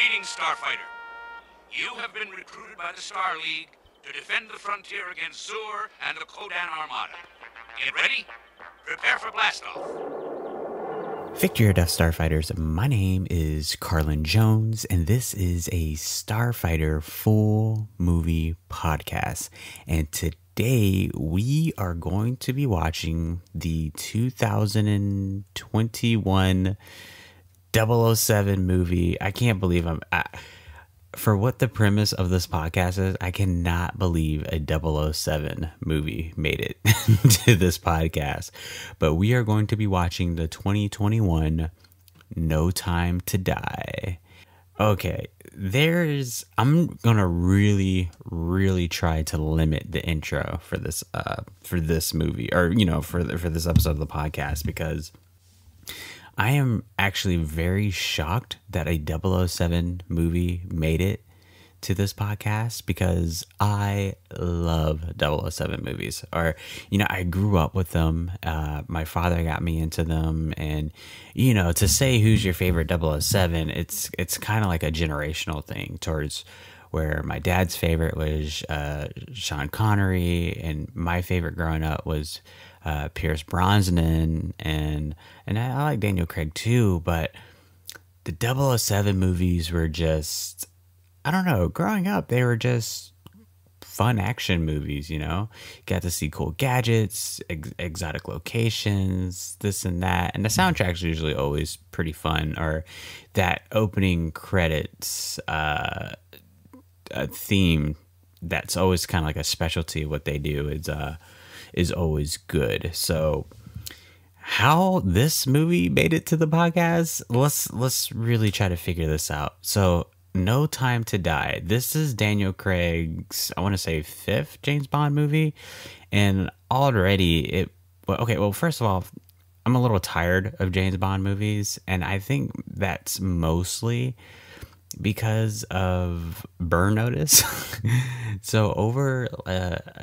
Greetings, Starfighter. You have been recruited by the Star League to defend the frontier against Zur and the Kodan Armada. Get ready? Prepare for blastoff. Victory, Death Starfighters. My name is Carlin Jones, and this is a Starfighter full movie podcast. And today we are going to be watching the 2021 007 movie. I can't believe for what the premise of this podcast is, I cannot believe a 007 movie made it to this podcast. But we are going to be watching the 2021 No Time to Die. Okay, I'm gonna really try to limit the intro for this movie, or for this episode of the podcast, because I am actually very shocked that a 007 movie made it to this podcast, because I love 007 movies. Or, I grew up with them. My father got me into them. And, to say who's your favorite 007, it's kind of like a generational thing, towards where my dad's favorite was Sean Connery, and my favorite growing up was Pierce Brosnan, and I like Daniel Craig too. But the 007 movies were just, I don't know, growing up they were just fun action movies. Got to see cool gadgets, exotic locations, this and that, and the soundtrack's usually always pretty fun. Or that opening credits theme, that's always kind of like a specialty. What they do is always good. So how this movie made it to the podcast, let's really try to figure this out. So No Time to Die, this is Daniel Craig's, I want to say, 5th James Bond movie. And already first of all, I'm a little tired of James Bond movies, and I think that's mostly because of Burn Notice. So over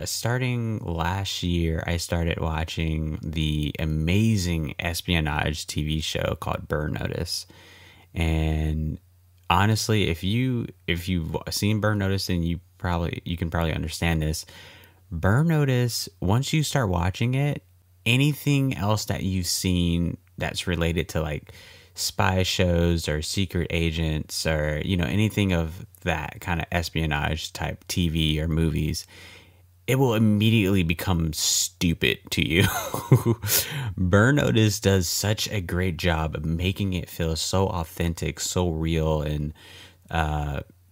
starting last year, I started watching the amazing espionage TV show called Burn Notice. And honestly, if you've seen Burn Notice, then you can probably understand this. Burn Notice, once you start watching it, anything else that you've seen that's related to like spy shows or secret agents, or anything of that kind of espionage type TV or movies, it will immediately become stupid to you. Burn Notice does such a great job of making it feel so authentic, so real, and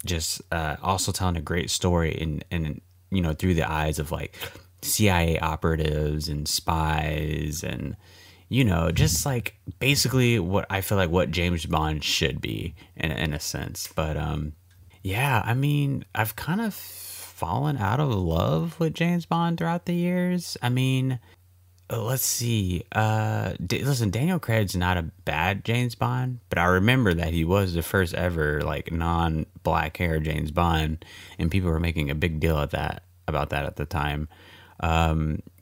just also telling a great story and through the eyes of like CIA operatives and spies, and just like basically what I feel like what James Bond should be in a sense. But yeah, I mean, I've kind of fallen out of love with James Bond throughout the years. I mean, let's see. Listen, Daniel Craig's not a bad James Bond, but I remember that he was the first ever like non-black hair James Bond, and people were making a big deal about that at the time.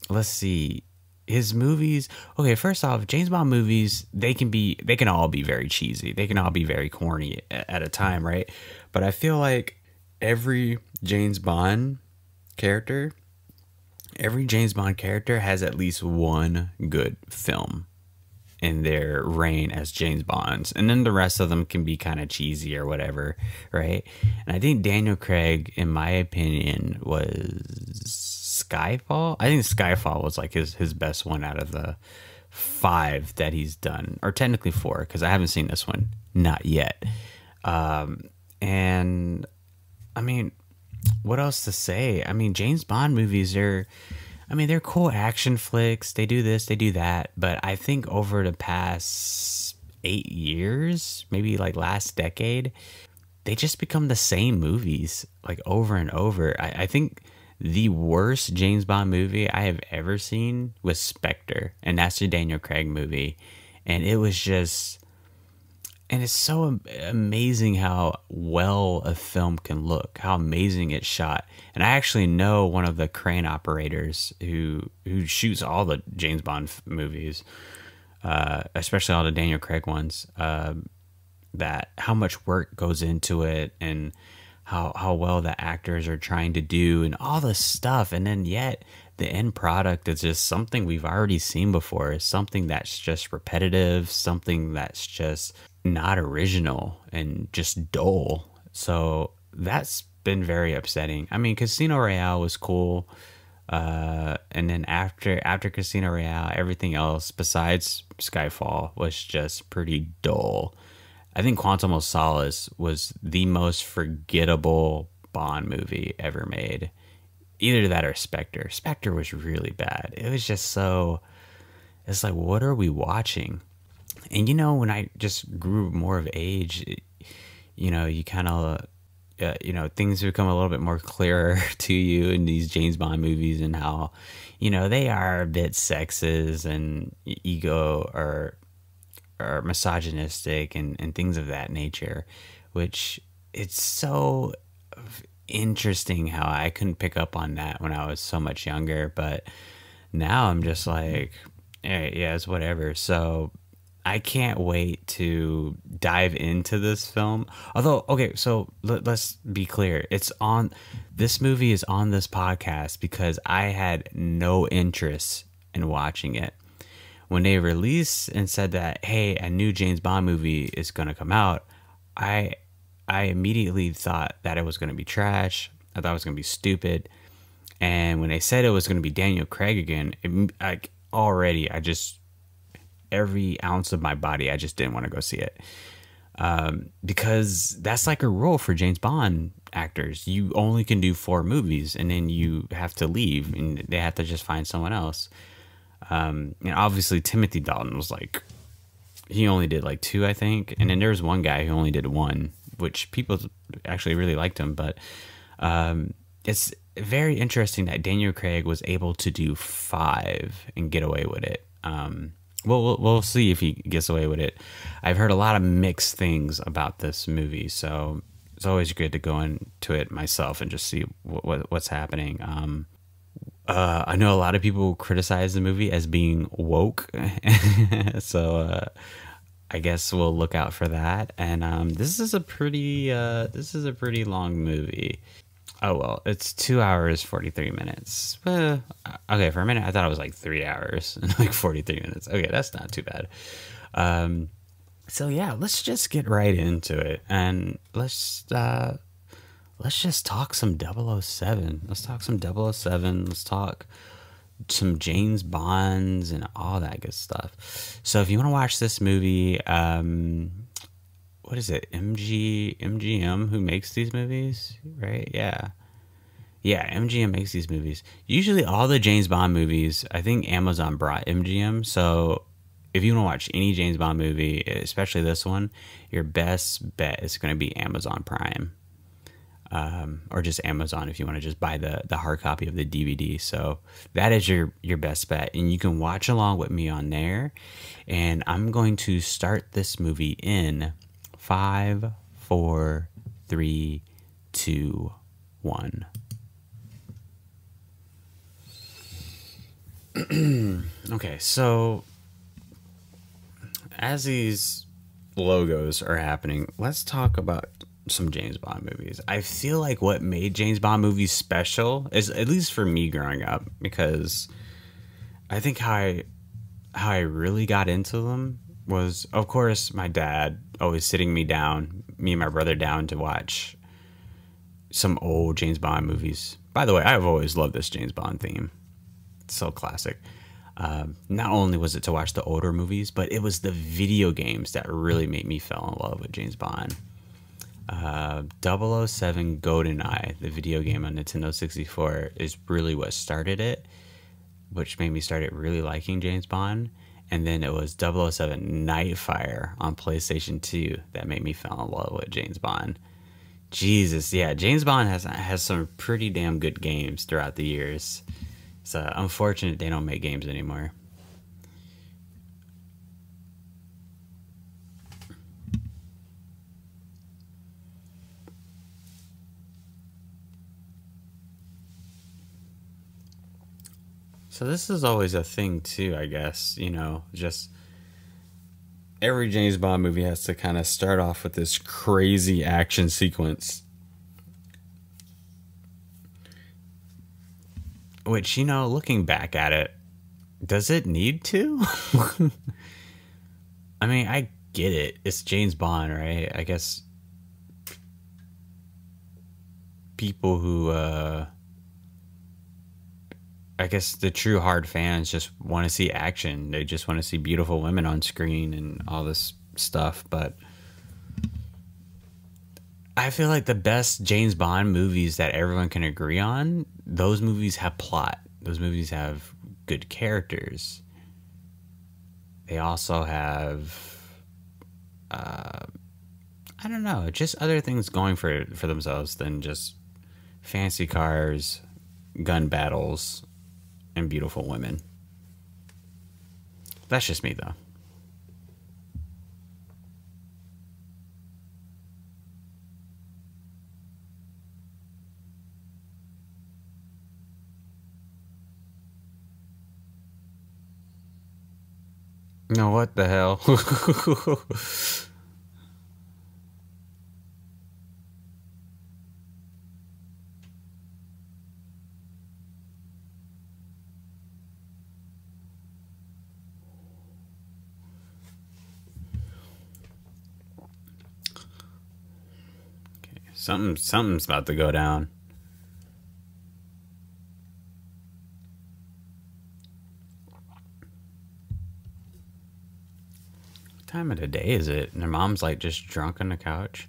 Let's see. His movies, okay, first off, James Bond movies, they can all be very cheesy. They can all be very corny at a time, right? But I feel like every James Bond character has at least one good film in their reign as James Bonds. And then the rest of them can be kind of cheesy or whatever, right? And I think Daniel Craig, in my opinion, was Skyfall. I think Skyfall was like his best one out of the 5 that he's done, or technically 4, because I haven't seen this one, not yet. And I mean, what else to say? I mean, James Bond movies they're cool action flicks. They do this, they do that, but I think over the past 8 years, maybe like last decade, they just become the same movies like over and over. I think the worst James Bond movie I have ever seen was Spectre, and that's the Daniel Craig movie. And it was just, and it's so amazing how well a film can look, how amazing it's shot. And I actually know one of the crane operators who shoots all the James Bond movies, especially all the Daniel Craig ones. that how much work goes into it, and how well the actors are trying to do and all this stuff, and then yet the end product is just something we've already seen before, something that's just repetitive, something that's just not original and just dull. So that's been very upsetting. I mean, Casino Royale was cool, and then after Casino Royale, everything else besides Skyfall was just pretty dull. I think Quantum of Solace was the most forgettable Bond movie ever made. Either that or Spectre. Spectre was really bad. It was just so. It's like, what are we watching? And when I just grew more of age, you kind of, things become a little bit more clearer to you in these James Bond movies, and how, they are a bit sexist and ego or misogynistic, and things of that nature, which it's so interesting how I couldn't pick up on that when I was so much younger, but now I'm just like, hey, yeah, it's whatever. So I can't wait to dive into this film. Although, okay, so let's be clear. This movie is on this podcast because I had no interest in watching it. When they released and said that, hey, a new James Bond movie is going to come out, I immediately thought that it was going to be trash. I thought it was going to be stupid. And when they said it was going to be Daniel Craig again, every ounce of my body, I just didn't want to go see it. Because that's like a rule for James Bond actors. You only can do 4 movies, and then you have to leave, and they have to just find someone else. And obviously Timothy Dalton was like, he only did like 2, I think. And then there was one guy who only did 1, which people actually really liked him. But it's very interesting that Daniel Craig was able to do 5 and get away with it. We'll see if he gets away with it. I've heard a lot of mixed things about this movie, so it's always good to go into it myself and just see what's happening. I know a lot of people criticize the movie as being woke, so I guess we'll look out for that. And this is a pretty long movie. Oh well, it's 2 hours 43 minutes. Okay, for a minute I thought it was like 3 hours and like 43 minutes. Okay, that's not too bad. So yeah, let's just get right into it, and let's just talk some 007. Let's talk some 007. Let's talk some James Bonds and all that good stuff. So if you want to watch this movie, what is it? MGM who makes these movies, right? Yeah, MGM makes these movies. Usually all the James Bond movies, I think Amazon brought MGM. So if you want to watch any James Bond movie, especially this one, your best bet is going to be Amazon Prime. Or just Amazon if you want to just buy the hard copy of the DVD. So that is your best bet, and you can watch along with me on there. And I'm going to start this movie in 5, 4, 3, 2, 1. Okay, so as these logos are happening, let's talk about some James Bond movies. I feel like what made James Bond movies special is, at least for me growing up, because I think how I really got into them was, of course, my dad always sitting me and my brother down to watch some old James Bond movies. By the way, I've always loved this James Bond theme. It's so classic. Not only was it to watch the older movies, but it was the video games that really made me fall in love with James Bond. 007 GoldenEye, the video game on Nintendo 64, is really what started it, which made me start really liking James Bond. And then it was 007 Nightfire on PlayStation 2 that made me fall in love with James Bond. Jesus, yeah, James Bond has some pretty damn good games throughout the years. It's unfortunate they don't make games anymore. So this is always a thing too, I guess, just every James Bond movie has to kind of start off with this crazy action sequence. Which, looking back at it, does it need to? I mean, I get it. It's James Bond, right? I guess people who, I guess the true hard fans just want to see action. They just want to see beautiful women on screen and all this stuff. But I feel like the best James Bond movies that everyone can agree on, those movies have plot. Those movies have good characters. They also have, I don't know, just other things going for themselves than just fancy cars, gun battles, and beautiful women. That's just me, though. No, what the hell? Something's about to go down. What time of the day is it? And their mom's like just drunk on the couch.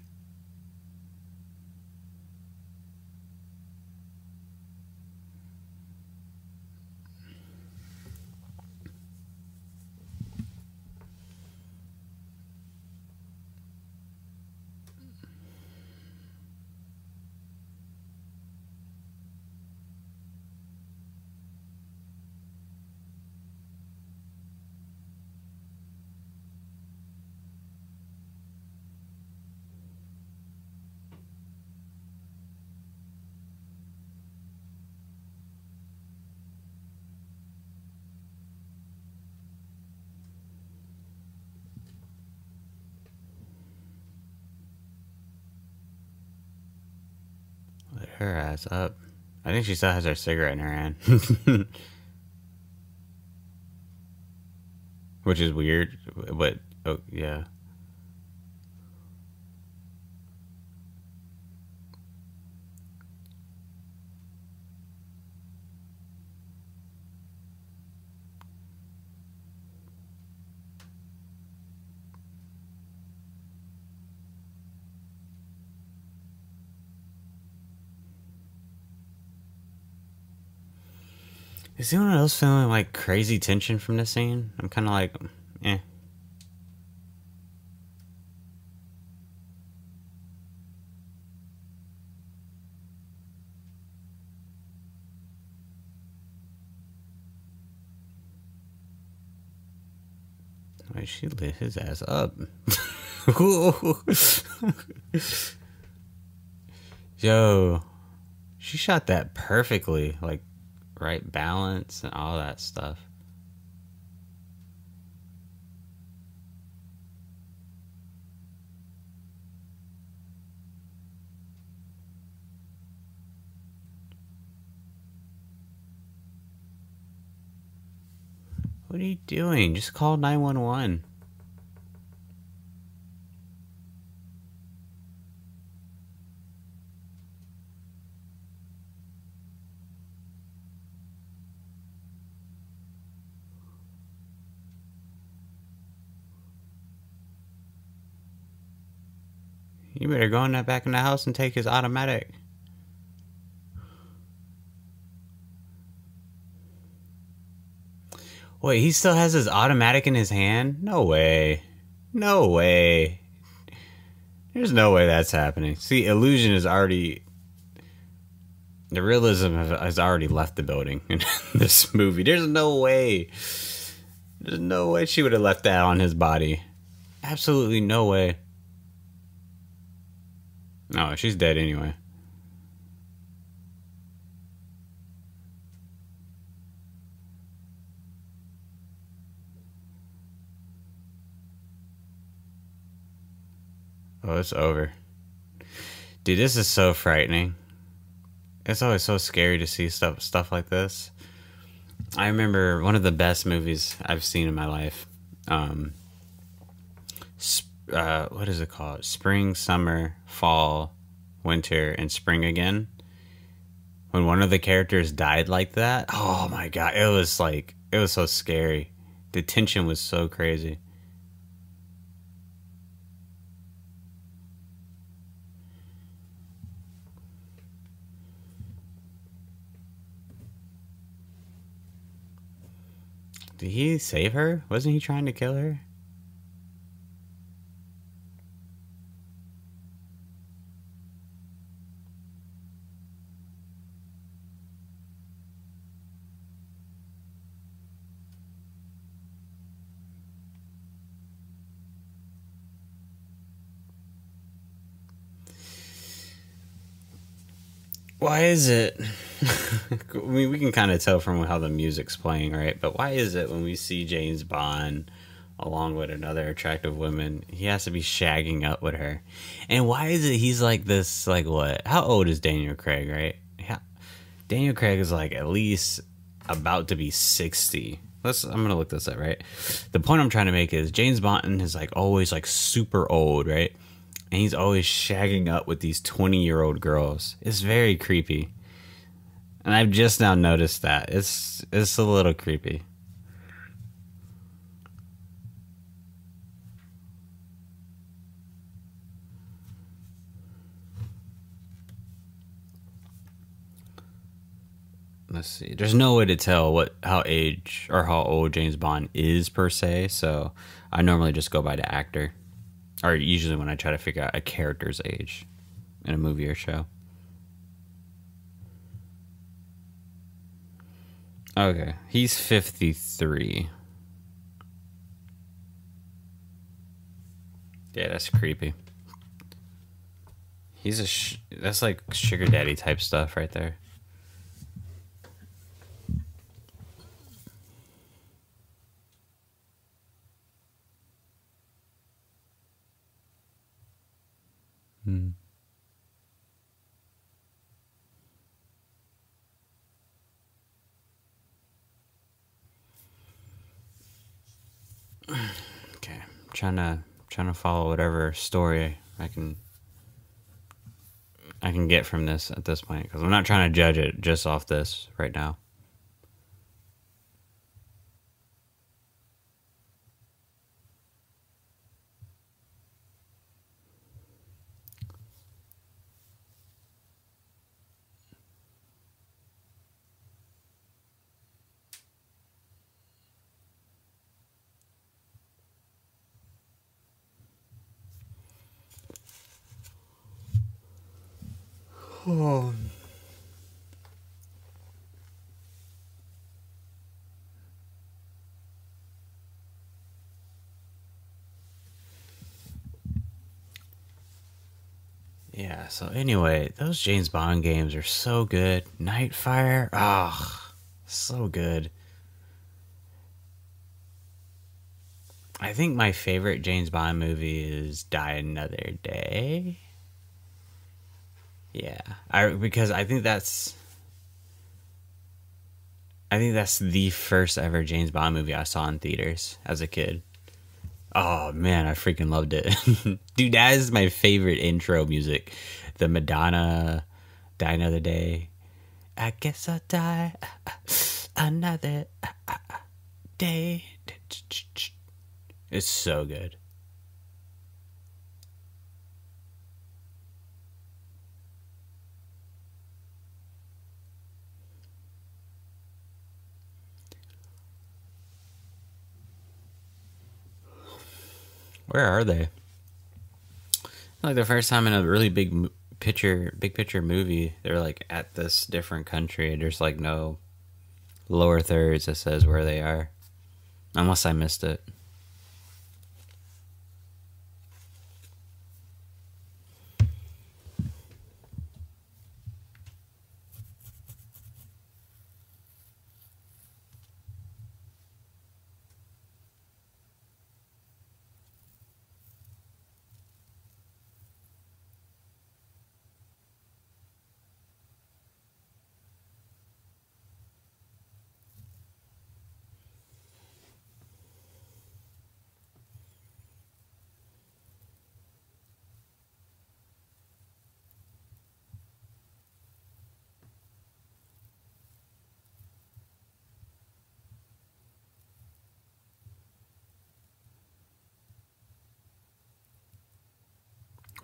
Let her ass up. I think she still has her cigarette in her hand. Which is weird, but oh yeah. Is anyone else feeling like crazy tension from this scene? I'm kind of like, eh. Wait, she lit his ass up. Yo, she shot that perfectly. Like, right balance and all that stuff. What are you doing? Just call 911. You better go in that back in the house and take his automatic. Wait, he still has his automatic in his hand? No way. No way. There's no way that's happening. See, illusion is already... The realism has already left the building in this movie. There's no way. There's no way she would have left that on his body. Absolutely no way. No, she's dead anyway. Oh, it's over. Dude, this is so frightening. It's always so scary to see stuff like this. I remember one of the best movies I've seen in my life. Um, what is it called? Spring, summer, fall, winter, and spring again. When one of the characters died like that, oh my god, it was so scary. The tension was so crazy. Did he save her? Wasn't he trying to kill her? Why is it? I mean, we can kind of tell from how the music's playing, right? But why is it when we see James Bond along with another attractive woman, he has to be shagging up with her? And why is it he's like this? Like what? How old is Daniel Craig? Right? Yeah, Daniel Craig is like at least about to be 60. I'm gonna look this up, right? The point I'm trying to make is James Bond is like always like super old, right? And he's always shagging up with these 20-year-old girls. It's very creepy. And I've just now noticed that. It's a little creepy. Let's see. There's no way to tell how age or how old James Bond is per se, so I normally just go by the actor. Or usually when I try to figure out a character's age in a movie or show. Okay, he's 53. Yeah, that's creepy. That's like sugar daddy type stuff right there. Hmm. Okay, trying to follow whatever story I can get from this at this point because I'm not trying to judge it just off this right now. Oh. Yeah, so anyway, those James Bond games are so good. Nightfire, so good. I think my favorite James Bond movie is Die Another Day. Yeah, because I think that's the first ever James Bond movie I saw in theaters as a kid. Oh man, I freaking loved it. Dude, that is my favorite intro music. The Madonna Die Another Day. I guess I'll die another day. It's so good. Where are they? Like the first time in a really big picture movie, they're like at this different country. There's like no lower thirds that says where they are, unless I missed it.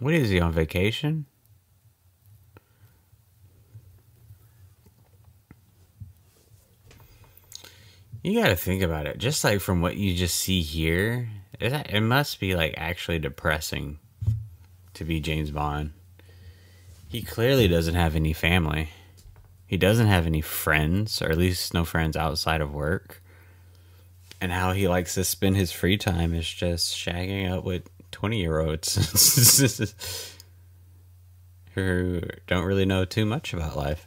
What is he on vacation? You got to think about it. Just like from what you just see here, it must be like actually depressing to be James Bond. He clearly doesn't have any family. He doesn't have any friends, or at least no friends outside of work. And how he likes to spend his free time is just shagging up with 20-year-olds who don't really know too much about life.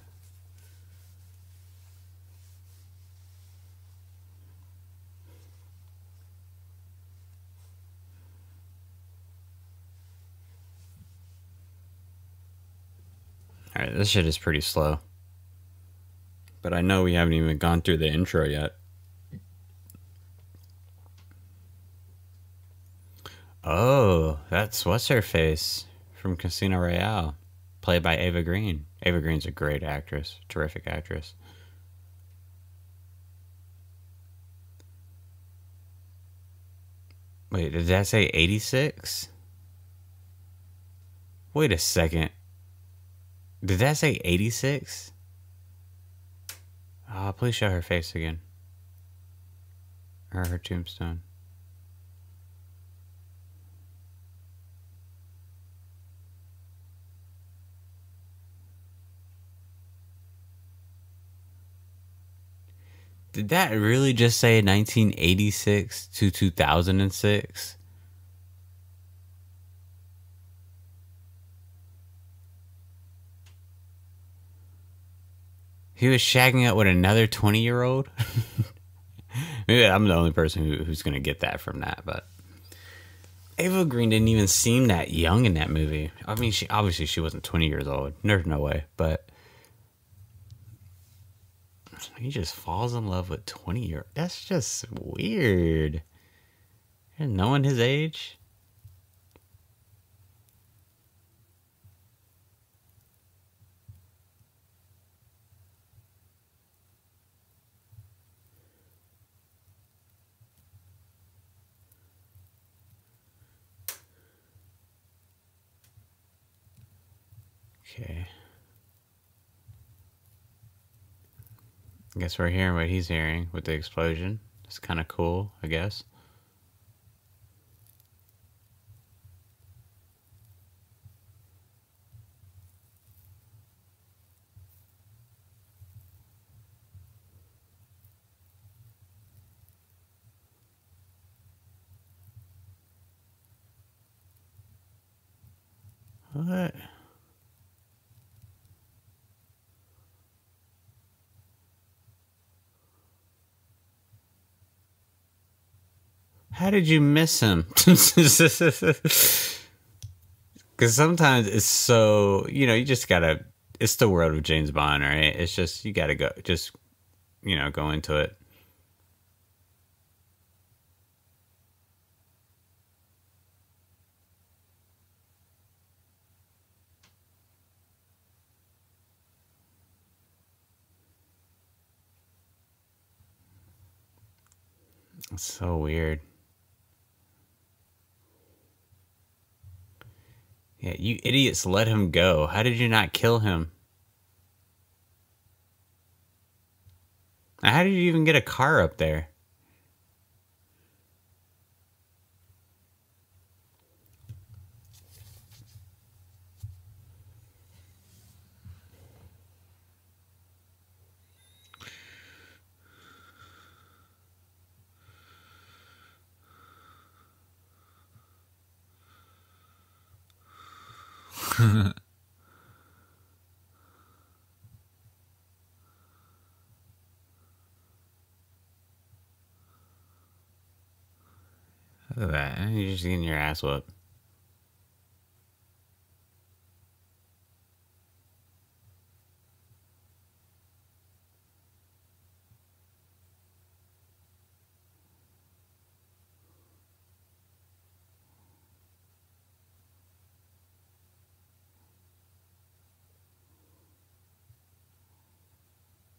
Alright, this shit is pretty slow. But I know we haven't even gone through the intro yet. Oh, that's what's her face from Casino Royale, played by Ava Green. Ava Green's a great actress, terrific actress. Wait, did that say 86? Wait a second. Did that say 86? Oh, please show her face again. Or her tombstone. Did that really just say 1986 to 2006? He was shagging up with another 20-year-old? Maybe I'm the only person who's going to get that from that, but Ava Green didn't even seem that young in that movie. I mean, she wasn't 20 years old. There's no way, but he just falls in love with 20-year. That's just weird. There's no one his age. Okay. I guess we're hearing what he's hearing with the explosion. It's kind of cool, I guess. What? How did you miss him? Because sometimes it's so, you just gotta, it's the world of James Bond, right? It's just, you gotta go, just, go into it. It's so weird. Yeah, you idiots let him go. How did you not kill him? How did you even get a car up there? Look at that. You're just getting your ass whooped.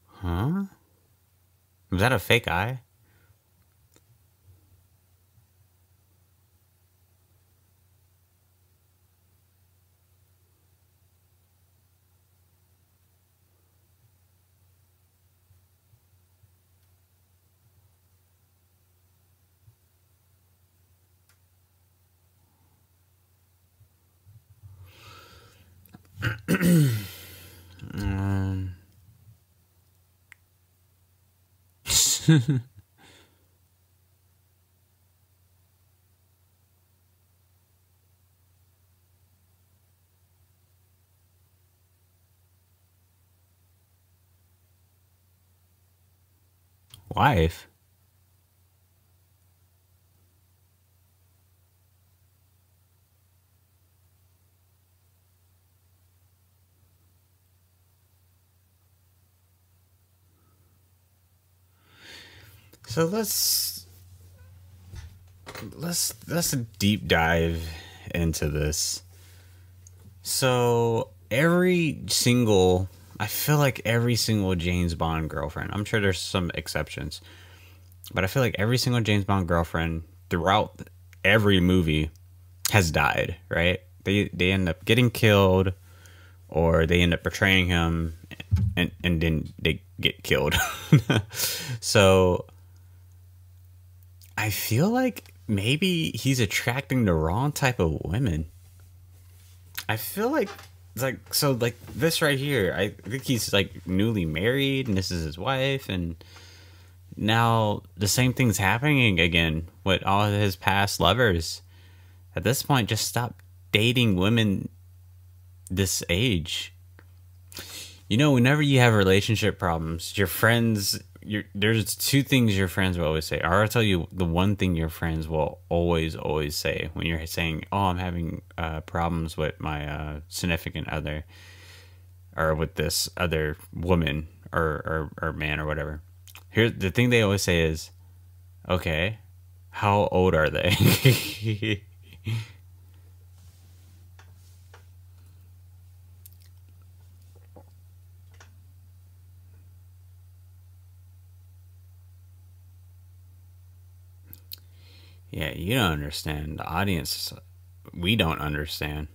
Huh? Was that a fake eye? Wife. So let's deep dive into this. So I feel like every single James Bond girlfriend, I'm sure there's some exceptions, but I feel like every single James Bond girlfriend throughout every movie has died, right? They end up getting killed, or they end up betraying him, and then they get killed. So I feel like maybe he's attracting the wrong type of women. I feel like like this right here. I think he's like newly married, and this is his wife, and now the same thing's happening again with all of his past lovers. At this point, just stop dating women this age. You know, whenever you have relationship problems, your friends, there's two things your friends will always say. Or I'll tell you the one thing your friends will always say when you're saying, "Oh, I'm having problems with my significant other, or with this other woman or man or whatever." Here's the thing they always say is, "Okay, how old are they?" Yeah, you don't understand. The audience, we don't understand.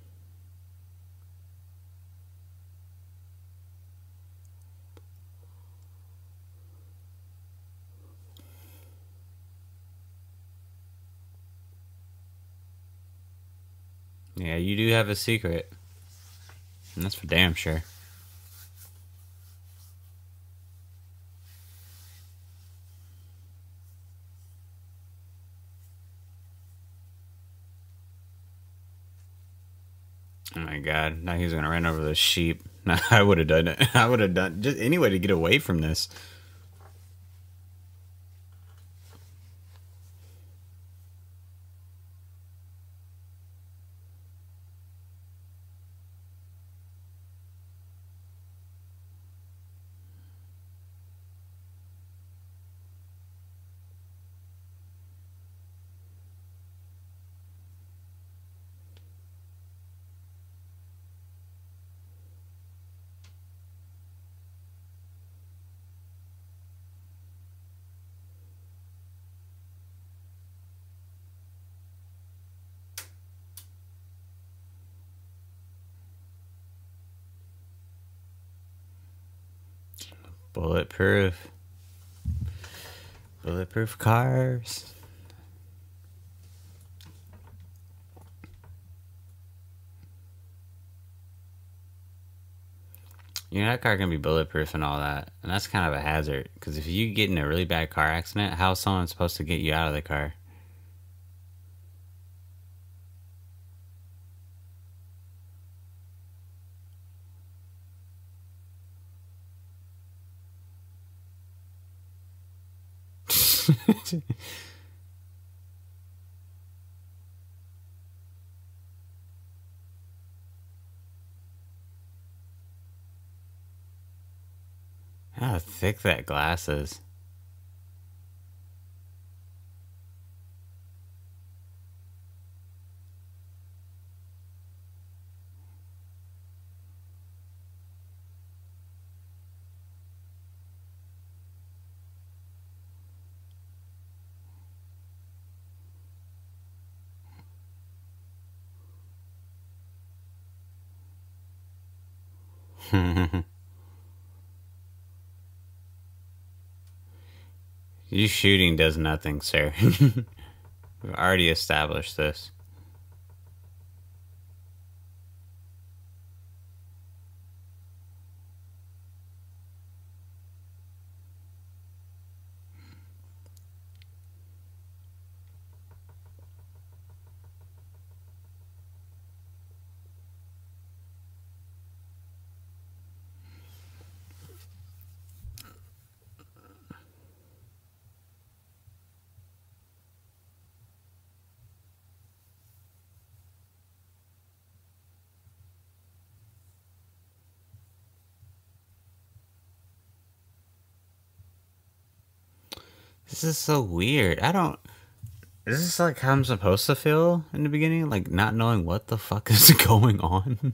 Yeah, you do have a secret, and that's for damn sure. Oh my god! Now he's gonna run over the sheep. I would have done it. I would have done just any way to get away from this. Bulletproof, bulletproof cars. You know that car can be bulletproof and all that, and that's kind of a hazard. Because if you get in a really bad car accident, how's someone supposed to get you out of the car? How thick that glass is. You shooting does nothing, sir. We've already established this. This is so weird. I don't. Is this like how I'm supposed to feel in the beginning? Like not knowing what the fuck is going on?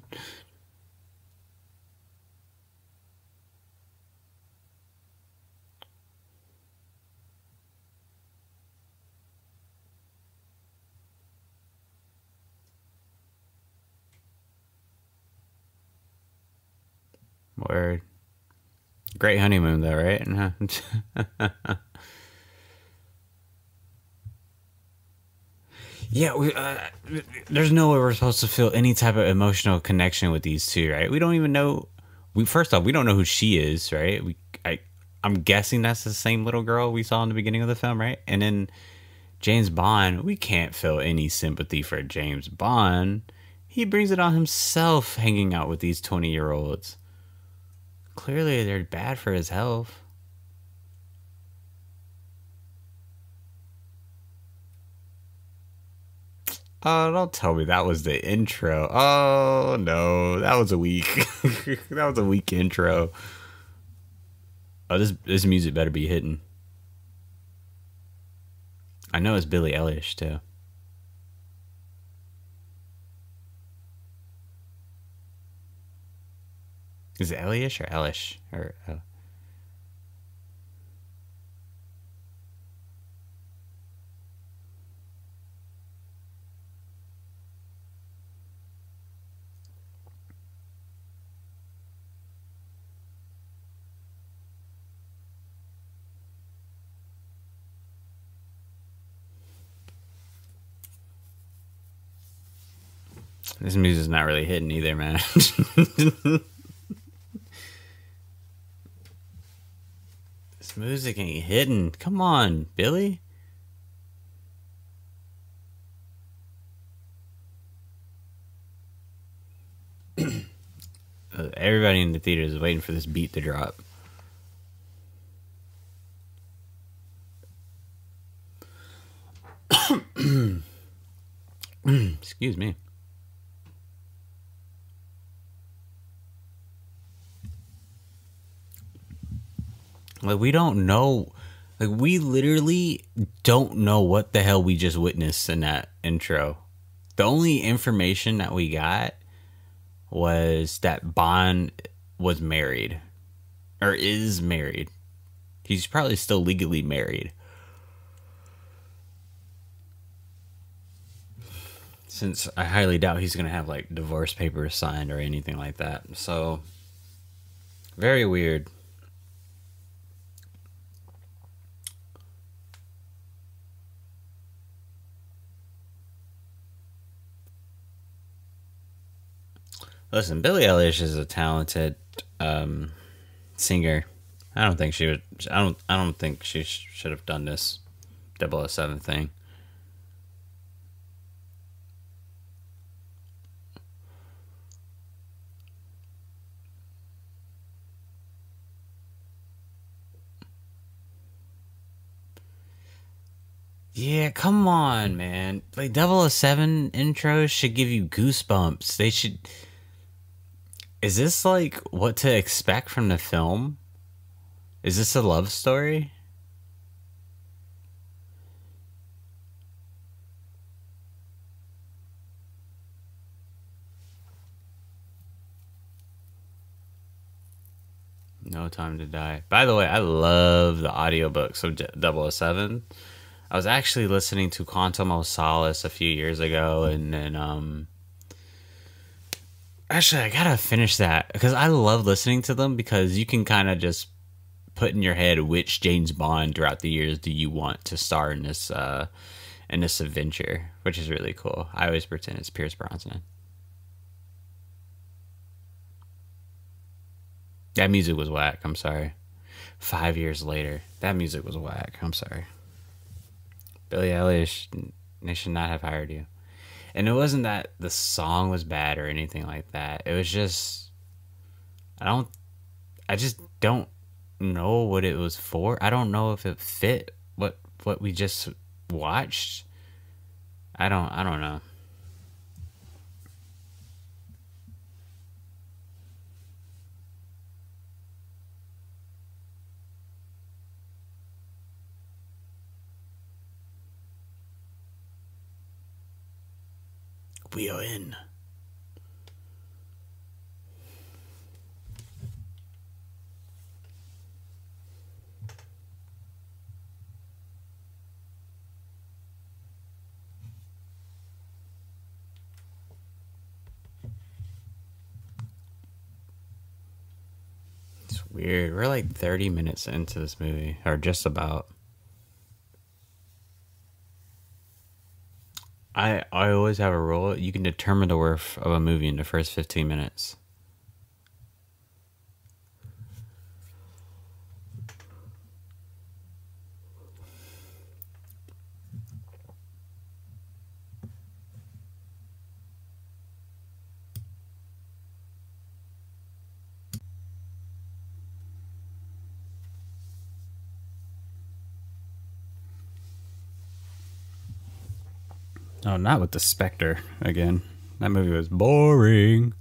Word. Great honeymoon though, right? Yeah, there's no way we're supposed to feel any type of emotional connection with these two, right? We don't even know. We first off, we don't know who she is, right? I'm guessing that's the same little girl we saw in the beginning of the film, right? And then James Bond, we can't feel any sympathy for James Bond. He brings it on himself, hanging out with these 20-year-olds. Clearly, they're bad for his health. Oh, don't tell me that was the intro. Oh no, that was a weak. That was a weak intro. Oh, this music better be hitting. I know it's Billie Eilish too. Is it Eilish or Elish or? This music's not really hitting either, man. This music ain't hitting. Come on, Billy. Everybody in the theater is waiting for this beat to drop. Excuse me. Like we don't know. Like we literally don't know what the hell we just witnessed in that intro. The only information that we got was that Bond was married or is married. He's probably still legally married. Since I highly doubt he's going to have like divorce papers signed or anything like that. So, very weird. Listen, Billie Eilish is a talented singer. I don't think she would. I don't think she should have done this 007 thing. Yeah, come on, man. Like 007 intros should give you goosebumps. They should. Is this like what to expect from the film? Is this a love story? No Time to Die. By the way, I love the audiobooks of 007. I was actually listening to Quantum of Solace a few years ago, and then actually I gotta finish that because I love listening to them because you can kind of just put in your head which James Bond throughout the years do you want to star in this adventure, which is really cool. I always pretend it's Pierce Brosnan. That music was whack. I'm sorry. 5 years later, that music was whack. I'm sorry. Billie Eilish, they should not have hired you. And it wasn't that the song was bad or anything like that. It was just I don't I just don't know what it was for. I don't know if it fit what we just watched. I don't know. We are in. It's weird. We're like 30 minutes into this movie, or just about. I always have a rule. You can determine the worth of a movie in the first 15 minutes. Oh, not with the Spectre again. That movie was boring.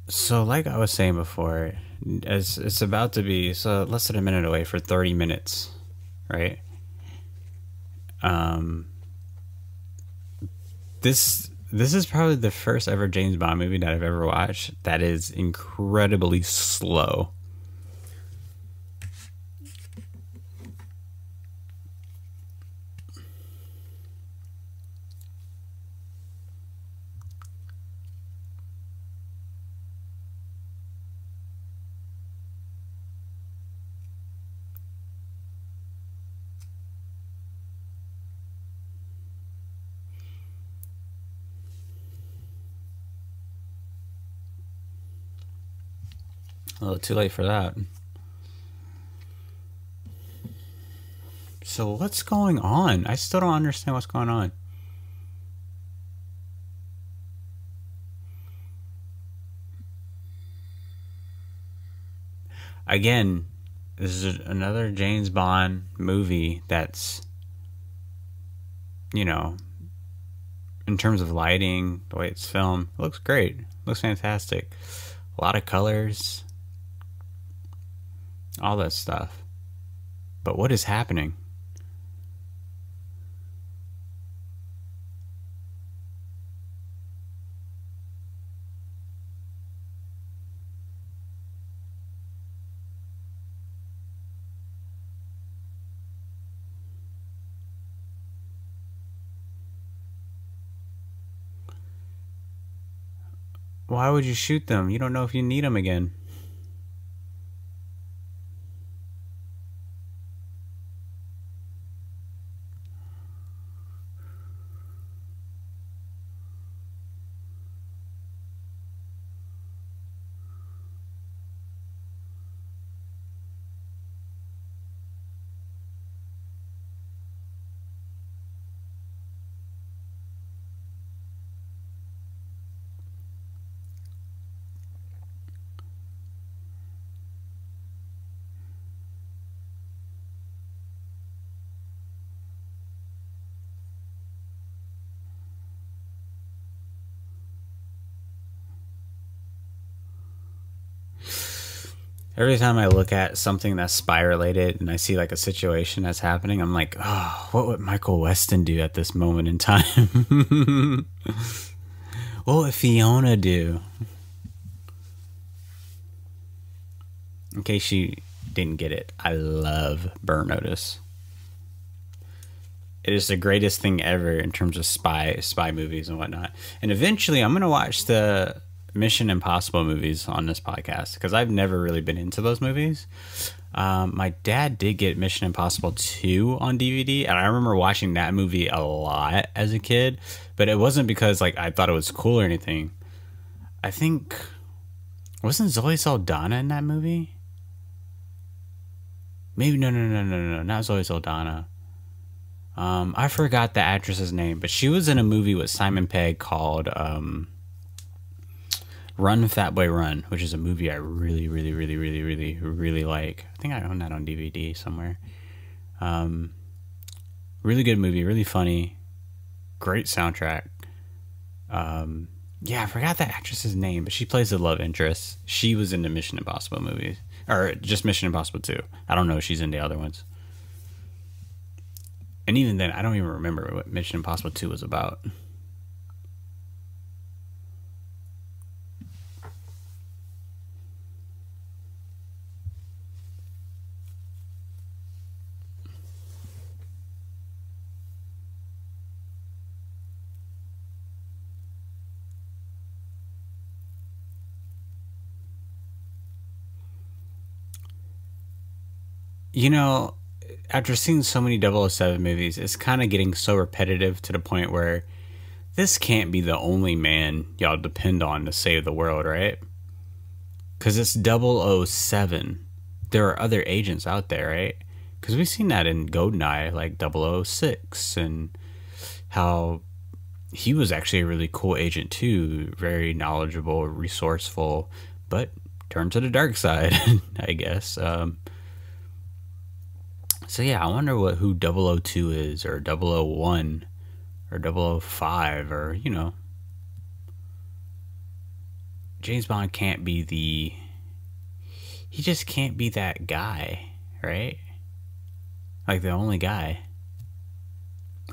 So, like I was saying before, it's about to be less than a minute away for 30 minutes, right? This is probably the first ever James Bond movie that I've ever watched that is incredibly slow. A little too late for that. So what's going on? I still don't understand what's going on. Again, this is another James Bond movie that's, you know, in terms of lighting, the way it's filmed, it looks great. It looks fantastic. A lot of colors. All that stuff. But what is happening? Why would you shoot them? You don't know if you need them again. Every time I look at something that's spy related and I see like a situation that's happening, I'm like, oh, what would Michael Weston do at this moment in time? What would Fiona do? In case you didn't get it, I love Burn Notice. It is the greatest thing ever in terms of spy movies and whatnot. And eventually I'm going to watch the Mission Impossible movies on this podcast because I've never really been into those movies. My dad did get Mission Impossible 2 on DVD, and I remember watching that movie a lot as a kid, but it wasn't because like I thought it was cool or anything. I think, wasn't Zoe Saldana in that movie? Maybe no, not Zoe Saldana. I forgot the actress's name, but she was in a movie with Simon Pegg called Run, Fat Boy, Run, which is a movie I really like. I think I own that on DVD somewhere. Really good movie, really funny, great soundtrack. Yeah, I forgot that actress's name, but she plays the love interest. She was in the Mission Impossible movies, or just Mission Impossible 2. I don't know if she's in the other ones. And even then, I don't even remember what Mission Impossible 2 was about. You know, after seeing so many 007 movies, it's kind of getting so repetitive to the point where this can't be the only man y'all depend on to save the world, right? Because it's 007. There are other agents out there, right? Because we've seen that in GoldenEye, like 006, and how he was actually a really cool agent too. Very knowledgeable, resourceful, but turned to the dark side, I guess. So yeah, I wonder who 002 is, or 001, or 005, or, you know. James Bond can't be he just can't be that guy, right? Like the only guy.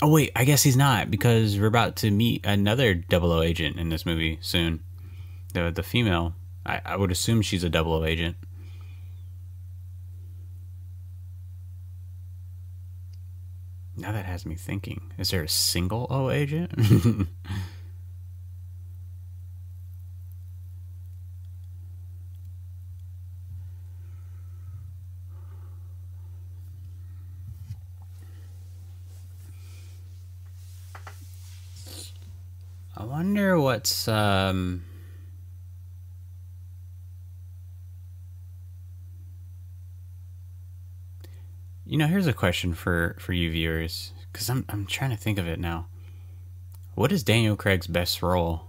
Oh wait, I guess he's not, because we're about to meet another 00 agent in this movie soon. The female. I would assume she's a 00 agent. Now that has me thinking. Is there a single O agent? I wonder what's you know, here's a question for you viewers, because I'm trying to think of it now. What is Daniel Craig's best role?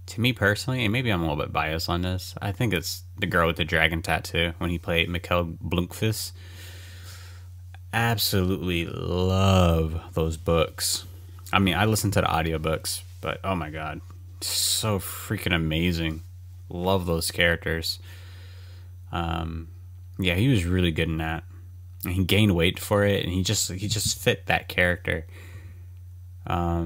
To me personally, and maybe I'm a little bit biased on this, I think it's the girl with the dragon tattoo when he played Mikhail Blomkvist. Absolutely love those books. I mean, I listen to the audiobooks, but oh my god, so freaking amazing. Love those characters. Yeah, he was really good in that. And he gained weight for it, and he just fit that character. I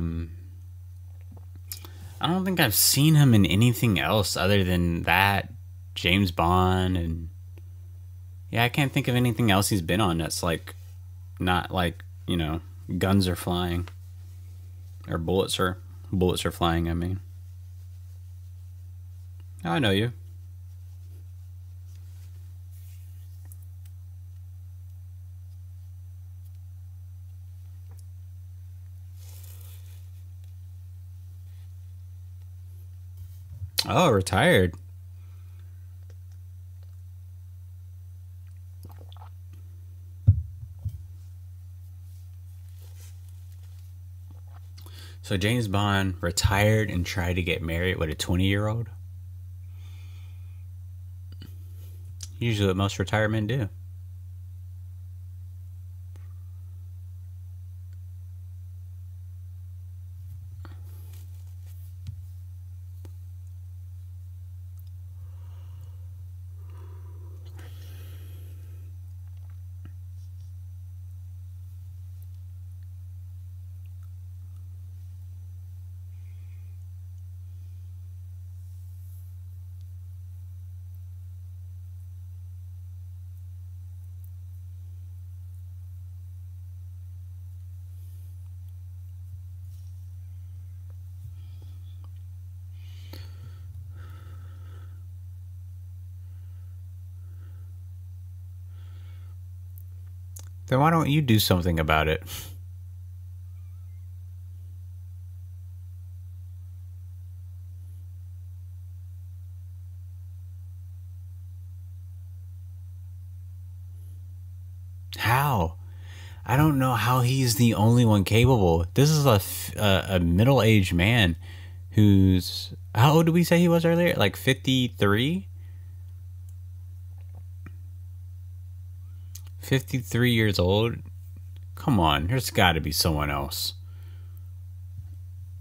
don't think I've seen him in anything else other than that, James Bond, and yeah, I can't think of anything else he's been on that's like not like, you know, guns are flying, or bullets are flying. I mean, oh, I know you. Oh, retired. So James Bond retired and tried to get married with a 20-year-old. Usually what most retired men do. Then why don't you do something about it? How? I don't know how he's the only one capable. This is a middle-aged man who's, how old did we say he was earlier? Like 53? 53 years old? Come on, there's got to be someone else.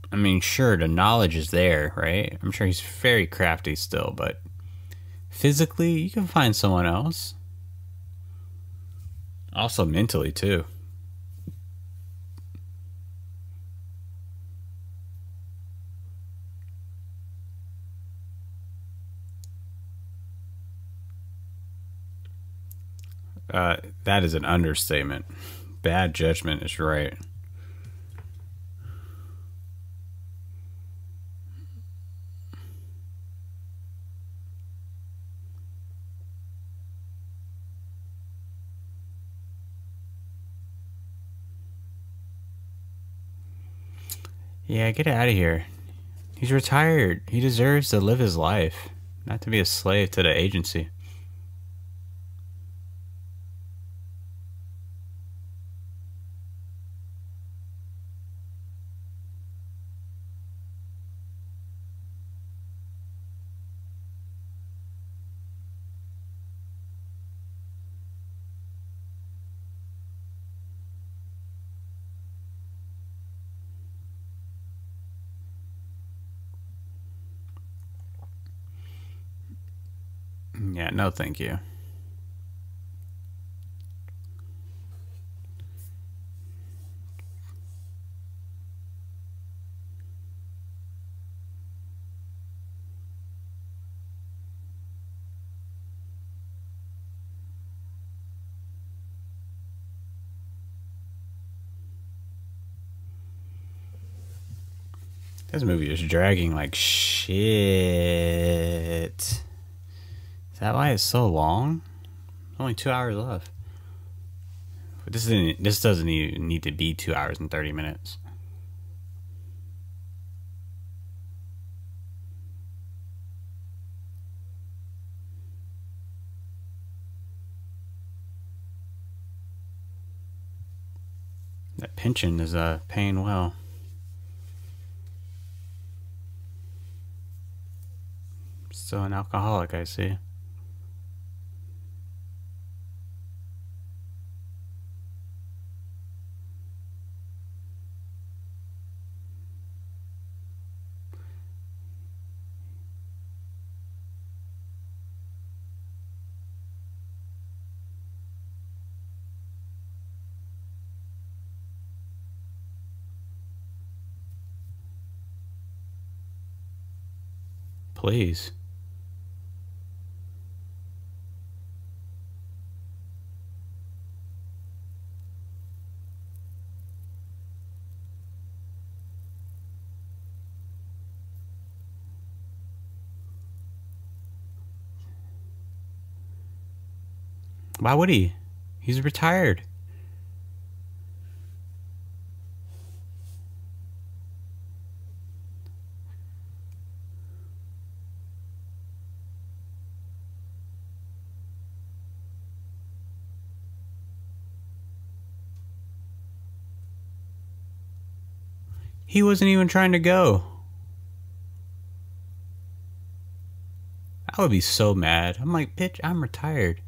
I mean, sure, the knowledge is there, right? I'm sure he's very crafty still, but physically, you can find someone else. Also, mentally, too. That is an understatement. Bad judgment is right. Yeah, get out of here. He's retired. He deserves to live his life, not to be a slave to the agency. Yeah, no, thank you. This movie is dragging like shit. Is that why it's so long? Only 2 hours left. But this doesn't even need to be 2 hours and 30 minutes. That pension is paying well. Still an alcoholic, I see. Please. Why would he? He's retired. He wasn't even trying to go. I would be so mad. I'm like, bitch, I'm retired.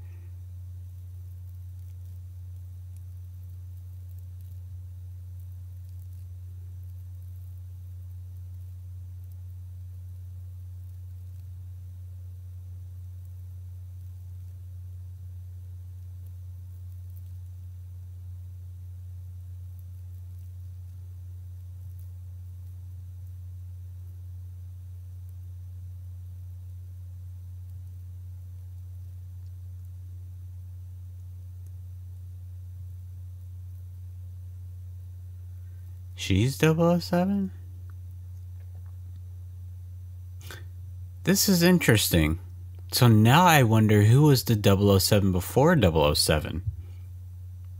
She's 007? This is interesting. So now I wonder who was the 007 before 007?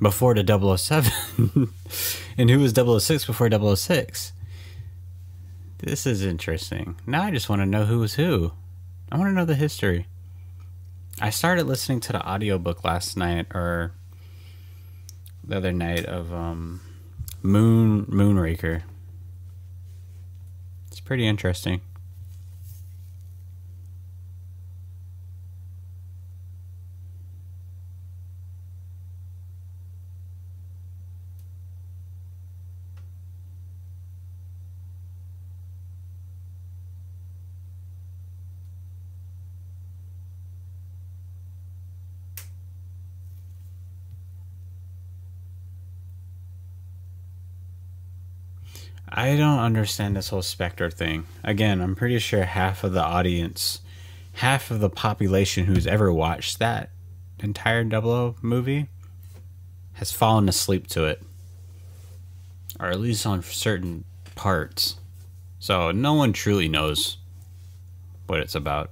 Before the 007? And who was 006 before 006? This is interesting. Now I just want to know who was who. I want to know the history. I started listening to the audiobook last night, or the other night, of Moonraker. It's pretty interesting. I don't understand this whole Spectre thing. Again, I'm pretty sure half of the audience, half of the population who's ever watched that entire Double O movie has fallen asleep to it. Or at least on certain parts. So no one truly knows what it's about.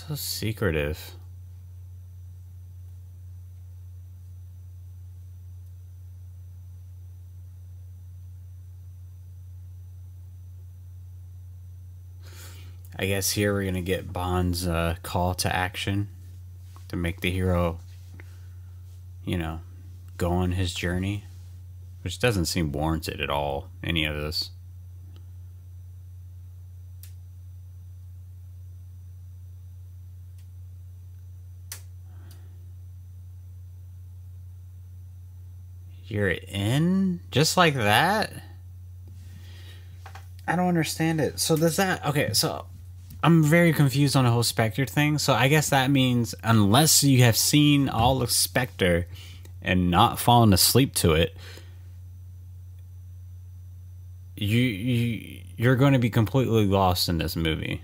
So secretive. I guess here we're gonna get Bond's call to action to make the hero, go on his journey, which doesn't seem warranted at all, any of this. You're in? Just like that? I don't understand it. So does that... Okay, so I'm very confused on the whole Spectre thing. So I guess that means unless you have seen all of Spectre and not fallen asleep to it, you're going to be completely lost in this movie.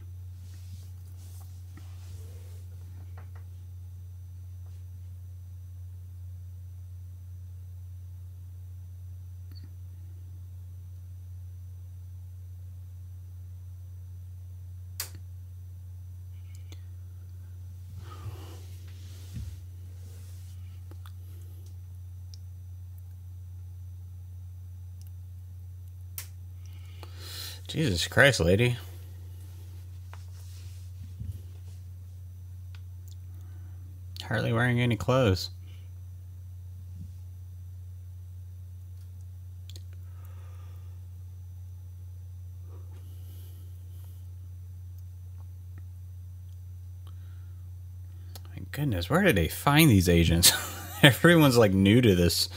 Jesus Christ, lady. Hardly wearing any clothes. My goodness, where did they find these agents? Everyone's like new to this.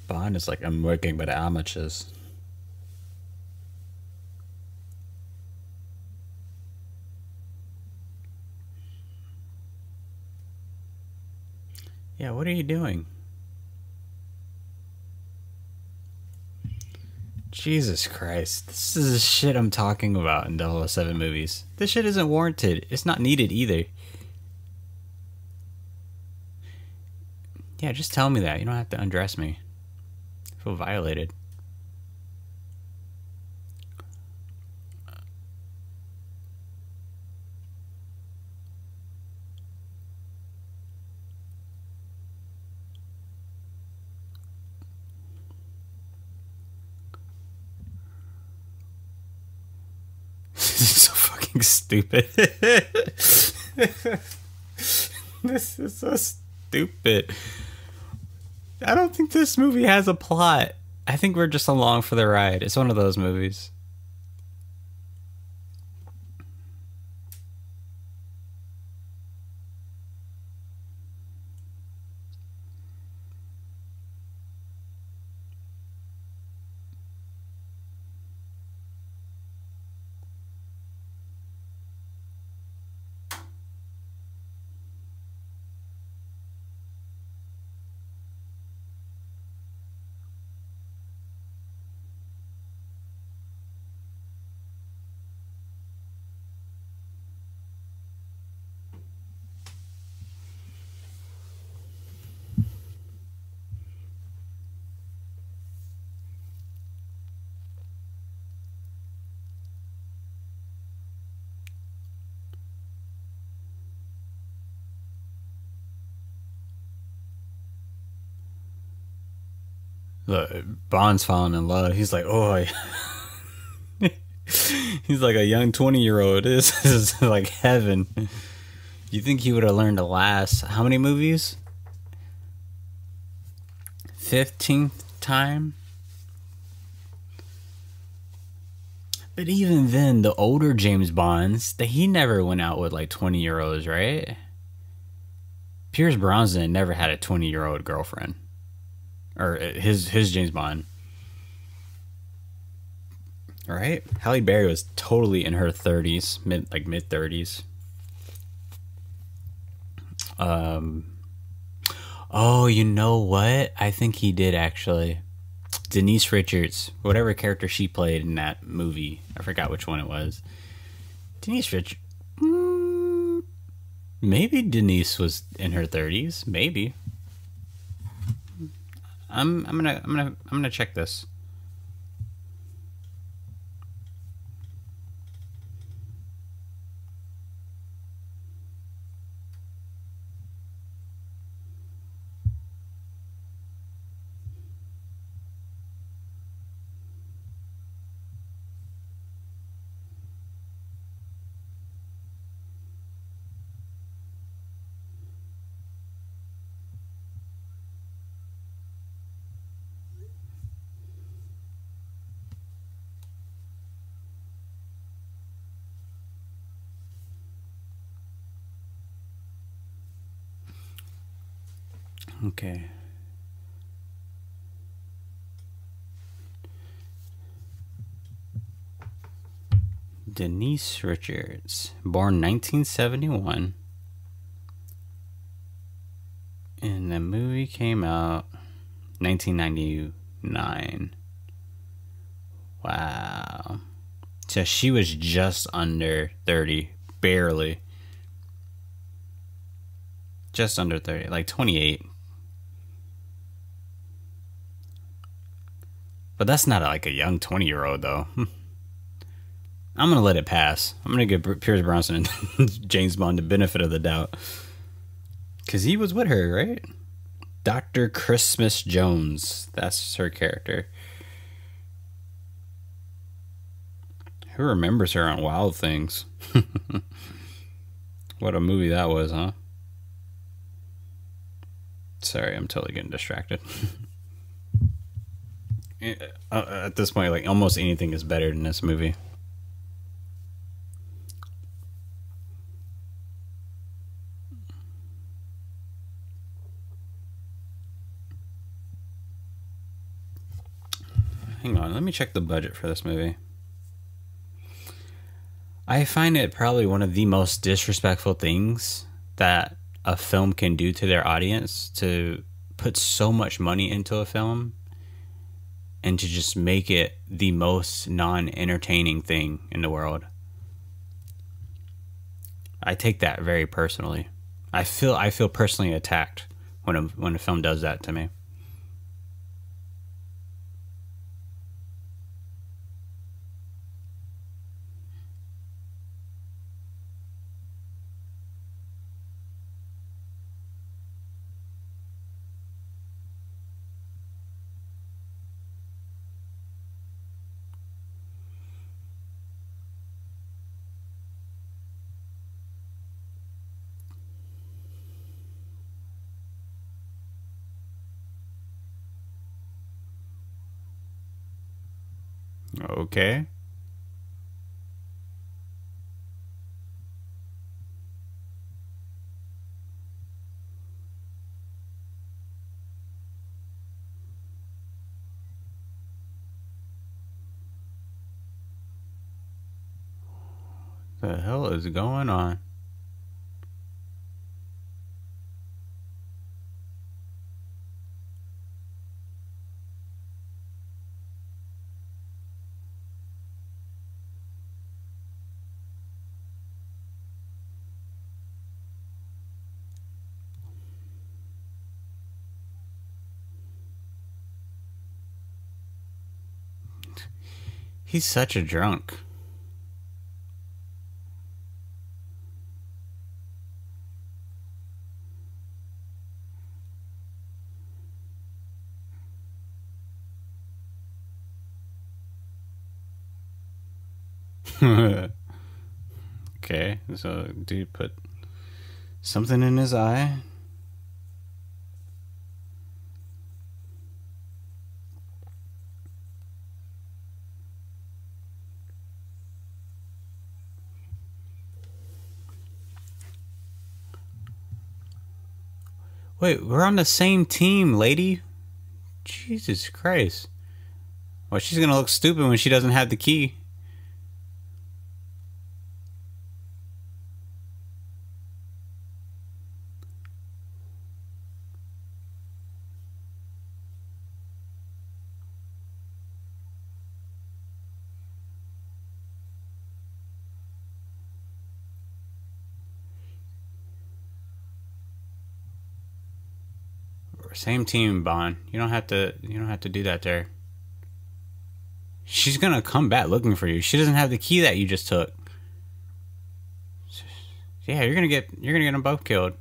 Bond is like, I'm working with amateurs. Yeah, what are you doing? Jesus Christ. This is the shit I'm talking about in 007 movies. This shit isn't warranted. It's not needed either. Yeah, just tell me that. You don't have to undress me. I feel violated. This is so fucking stupid. This is so stupid. I don't think this movie has a plot. I think we're just along for the ride. It's one of those movies. Look, Bond's falling in love. He's like, oh, he's like a young 20-year-old. This is like heaven. You think he would have learned to last how many movies? 15th time? But even then, the older James Bonds, he never went out with like 20-year-olds, right? Pierce Brosnan never had a 20-year-old girlfriend. or his James Bond. All right, Halle Berry was totally in her 30s, mid 30s. Oh, you know what? I think he did actually. Denise Richards, whatever character she played in that movie, I forgot which one it was. Denise Richards. Maybe Denise was in her 30s. Maybe. I'm gonna check this. Okay. Denise Richards, born 1971. And the movie came out 1999. Wow. So she was just under 30, barely. Just under 30, like 28. But that's not like a young 20-year-old, though. I'm going to let it pass. I'm going to give Pierce Brosnan and James Bond the benefit of the doubt. Because he was with her, right? Dr. Christmas Jones. That's her character. Who remembers her on Wild Things? What a movie that was, huh? Sorry, I'm totally getting distracted. At this point, like, almost anything is better than this movie. Hang on, let me check the budget for this movie. I find it probably one of the most disrespectful things that a film can do to their audience, to put so much money into a film and to just make it the most non-entertaining thing in the world. I take that very personally. I feel personally attacked when a film does that to me. Okay. The hell is going on? He's such a drunk. Okay, so dude put something in his eye. Wait, we're on the same team, lady. Jesus Christ. Well, she's gonna look stupid when she doesn't have the key. Same team, Bond. You don't have to. You don't have to do that there. She's gonna come back looking for you. She doesn't have the key that you just took. Yeah, you're gonna get them both killed.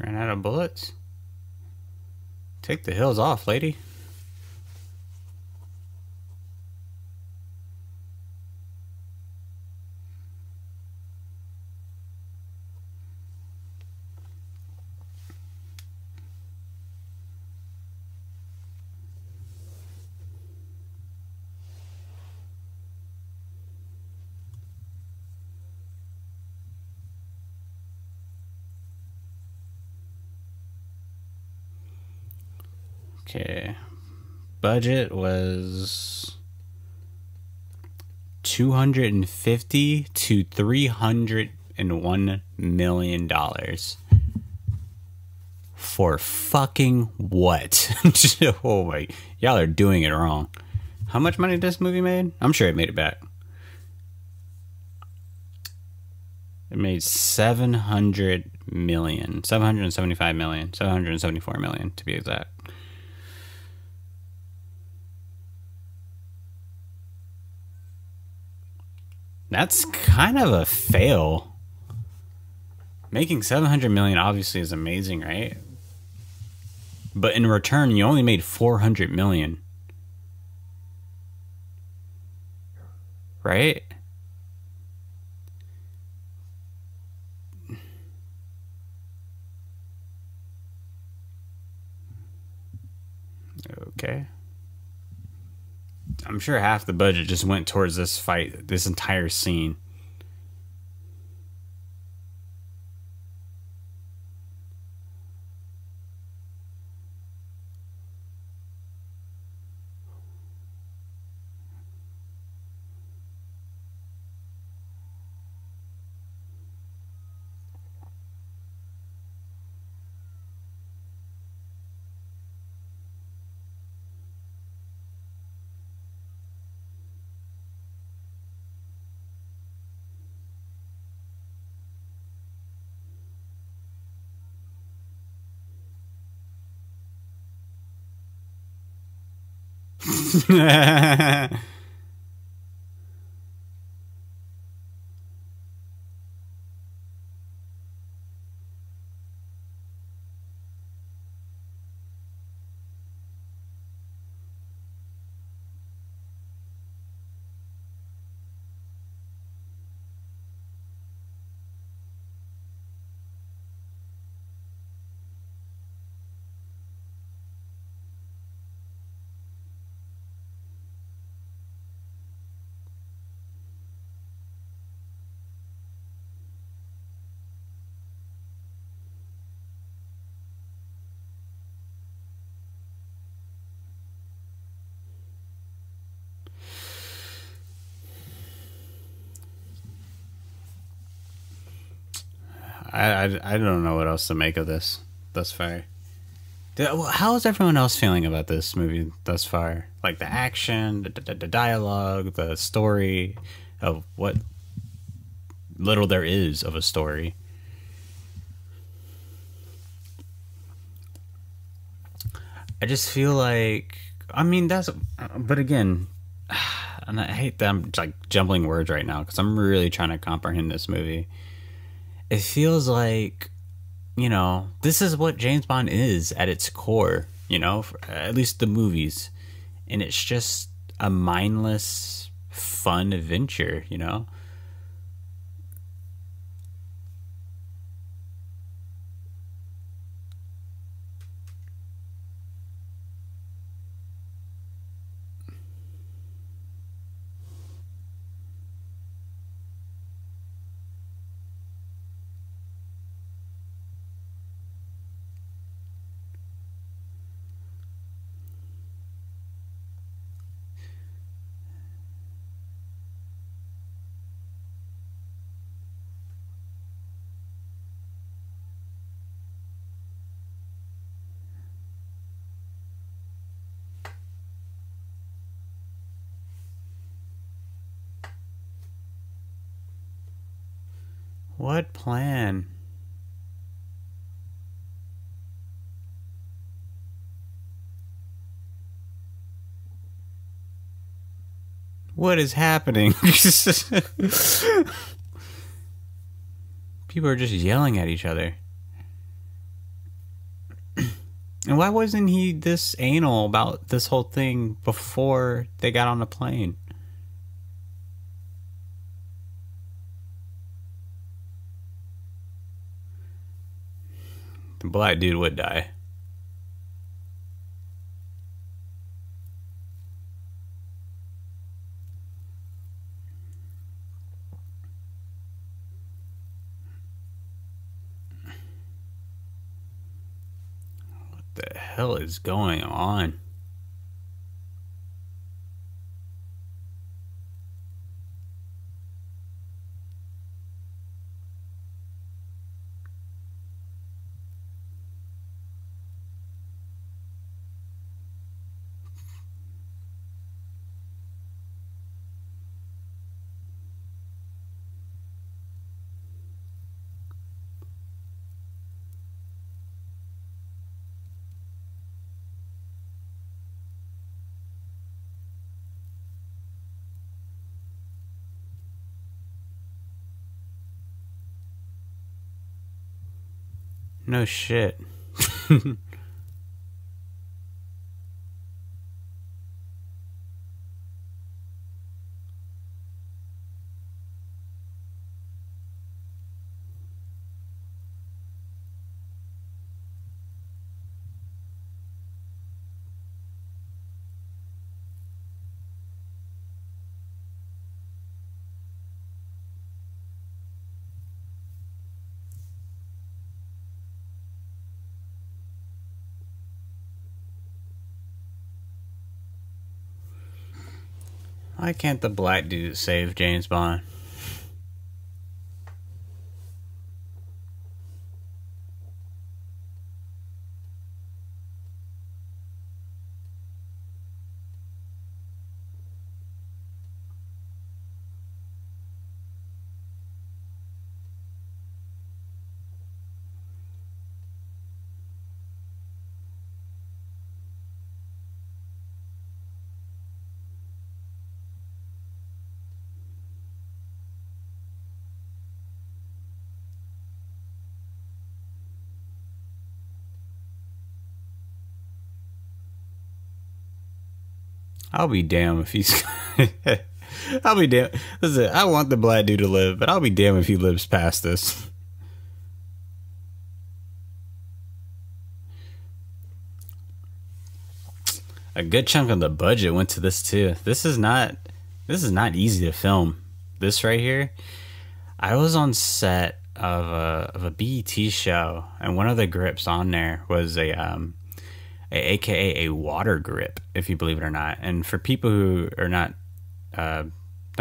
Ran out of bullets? Take the hills off, lady. Okay. Budget was $250 to $301 million. For fucking what? Oh my, y'all are doing it wrong. How much money this movie made? I'm sure it made it back. It made 700 million, 775 million, 774 million to be exact. That's kind of a fail. Making 700 million obviously is amazing, right? But in return, you only made 400 million. Right? Okay. I'm sure half the budget just went towards this fight, this entire scene. I don't know what else to make of this thus far. How is everyone else feeling about this movie thus far? Like the action, the dialogue, the story of what little there is of a story. I just feel like, I mean, but again, and I hate that I'm like jumbling words right now because I'm really trying to comprehend this movie. It feels like, you know, this is what James Bond is at its core. you know, for, at least the movies. And it's just a mindless, fun adventure, you know? What plan? What is happening? People are just yelling at each other. And why wasn't he this anal about this whole thing before they got on the plane? The black dude would die. What the hell is going on? No shit. Why can't the black dude save James Bond? I'll be damned if he's. I'll be damned. Listen, I want the black dude to live, but I'll be damned if he lives past this. A good chunk of the budget went to this too. This is not easy to film. This right here. I was on set of a BET show, and one of the grips on there was aka a water grip, if you believe it or not. And for people who are not don't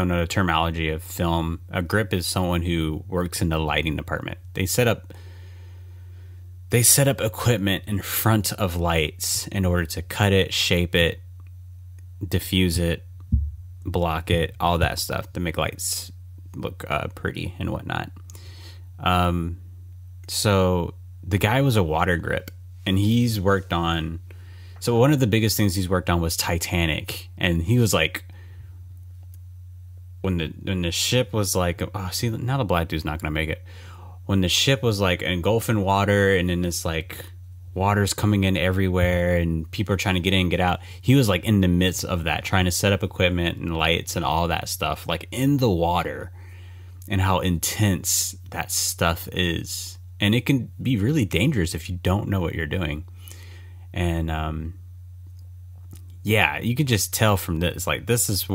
know the terminology of film, a grip is someone who works in the lighting department. They set up equipment in front of lights in order to cut it, shape it, diffuse it, block it, all that stuff to make lights look pretty and whatnot. So the guy was a water grip, and he's worked on. So one of the biggest things he's worked on was Titanic, and he was like, when the ship was like, oh, see, now the black dude's not gonna make it. When the ship was like engulfing water, and then this like water's coming in everywhere and people are trying to get in and get out. He was like in the midst of that, trying to set up equipment and lights and all that stuff, like in the water, and how intense that stuff is. And it can be really dangerous if you don't know what you're doing. And yeah, you could just tell from this, like, this is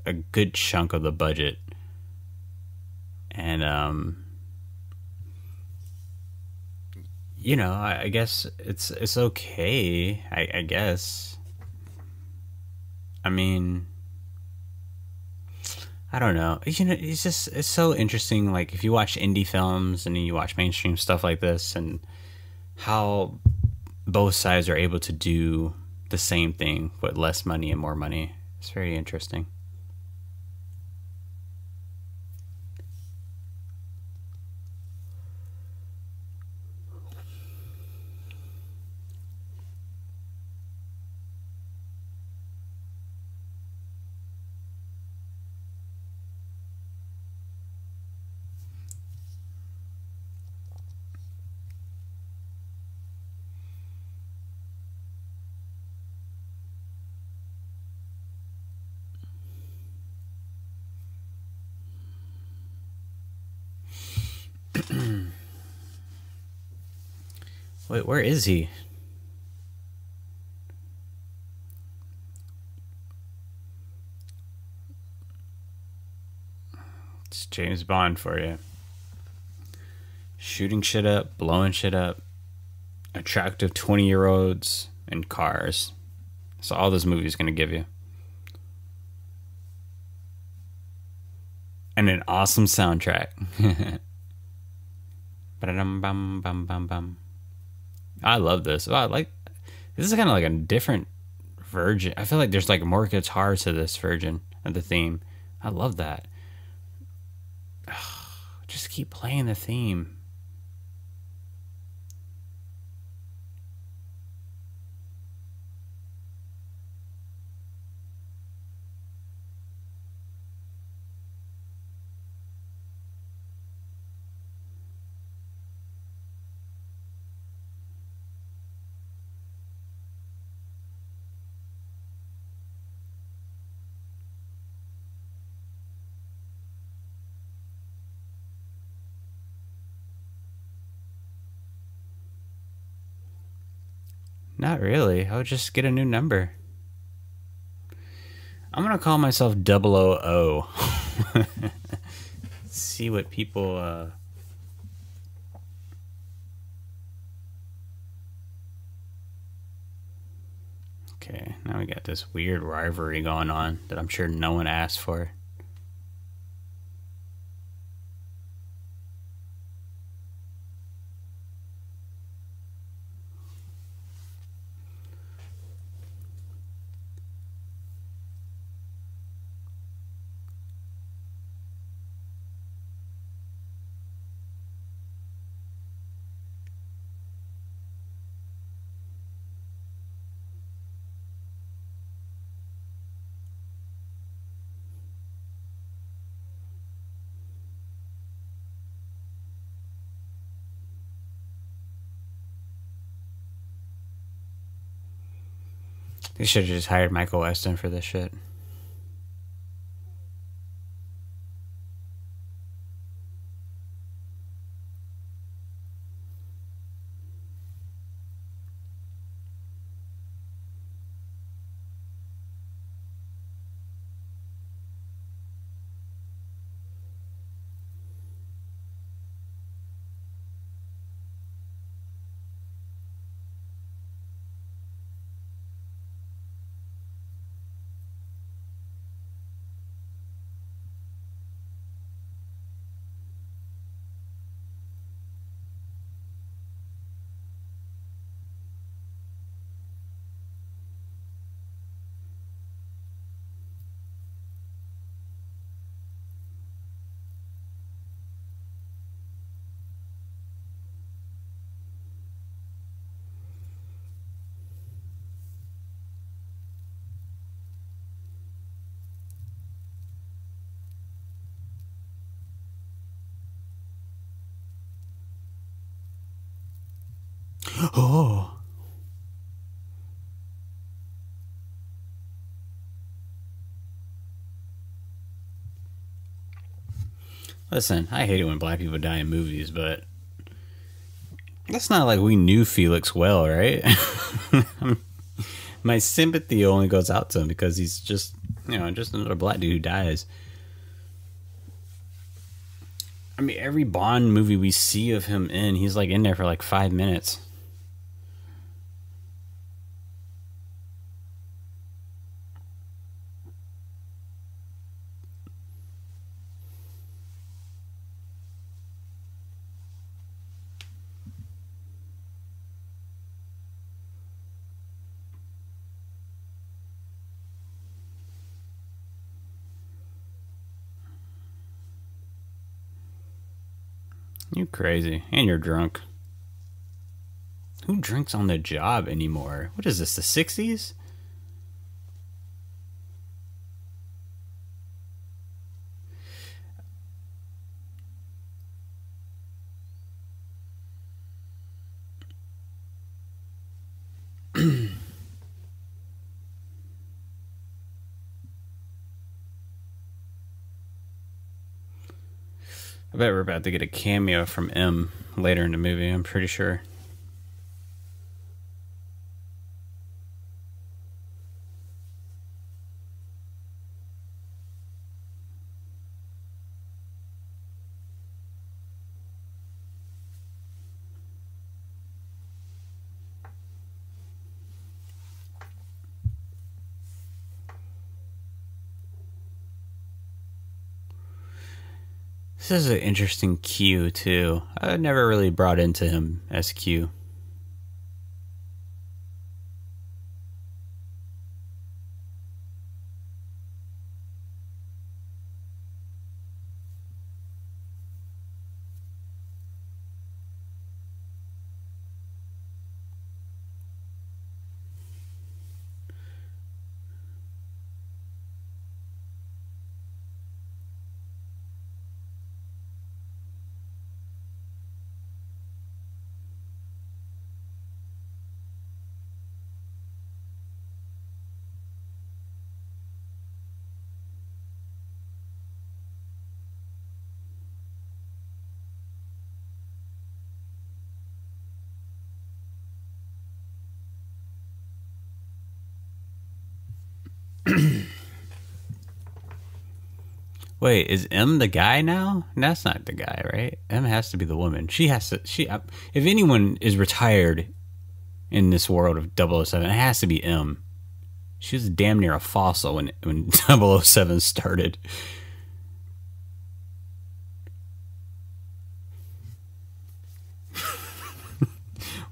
a good chunk of the budget. And you know, I guess it's okay. I guess. I mean, I don't know. You know, it's so interesting. Like, if you watch indie films and you watch mainstream stuff like this, and how both sides are able to do the same thing with less money and more money. It's very interesting. Wait, where is he? It's James Bond for you. Shooting shit up, blowing shit up, attractive 20-year-olds, and cars. That's all this movie's gonna give you. And an awesome soundtrack. Ba-da-dum-bum-bum-bum-bum. I love this. Oh, I like this. Is kind of like a different version. I feel like there's like more guitars to this version of the theme. I love that. Just keep playing the theme. Not really. I'll just get a new number. I'm gonna call myself 000. See what people. Okay, now we got this weird rivalry going on that I'm sure no one asked for. They should have just hired Michael Weston for this shit. Oh. Listen, I hate it when black people die in movies, but that's not like we knew Felix well, right? My sympathy only goes out to him because he's just, just another black dude who dies. I mean, every Bond movie we see of him in, he's like in there for like 5 minutes. You crazy. And you're drunk. Who drinks on the job anymore? What is this, the 60s? I bet we're about to get a cameo from M later in the movie, I'm pretty sure. This is an interesting Q, too. I never really brought into him as Q. Wait, is M the guy now? That's not the guy, right? M has to be the woman. She has to. If anyone is retired in this world of 007, it has to be M. She was damn near a fossil when 007 started.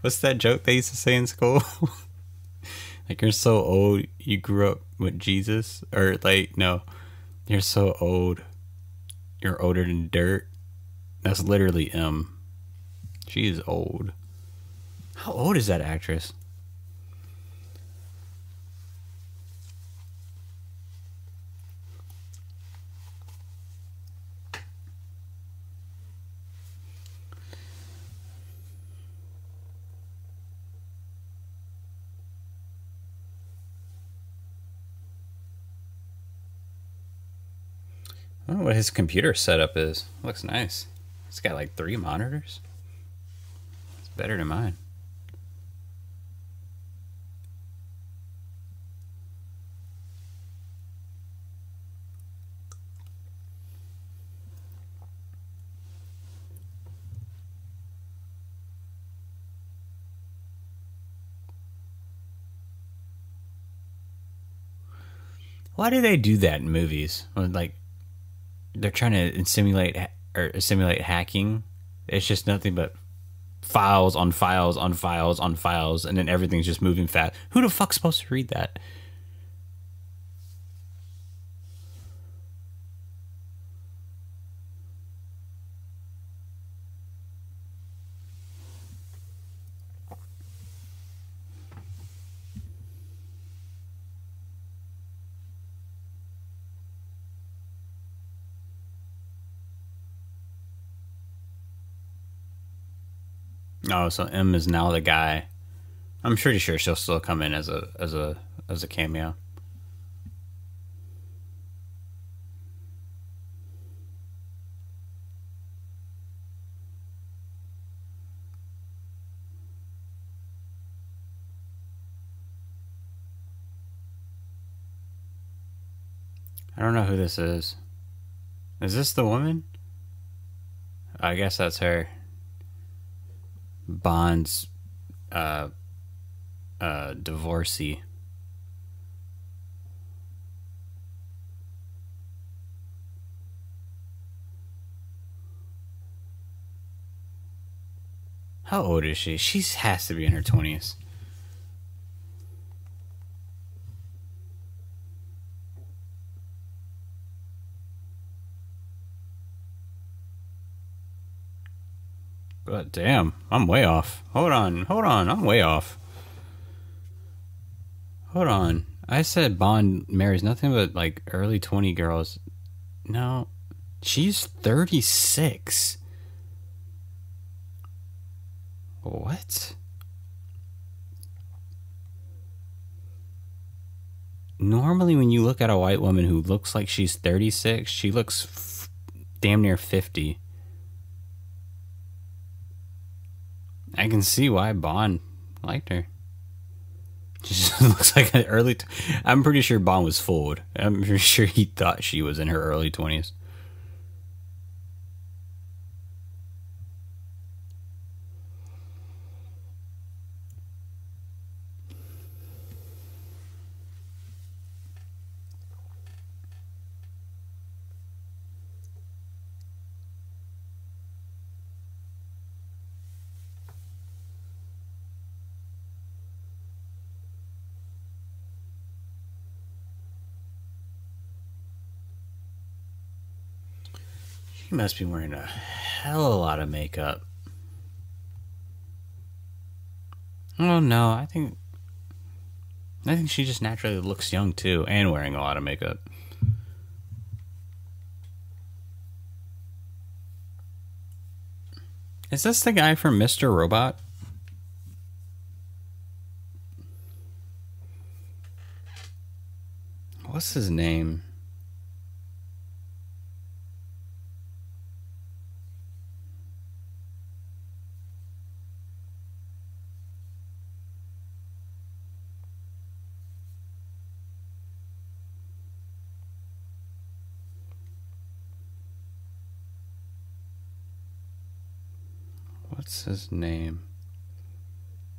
What's that joke they used to say in school? Like, you're so old, you grew up with Jesus? Or, like, no, you're so old, you're older than dirt. That's literally M. She is old. How old is that actress? I don't know what his computer setup is. Looks nice. It's got like 3 monitors. It's better than mine. Why do they do that in movies? When, like, they're trying to simulate hacking. It's just nothing but files on files on files on files, and then everything's just moving fast. Who the fuck's supposed to read that? Oh, so M is now the guy. I'm pretty sure she'll still come in as a cameo. I don't know who this is. Is this the woman? I guess that's her. Bond's uh divorcee. How old is she? She has to be in her 20s. But damn, I'm way off. Hold on, I'm way off. Hold on. I said Bond marries nothing but like early 20 girls. No, she's 36. What? Normally, when you look at a white woman who looks like she's 36, she looks damn near 50. I can see why Bond liked her. She just looks like an early. I'm pretty sure Bond was fooled. I'm pretty sure he thought she was in her early 20s. She must be wearing a hell of a lot of makeup. Oh no, I think she just naturally looks young too, and wearing a lot of makeup. Is this the guy from Mr. Robot? What's his name? What's his name?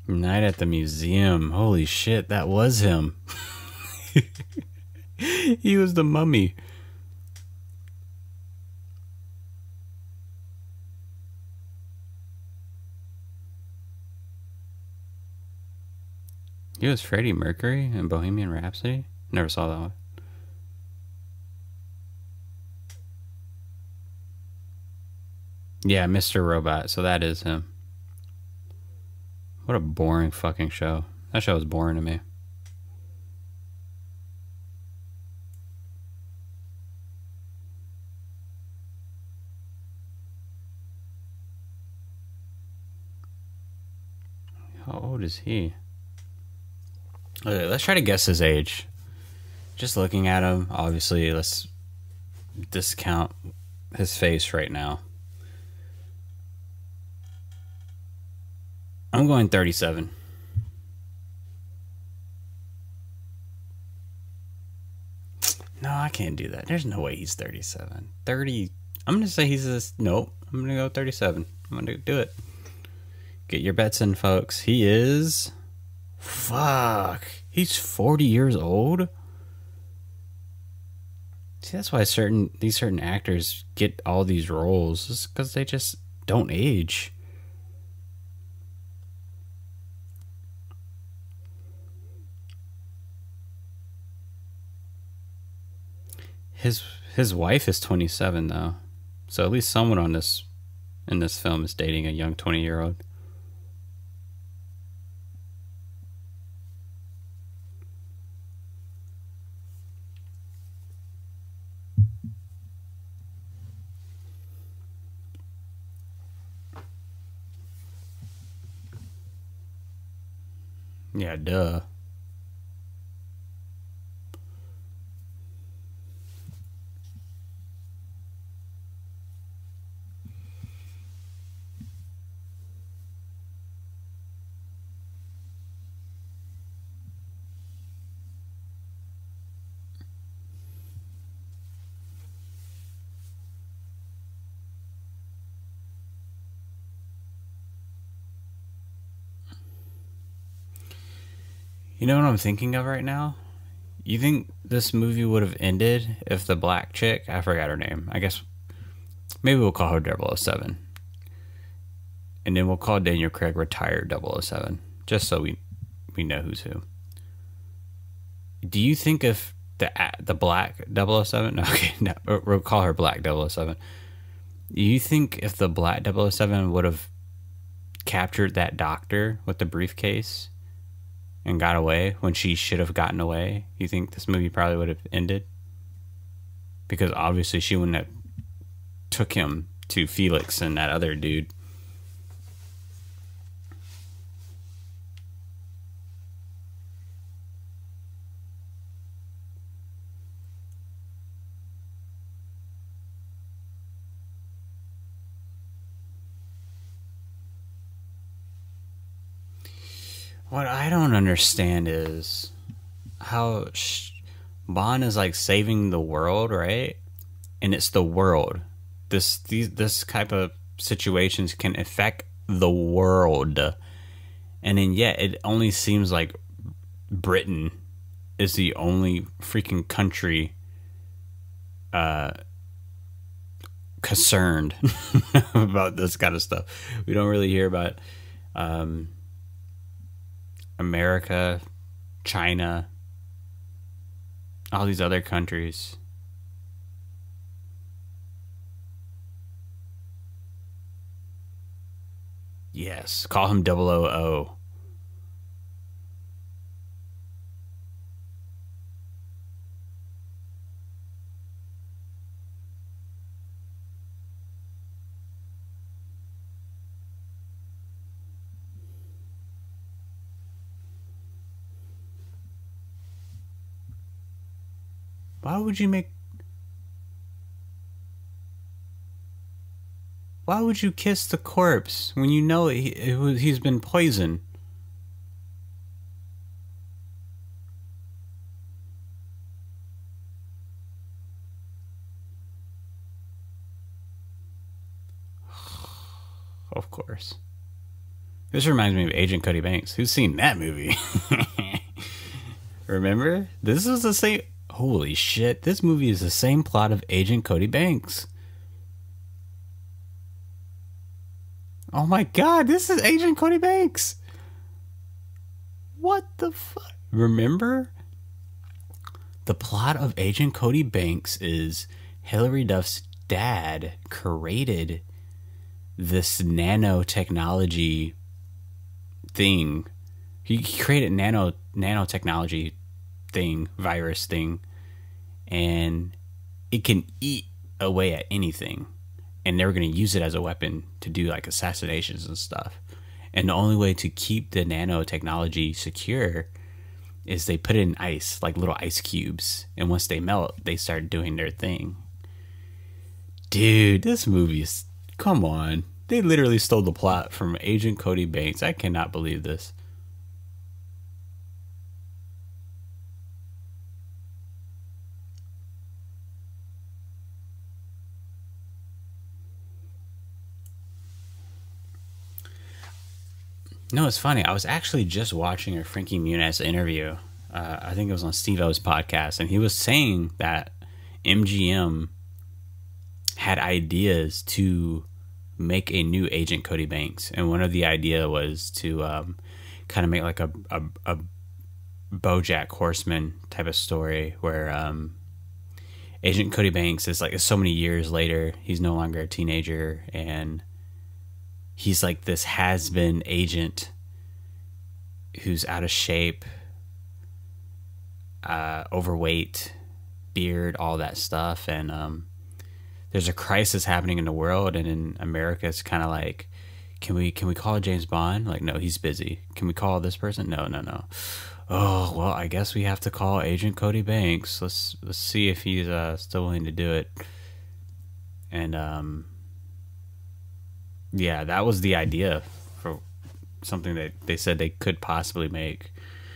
Night at the Museum. Holy shit, that was him. He was the mummy. He was Freddie Mercury in Bohemian Rhapsody? Never saw that one. Yeah, Mr. Robot. So that is him. What a boring fucking show. That show was boring to me. How old is he? Okay, let's try to guess his age. Just looking at him, obviously, let's discount his face right now. I'm going 37. No, I can't do that. There's no way he's 37. 30. I'm going to say he's this. Nope. I'm going to go 37. I'm going to do it. Get your bets in, folks. He is. Fuck. He's 40 years old? See, that's why these certain actors get all these roles. It's because they just don't age. His wife is 27 though, so at least someone in this film is dating a young 20-year-old. Yeah, duh. You know what I'm thinking of right now? You think this movie would have ended if the black chick, I forgot her name, I guess maybe we'll call her 007. And then we'll call Daniel Craig retired 007, just so we know who's who. Do you think if the black 007, no, okay, no, we'll call her black 007. Do you think if the black 007 would have captured that doctor with the briefcase and got away when she should have gotten away, you think this movie probably would have ended? Because obviously she wouldn't have took him to Felix and that other dude. What I don't understand is how Bond is like saving the world, right? And it's the world. This type of situations can affect the world, and then yet it only seems like Britain is the only freaking country concerned about this kind of stuff. We don't really hear about America, China, all these other countries. Yes, call him 000. Why would you make... Why would you kiss the corpse when you know he's been poisoned? Of course. This reminds me of Agent Cody Banks. Who's seen that movie? Remember? This is the same... Holy shit, this movie is the same plot of Agent Cody Banks. Oh my god, this is Agent Cody Banks. What the fuck? Remember? The plot of Agent Cody Banks is Hilary Duff's dad created this nanotechnology thing. He created nanotechnology thing, virus thing, and it can eat away at anything. And they were going to use it as a weapon to do like assassinations and stuff. And the only way to keep the nanotechnology secure is they put it in ice, like little ice cubes. And once they melt, they start doing their thing. Dude, this movie is... Come on. They literally stole the plot from Agent Cody Banks. I cannot believe this. No, it's funny. I was actually just watching a Frankie Muniz interview. I think it was on Steve O's podcast, and he was saying that MGM had ideas to make a new Agent Cody Banks, and one of the idea was to kind of make like a BoJack Horseman type of story where Agent Cody Banks is like so many years later, he's no longer a teenager, and he's like this has-been agent who's out of shape, overweight, beard, all that stuff. And there's a crisis happening in the world, and in America it's kind of like Can we call James Bond? Like, no, he's busy. Can we call this person? No, no, no. Oh well, I guess we have to call Agent Cody Banks. Let's see if he's still willing to do it. And yeah, that was the idea for something that they said they could possibly make,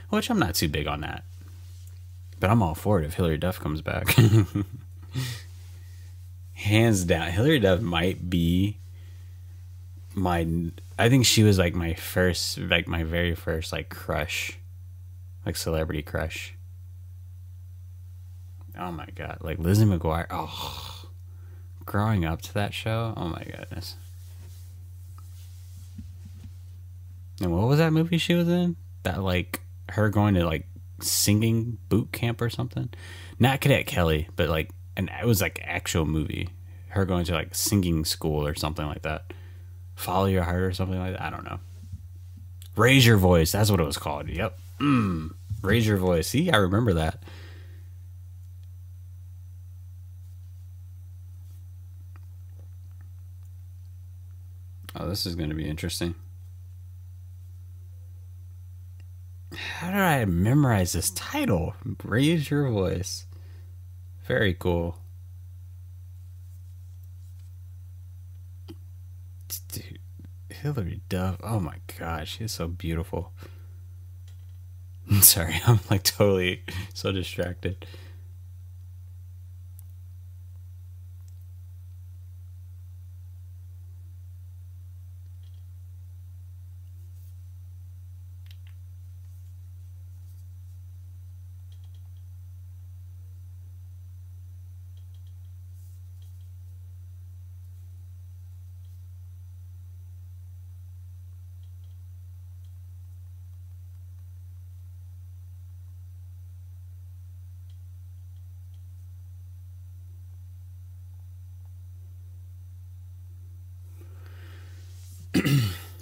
which I'm not too big on that. But I'm all for it if Hilary Duff comes back. Hands down, Hilary Duff might be my. I think she was like my first, like my very first, like crush, like celebrity crush. Oh my god, like Lizzie McGuire. Oh, growing up to that show. Oh my goodness. And what was that movie she was in? That like her going to like singing boot camp or something? Not Cadet Kelly, but like and it was like actual movie. Her going to like singing school or something like that. Follow Your Heart or something like that. I don't know. Raise Your Voice. That's what it was called. Yep. Raise Your Voice. See, I remember that. Oh, this is going to be interesting. How did I memorize this title? Raise Your Voice. Very cool. Dude, Hilary Duff. Oh my gosh, she's so beautiful. I'm sorry, I'm like totally so distracted.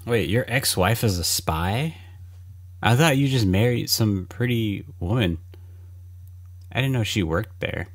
Wait, your ex-wife is a spy? I thought you just married some pretty woman. I didn't know she worked there.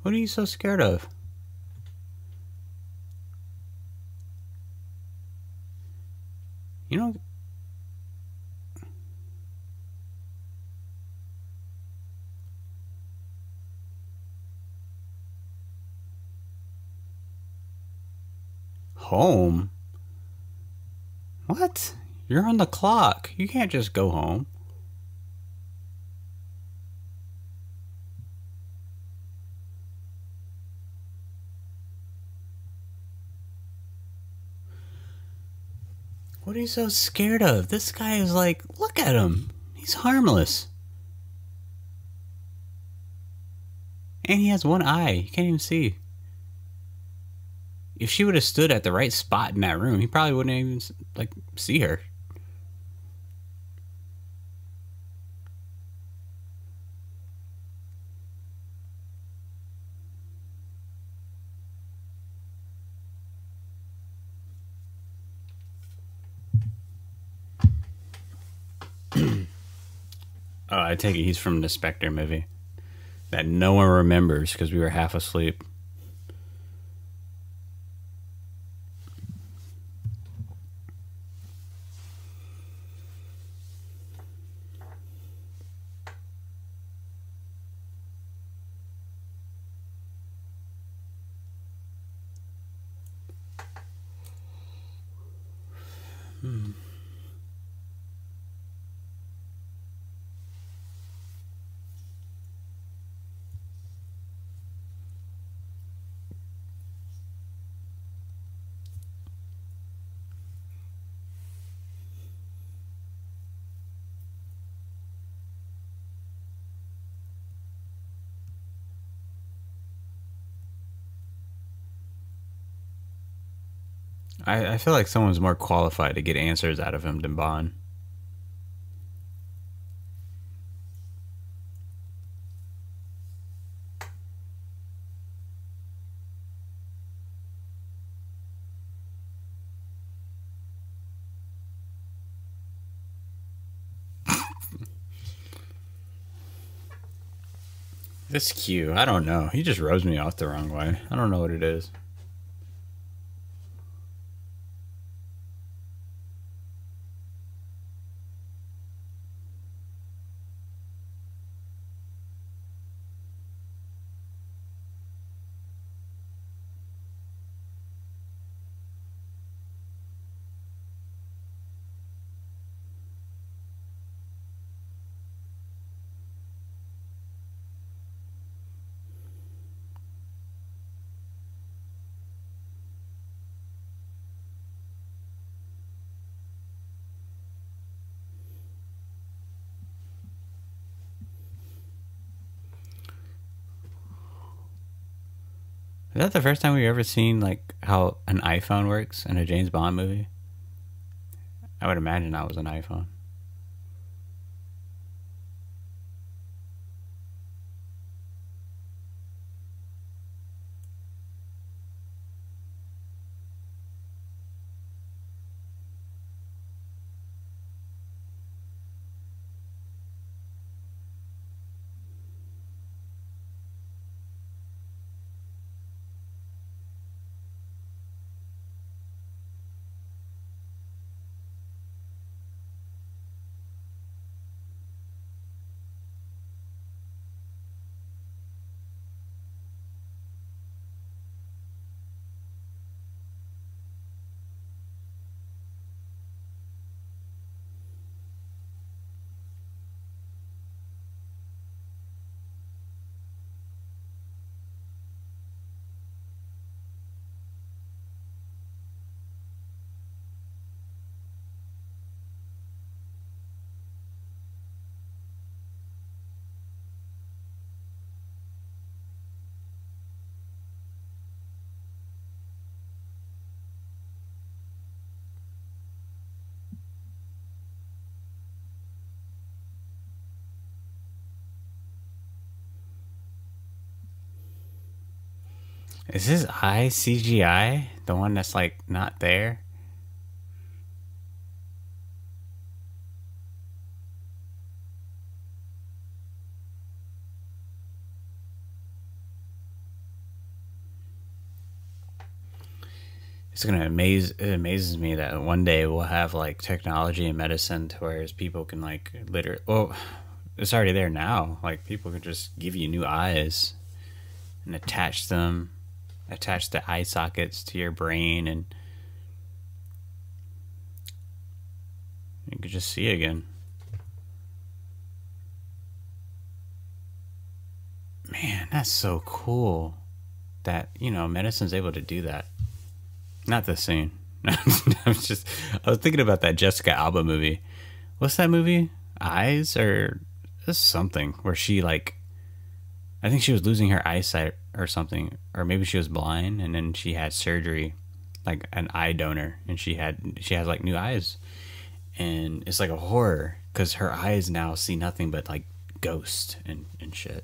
What are you so scared of? You know, home? What? You're on the clock. You can't just go home. What are you so scared of? This guy is like, look at him. He's harmless. And he has one eye. You can't even see. If she would have stood at the right spot in that room, he probably wouldn't even like see her. Oh, I take it he's from the Spectre movie that no one remembers because we were half asleep. I feel like someone's more qualified to get answers out of him than Bond. This Q, I don't know. He just rubs me off the wrong way. I don't know what it is. Is that the first time we've ever seen like how an iPhone works in a James Bond movie? I would imagine that was an iPhone. Is his eye CGI? The one that's like not there? It's gonna amaze. It amazes me that one day we'll have like technology and medicine to where people can like literally. Well, it's already there now. Like people can just give you new eyes and attach them, attach the eye sockets to your brain, and you could just see again. Man, that's so cool that, medicine's able to do that. Not the scene. I was thinking about that Jessica Alba movie. What's that movie? Eyes or something where she like, I think she was losing her eyesight or something, or maybe she was blind and then she had surgery, like an eye donor, and she has like new eyes, and it's like a horror because her eyes now see nothing but like ghosts and shit.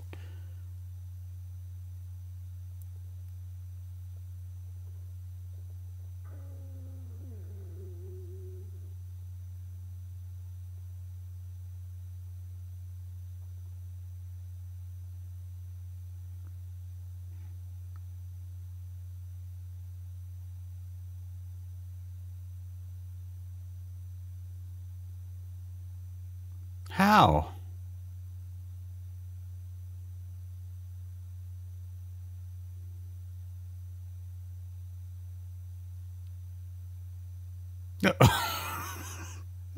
How? No.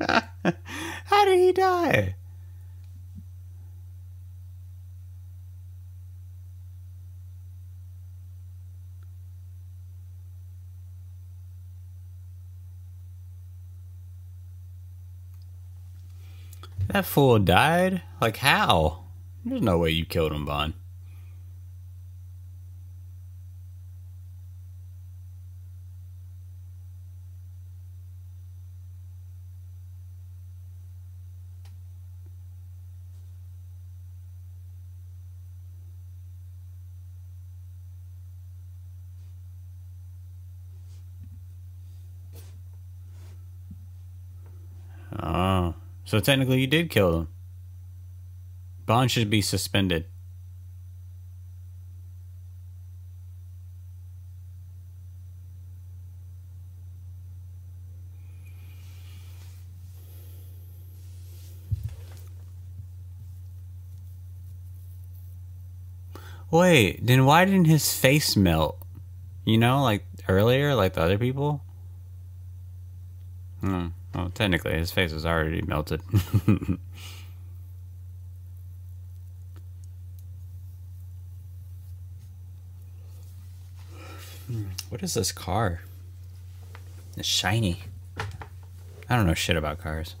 How did he die? That fool died? Like how? There's no way you killed him, Bond. Oh. So technically you did kill him. Bond should be suspended. Wait, then why didn't his face melt? You know, like earlier, like the other people? Well, technically, his face was already melted. What is this car? It's shiny. I don't know shit about cars.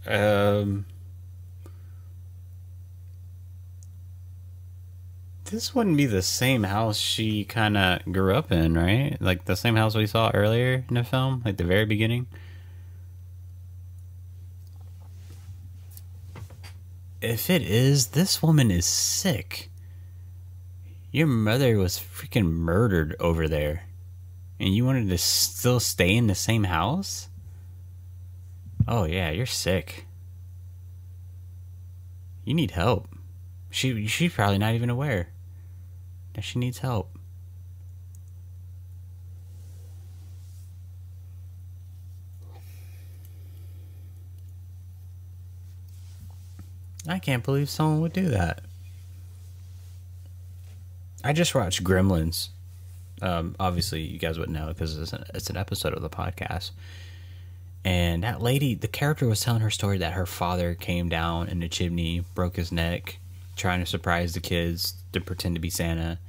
Um, this wouldn't be the same house she kind of grew up in, right? Like the same house we saw earlier in the film, like the very beginning. If it is, this woman is sick. Your mother was freaking murdered over there, and you wanted to still stay in the same house? Oh yeah, you're sick. You need help. She's probably not even aware that she needs help. I can't believe someone would do that. I just watched Gremlins. Obviously, you guys wouldn't know because it's an episode of the podcast. And that lady, the character was telling her story that her father came down in the chimney, broke his neck, trying to surprise the kids to pretend to be Santa.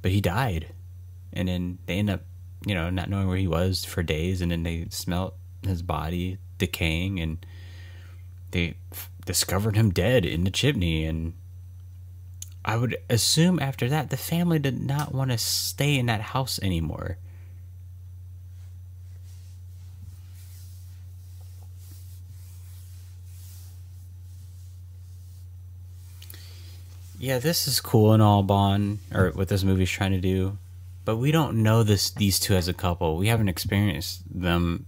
But he died. And then they end up, not knowing where he was for days. And then they smelt his body decaying. And they discovered him dead in the chimney. And I would assume after that, the family did not want to stay in that house anymore. Yeah, this is cool and all, Bond, or what this movie's trying to do, but we don't know these two as a couple. We haven't experienced them,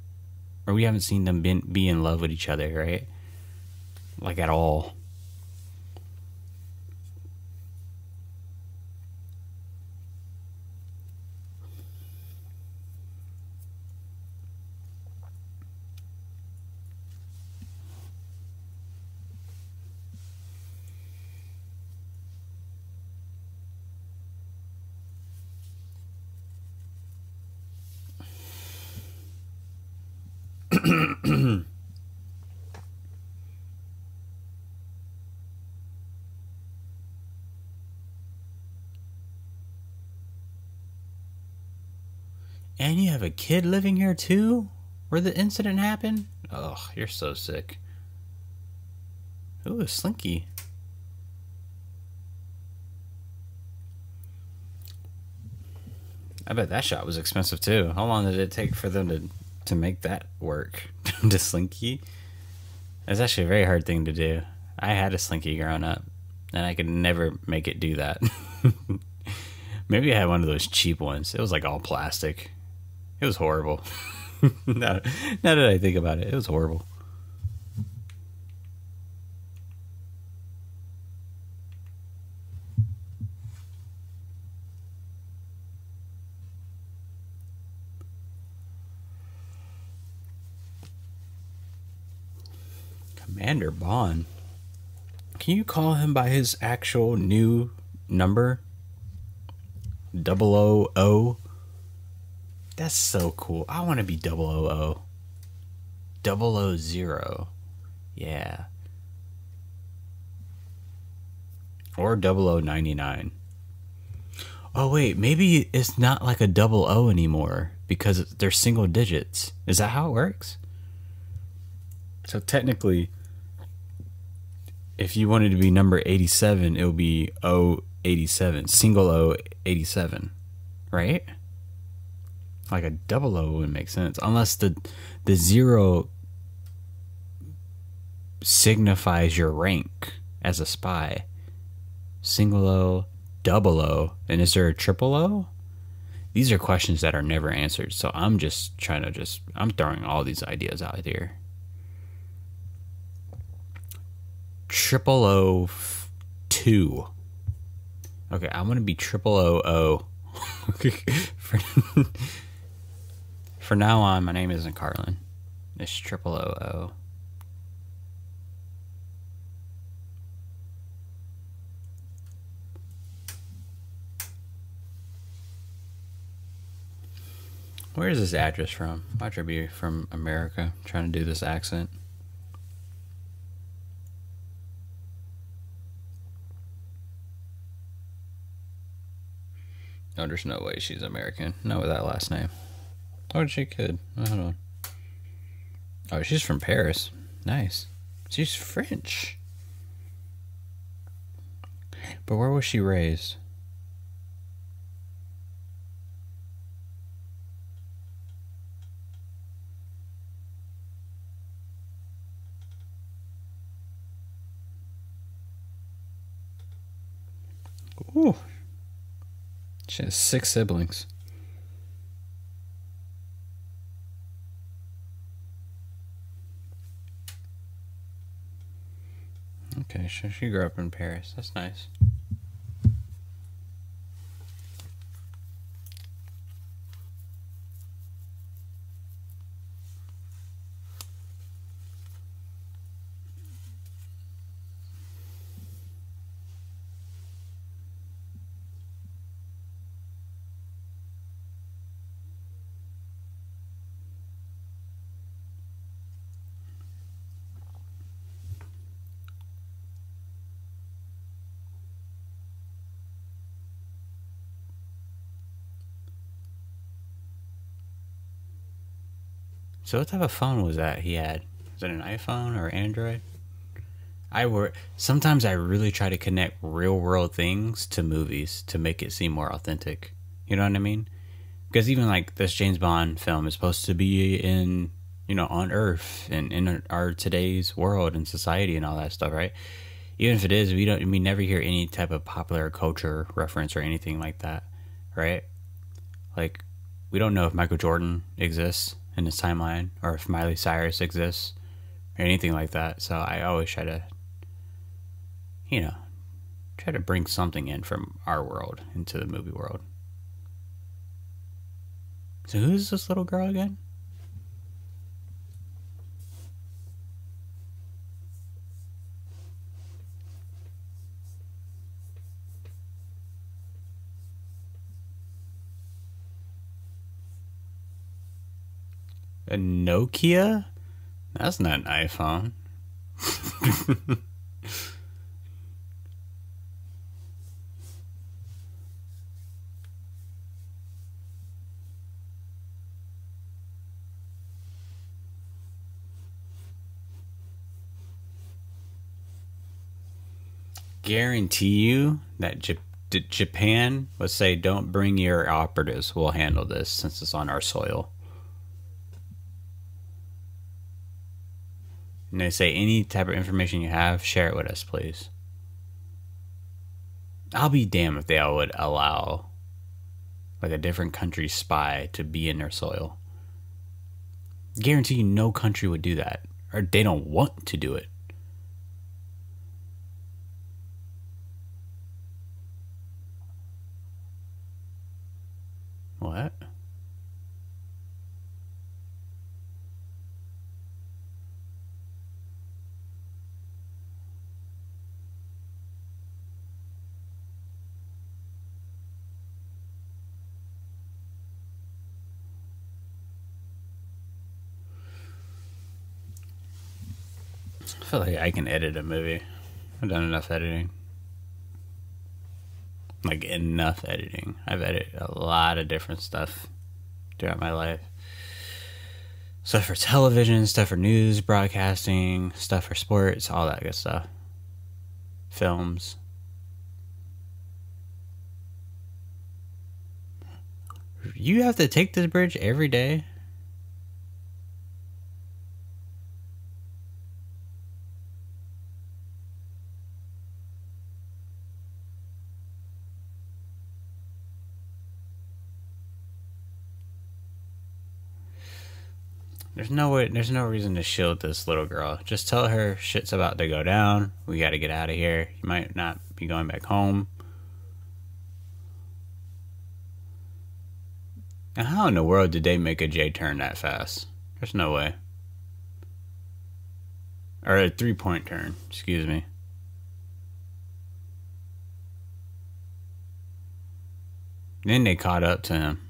or we haven't seen them be in love with each other, right? Like at all. And you have a kid living here too? Where the incident happened? Ugh, you're so sick. Ooh, a Slinky. I bet that shot was expensive too. How long did it take for them to make that work? The Slinky? That's actually a very hard thing to do. I had a Slinky growing up, and I could never make it do that. Maybe I had one of those cheap ones. It was like all plastic. It was horrible. now that I think about it, it was horrible. Commander Bond. Can you call him by his actual new number? 000? That's so cool. I want to be 000. 000. Yeah. Or 0099. Oh wait, maybe it's not like a double O anymore because they're single digits. Is that how it works? So technically, if you wanted to be number 87, it would be O 87, single O 87, right? Like a double O wouldn't make sense unless the zero signifies your rank as a spy. Single O, double O, and is there a triple O? These are questions that are never answered. So I'm just trying to I'm throwing all these ideas out here. Triple O 2. Okay, I'm gonna be triple O O. For now on, my name isn't Carlin. It's triple O O. Where is this address from? Why should be from America? I'm trying to do this accent. No, there's no way she's American. Not with that last name. Oh, she could. Hold on. Oh, she's from Paris. Nice. She's French. But where was she raised? Ooh. She has 6 siblings. Okay, so she grew up in Paris. That's nice. So what type of phone was that he had? Was it an iPhone or Android? Sometimes I really try to connect real world things to movies to make it seem more authentic. You know what I mean? Because even like this James Bond film is supposed to be in, on Earth and in our today's world and society and all that stuff, right? Even if it is, we never hear any type of popular culture reference or anything like that, right? Like, we don't know if Michael Jordan exists in this timeline or if Miley Cyrus exists or anything like that. So I always try to, try to bring something in from our world into the movie world. So who's this little girl again? A Nokia? That's not an iPhone. Guarantee you that Japan would say, don't bring your operatives. We'll handle this since it's on our soil. And they say, any type of information you have, share it with us, please. I'll be damned if they would allow like a different country's spy to be in their soil. Guarantee you no country would do that. Or they don't want to do it. What? I feel like I can edit a movie. I've done enough editing. Like enough editing. I've edited a lot of different stuff throughout my life. Stuff for television, stuff for news, broadcasting, stuff for sports, all that good stuff. Films. You have to take this bridge every day? There's no reason to shield this little girl. Just tell her shit's about to go down. We gotta get out of here. You might not be going back home. And how in the world did they make a J turn that fast? There's no way. Or a 3-point turn, excuse me. Then they caught up to him.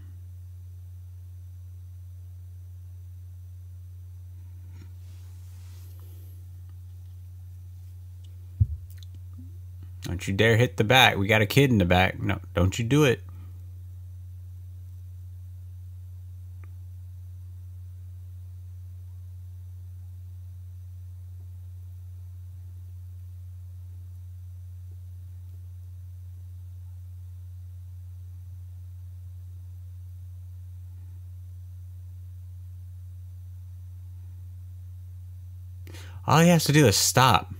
Don't you dare hit the back. We got a kid in the back. No, don't you do it. All he has to do is stop.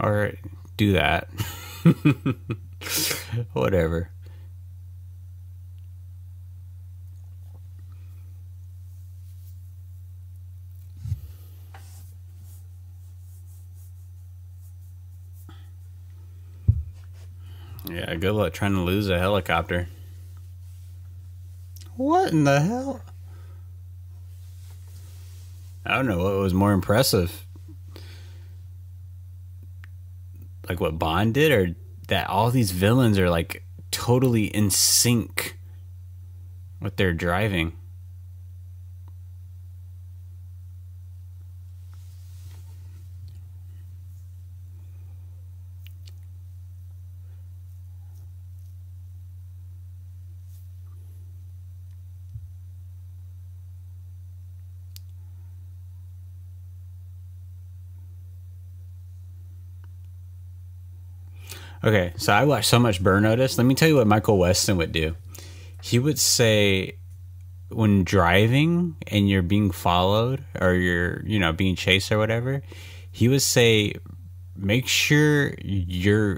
Or do that. Whatever. Yeah, good luck trying to lose a helicopter. What in the hell? I don't know what was more impressive. Like what Bond did, or that all these villains are like totally in sync with their driving. Okay, so I watched so much Burn Notice. Let me tell you what Michael Weston would do. He would say, when driving and you're being followed or you're, being chased or whatever, he would say, make sure you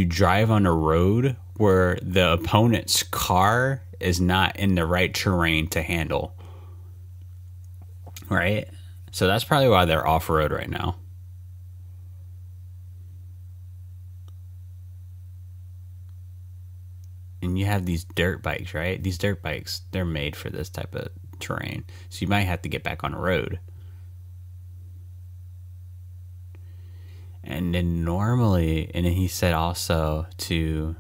drive on a road where the opponent's car is not in the right terrain to handle. Right? So that's probably why they're off-road right now. And you have these dirt bikes, right? These dirt bikes, they're made for this type of terrain. So you might have to get back on the road. And then normally, and then he said also to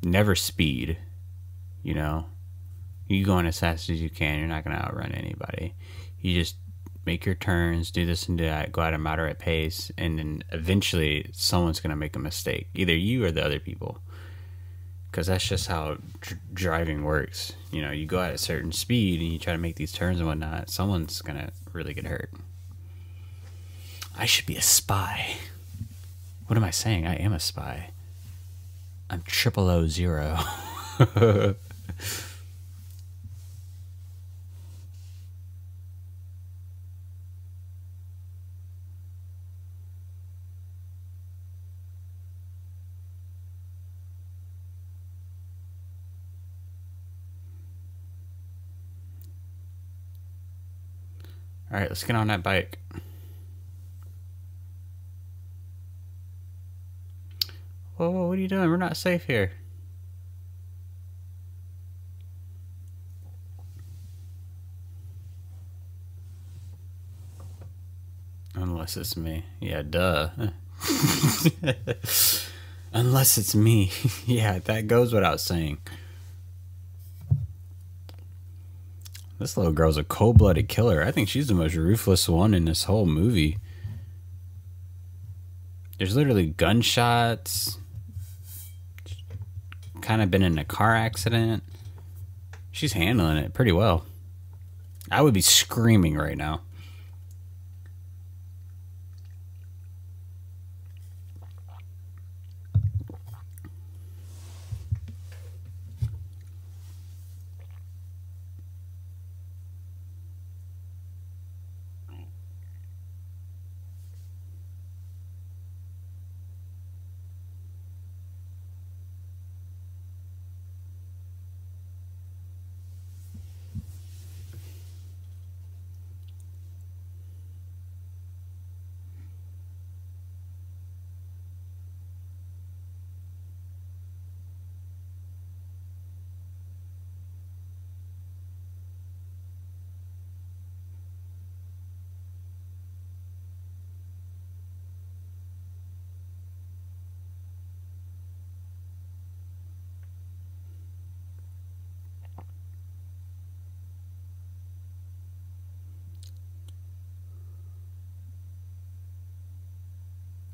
never speed. You go on as fast as you can. You're not going to outrun anybody. You just make your turns, do this and do that, go at a moderate pace, and then eventually someone's going to make a mistake, either you or the other people, because that's just how driving works. You go at a certain speed and you try to make these turns and whatnot, someone's going to really get hurt. I should be a spy. What am I saying? I am a spy. I'm 0000. All right, let's get on that bike. Whoa, what are you doing? We're not safe here. Unless it's me. Yeah, duh. Unless it's me. Yeah, that goes without saying. This little girl's a cold-blooded killer. I think she's the most ruthless one in this whole movie. There's literally gunshots. Kind of been in a car accident. She's handling it pretty well. I would be screaming right now.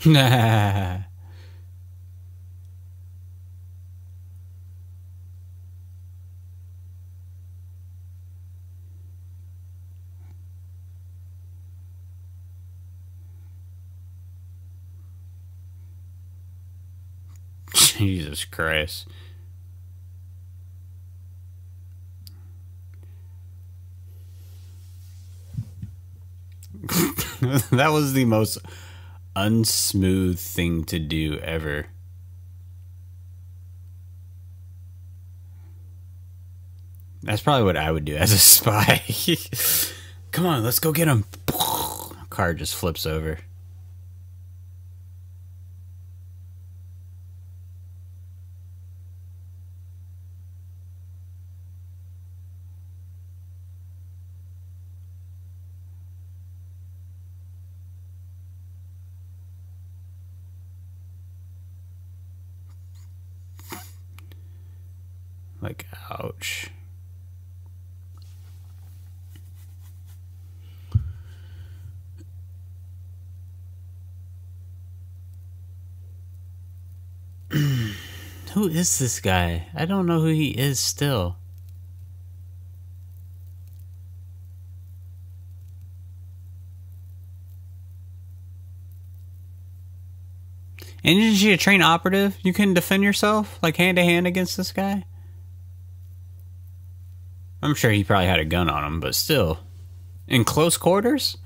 Nah. Jesus Christ. That was the most unsmooth thing to do ever. That's probably what I would do as a spy. Come on, let's go get him. Car just flips over. Like, ouch. Who is this guy? I don't know who he is still. And isn't she a trained operative? You can defend yourself, like hand to hand against this guy? I'm sure he probably had a gun on him, but still. In close quarters?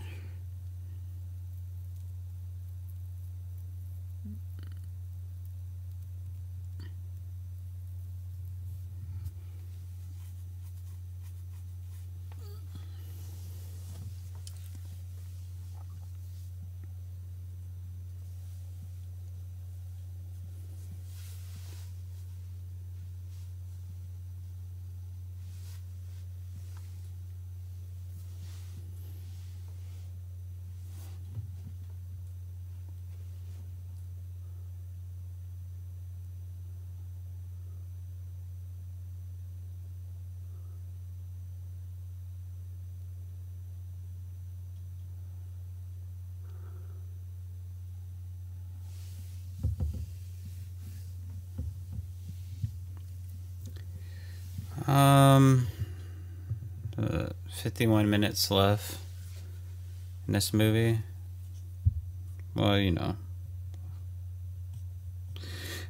Um, 51 minutes left in this movie. Well, you know.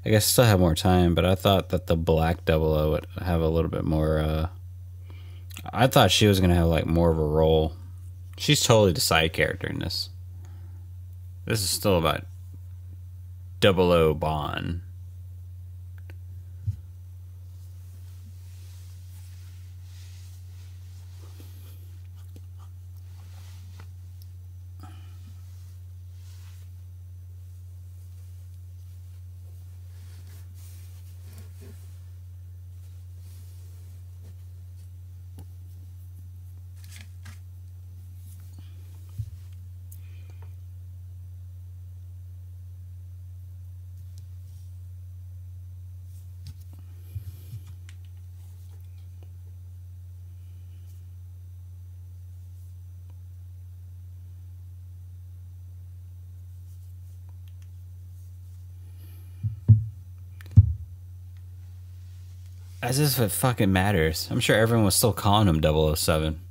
I guess I still have more time, but I thought that the black 00 would have a little bit more, I thought she was going to have, like, more of a role. She's totally the side character in this. This is still about 00 Bond. As if it fucking matters. I'm sure everyone was still calling him 007.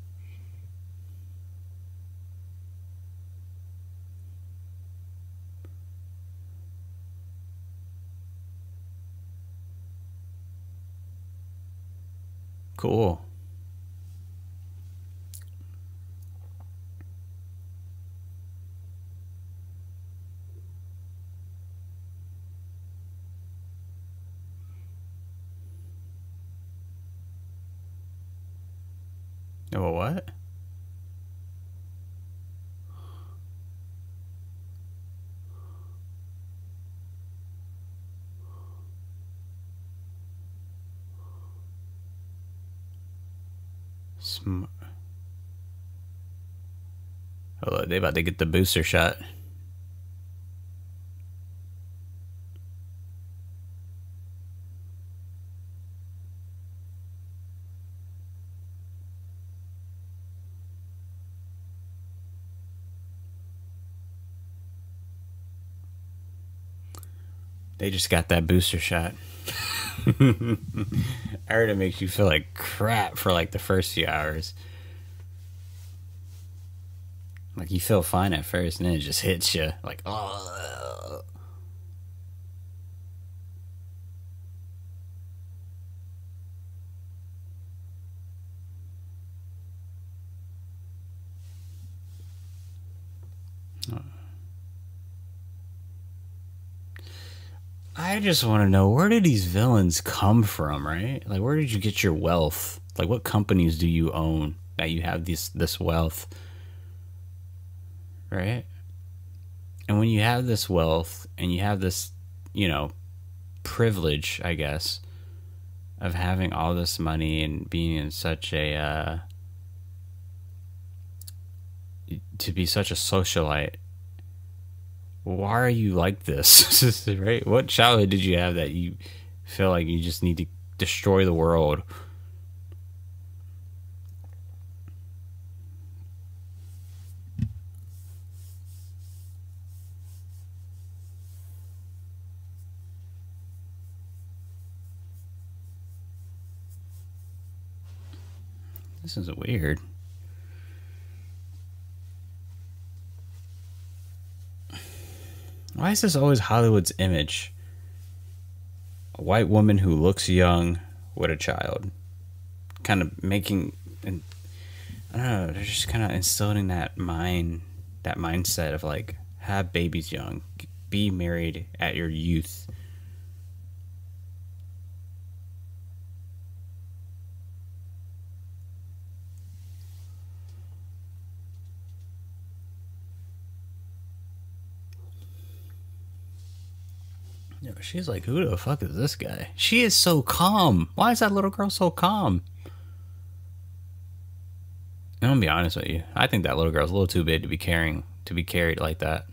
Cool. Oh, what? Oh, they about to get the booster shot. They just got that booster shot. I heard it makes you feel like crap for like the first few hours. Like you feel fine at first, and then it just hits you like, oh. I just want to know, where did these villains come from, right? Like, where did you get your wealth? Like, what companies do you own that you have this wealth, right? And when you have this wealth and you have this, you know, privilege, I guess, of having all this money and being in such a to be such a socialite, why are you like this? Right? What childhood did you have that you feel like you just need to destroy the world? This is weird. Why is this always Hollywood's image? A white woman who looks young with a child. Kind of making, and I don't know, they're just kind of instilling that mindset of like, have babies young, be married at your youth. Yeah, she's like, who the fuck is this guy? She is so calm. Why is that little girl so calm? I'm gonna be honest with you. I think that little girl's a little too big to be carried like that.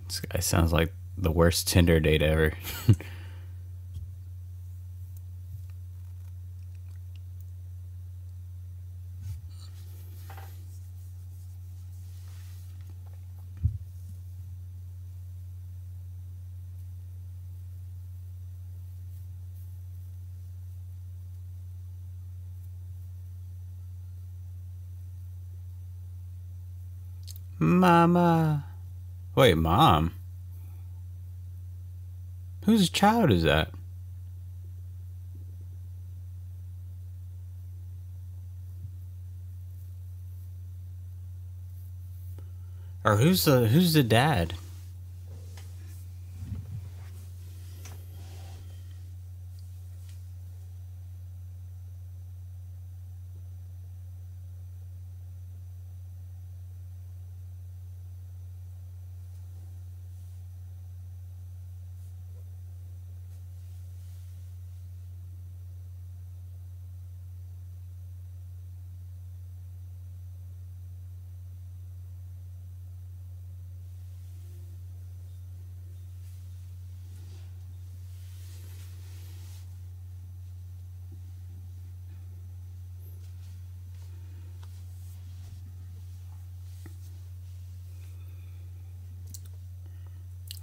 This guy sounds like the worst Tinder date ever. Mama. Wait, mom? Whose child is that? Or who's the dad?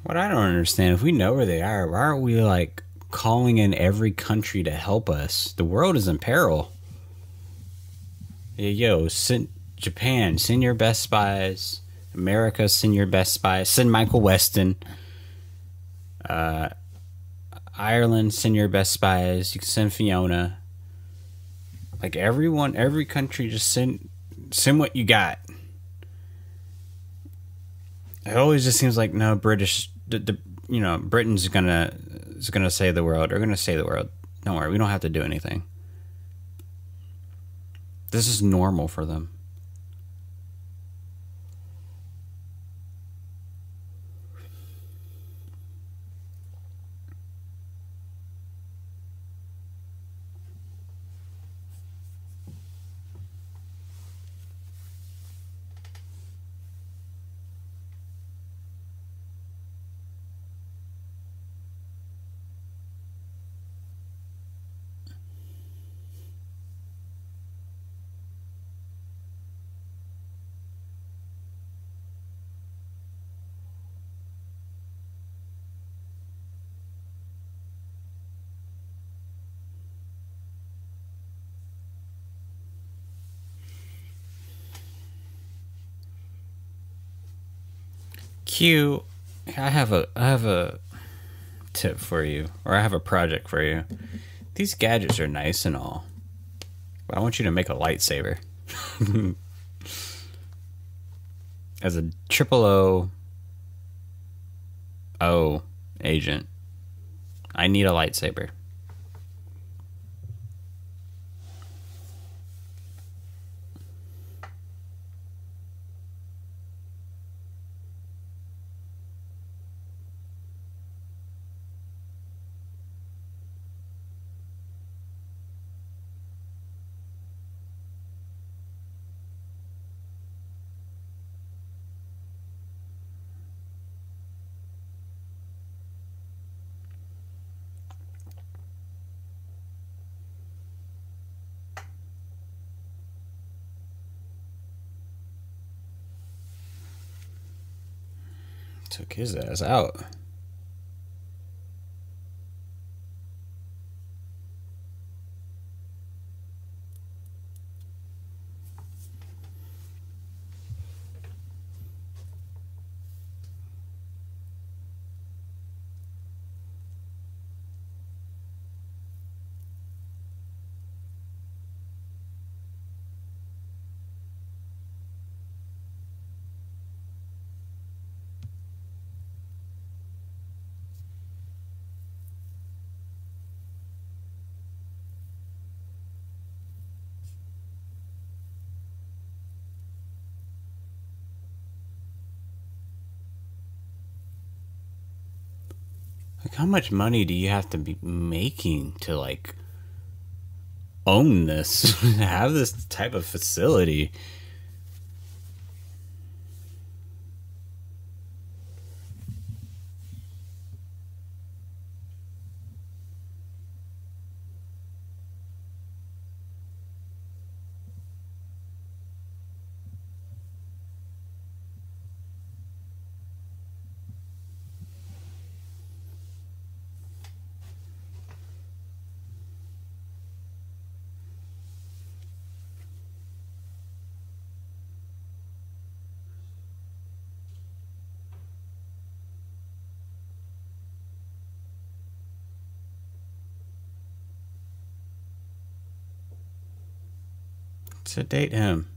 What I don't understand, if we know where they are, why aren't we like calling in every country to help us? The world is in peril. Yo, send Japan, send your best spies. America, send your best spies. Send Michael Weston. Ireland, send your best spies. You can send Fiona. Like everyone, every country, just send what you got. It always just seems like no British, Britain's gonna save the world. They're gonna save the world. Don't worry, we don't have to do anything. This is normal for them. Q, I have a tip for you, or I have a project for you. These gadgets are nice and all, but I want you to make a lightsaber. As a triple O agent, I need a lightsaber. Took his ass out. Like, how much money do you have to be making to like own this, have this type of facility? To date him.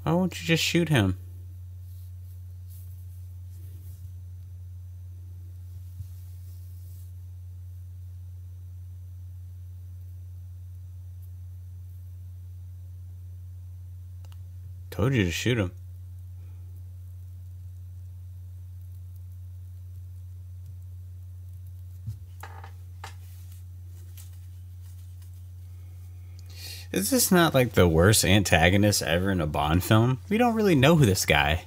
Why won't you just shoot him? Told you to shoot him. Is this not like the worst antagonist ever in a Bond film? We don't really know who this guy.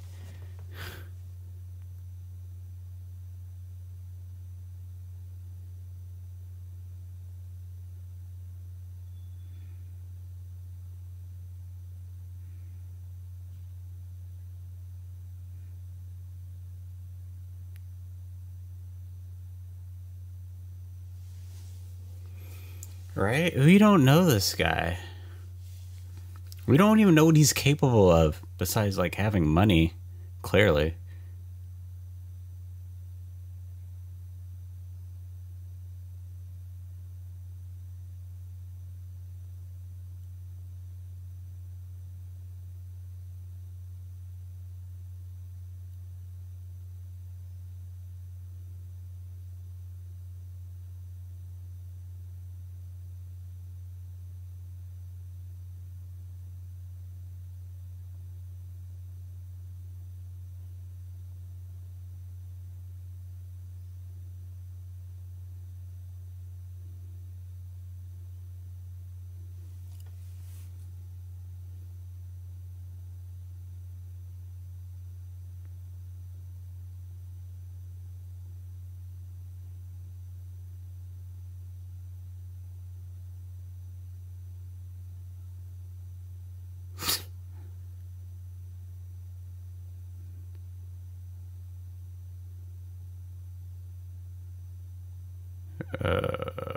Right? We don't know this guy. We don't even know what he's capable of, besides like having money, clearly.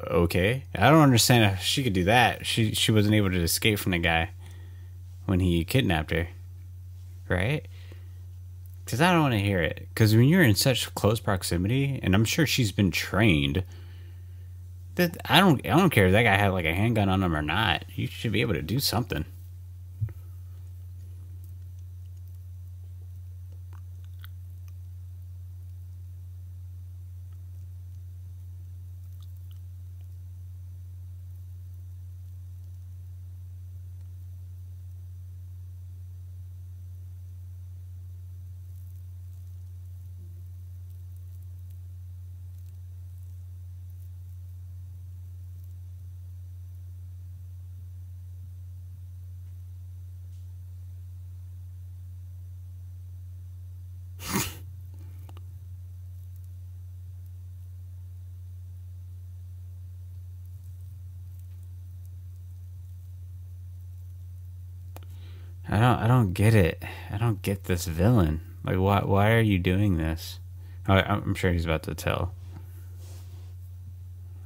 Okay. I don't understand how she could do that. She wasn't able to escape from the guy when he kidnapped her, right? Because I don't want to hear it. Because when you're in such close proximity, and I'm sure she's been trained, that I don't care if that guy had like a handgun on him or not. You should be able to do something. I don't get it. I don't get this villain. Like, why are you doing this? I'm sure he's about to tell.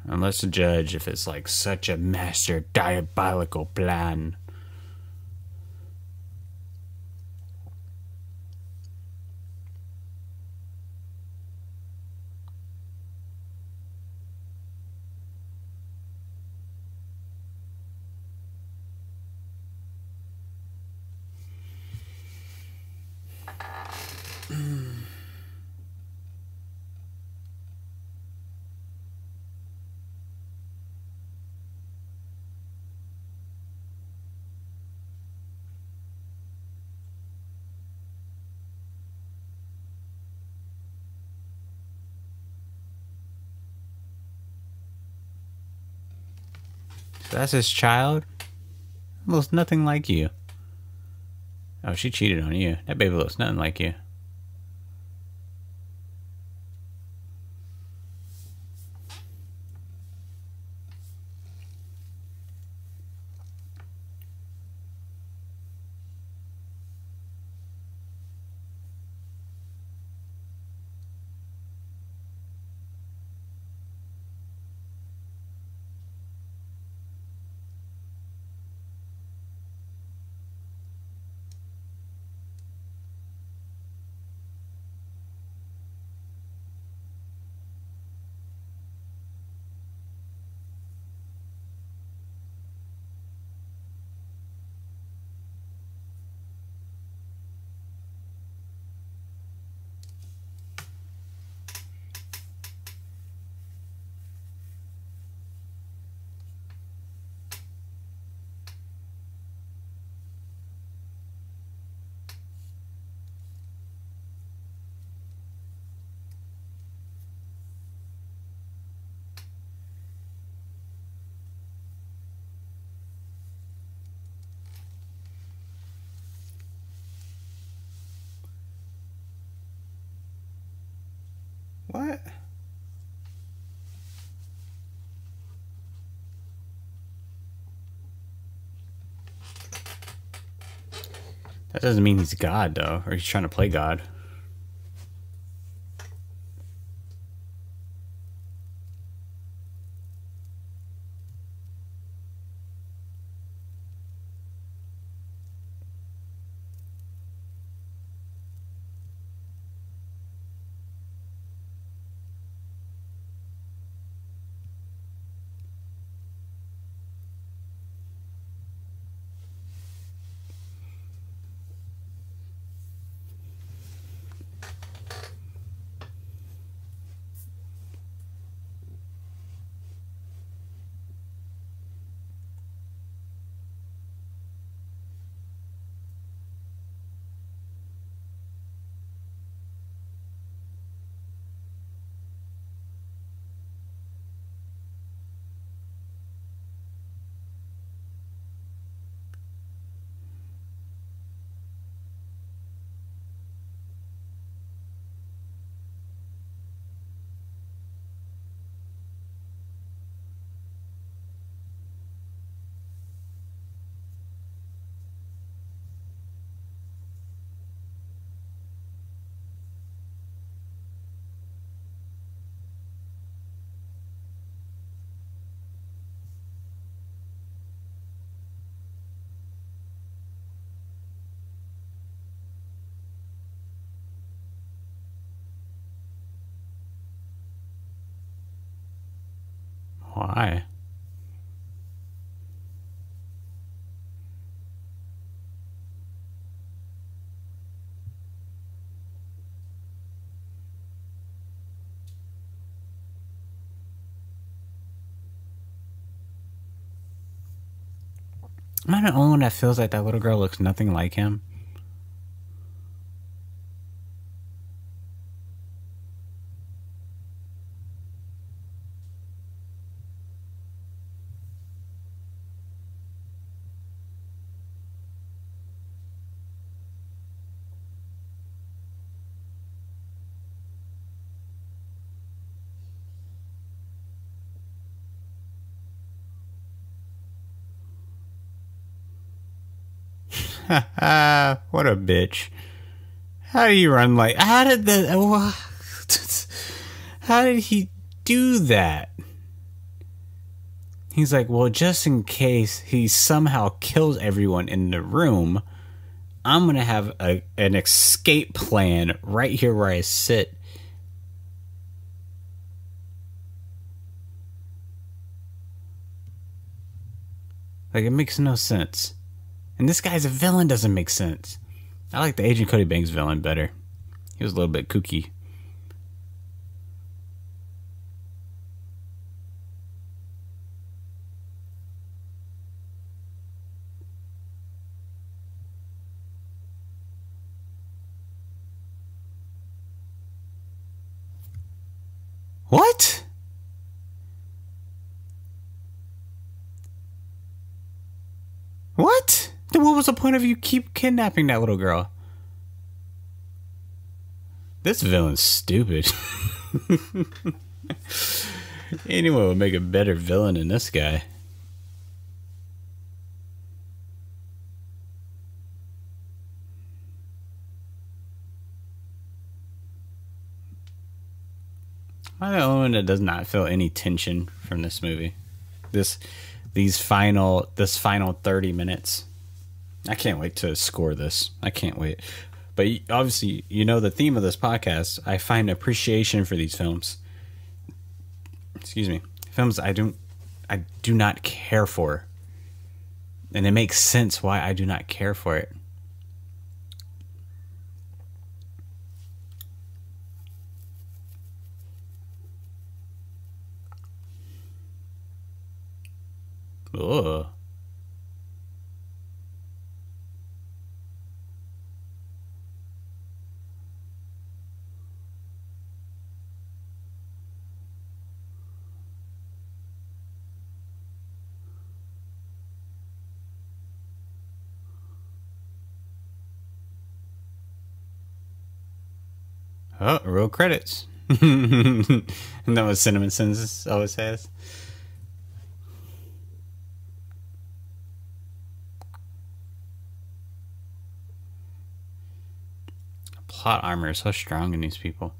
And let's judge if it's like such a master diabolical plan. So that's his child? Looks nothing like you. Oh, she cheated on you. That baby looks nothing like you. What? That doesn't mean he's God, though, or he's trying to play God. Why? Am I the only one that feels like that little girl looks nothing like him? What a bitch. How do you run like... How did the... How did he do that? He's like, well, just in case he somehow kills everyone in the room, I'm going to have an escape plan right here where I sit. Like, it makes no sense. And this guy's a villain doesn't make sense. I like the Agent Cody Banks villain better. He was a little bit kooky. What? What? Then what was the point of you keep kidnapping that little girl? This villain's stupid. Anyone would make a better villain than this guy. I'm the only one that does not feel any tension from this movie. This final 30 minutes. I can't wait to score this. I can't wait. But obviously, you know the theme of this podcast. I find appreciation for these films. Excuse me. Films I do not care for. And it makes sense why I do not care for it. Ugh. Oh, roll credits. And that what Cinnamon Sins always says. Plot armor is so strong in these people.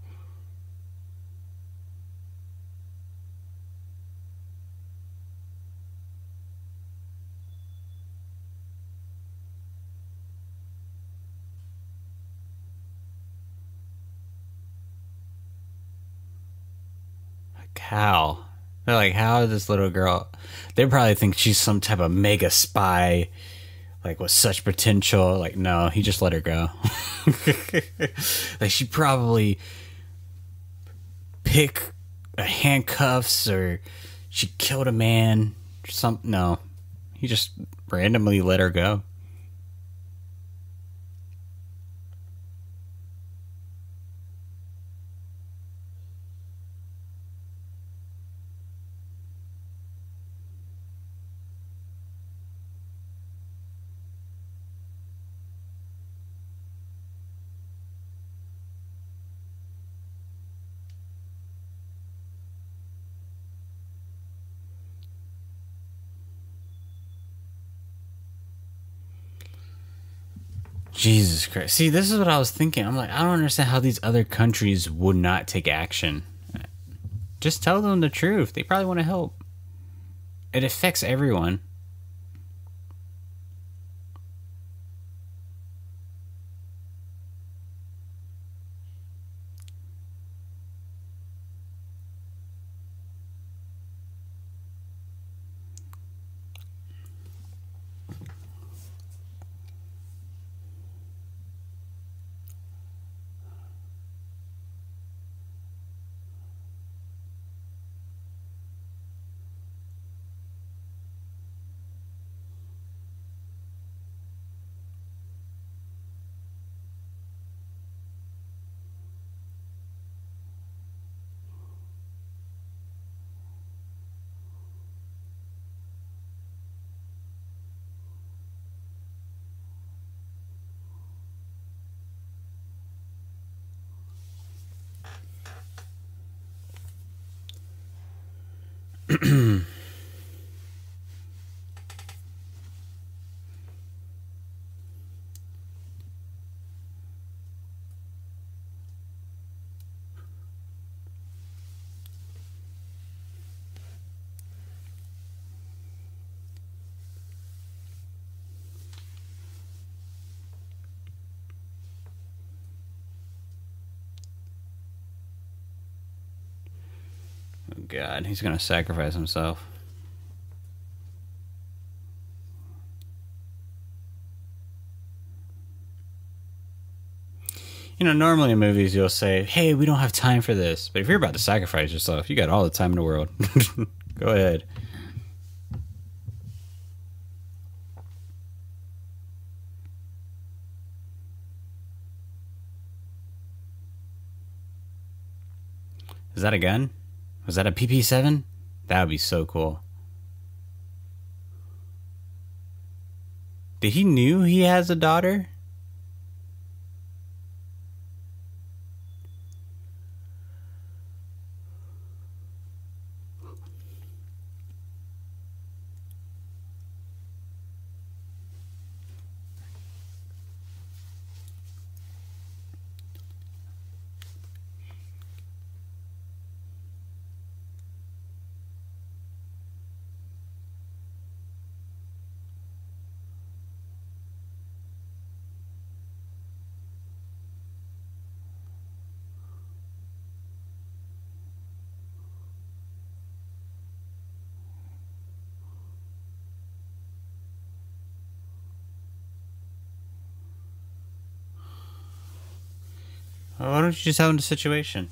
How? They're like, how is this little girl? They probably think she's some type of mega spy, like with such potential. Like, no, he just let her go. Like, she probably pick handcuffs or she killed a man. No, he just randomly let her go. Jesus Christ. See, this is what I was thinking. I'm like, I don't understand how these other countries would not take action. Just tell them the truth. They probably want to help. It affects everyone. Oh, God, he's going to sacrifice himself. You know, normally in movies you'll say, hey, we don't have time for this. But if you're about to sacrifice yourself, you got all the time in the world. Go ahead. Is that a gun? Was that a PP7? That would be so cool. Did he knew he has a daughter? Why don't you just tell him the situation?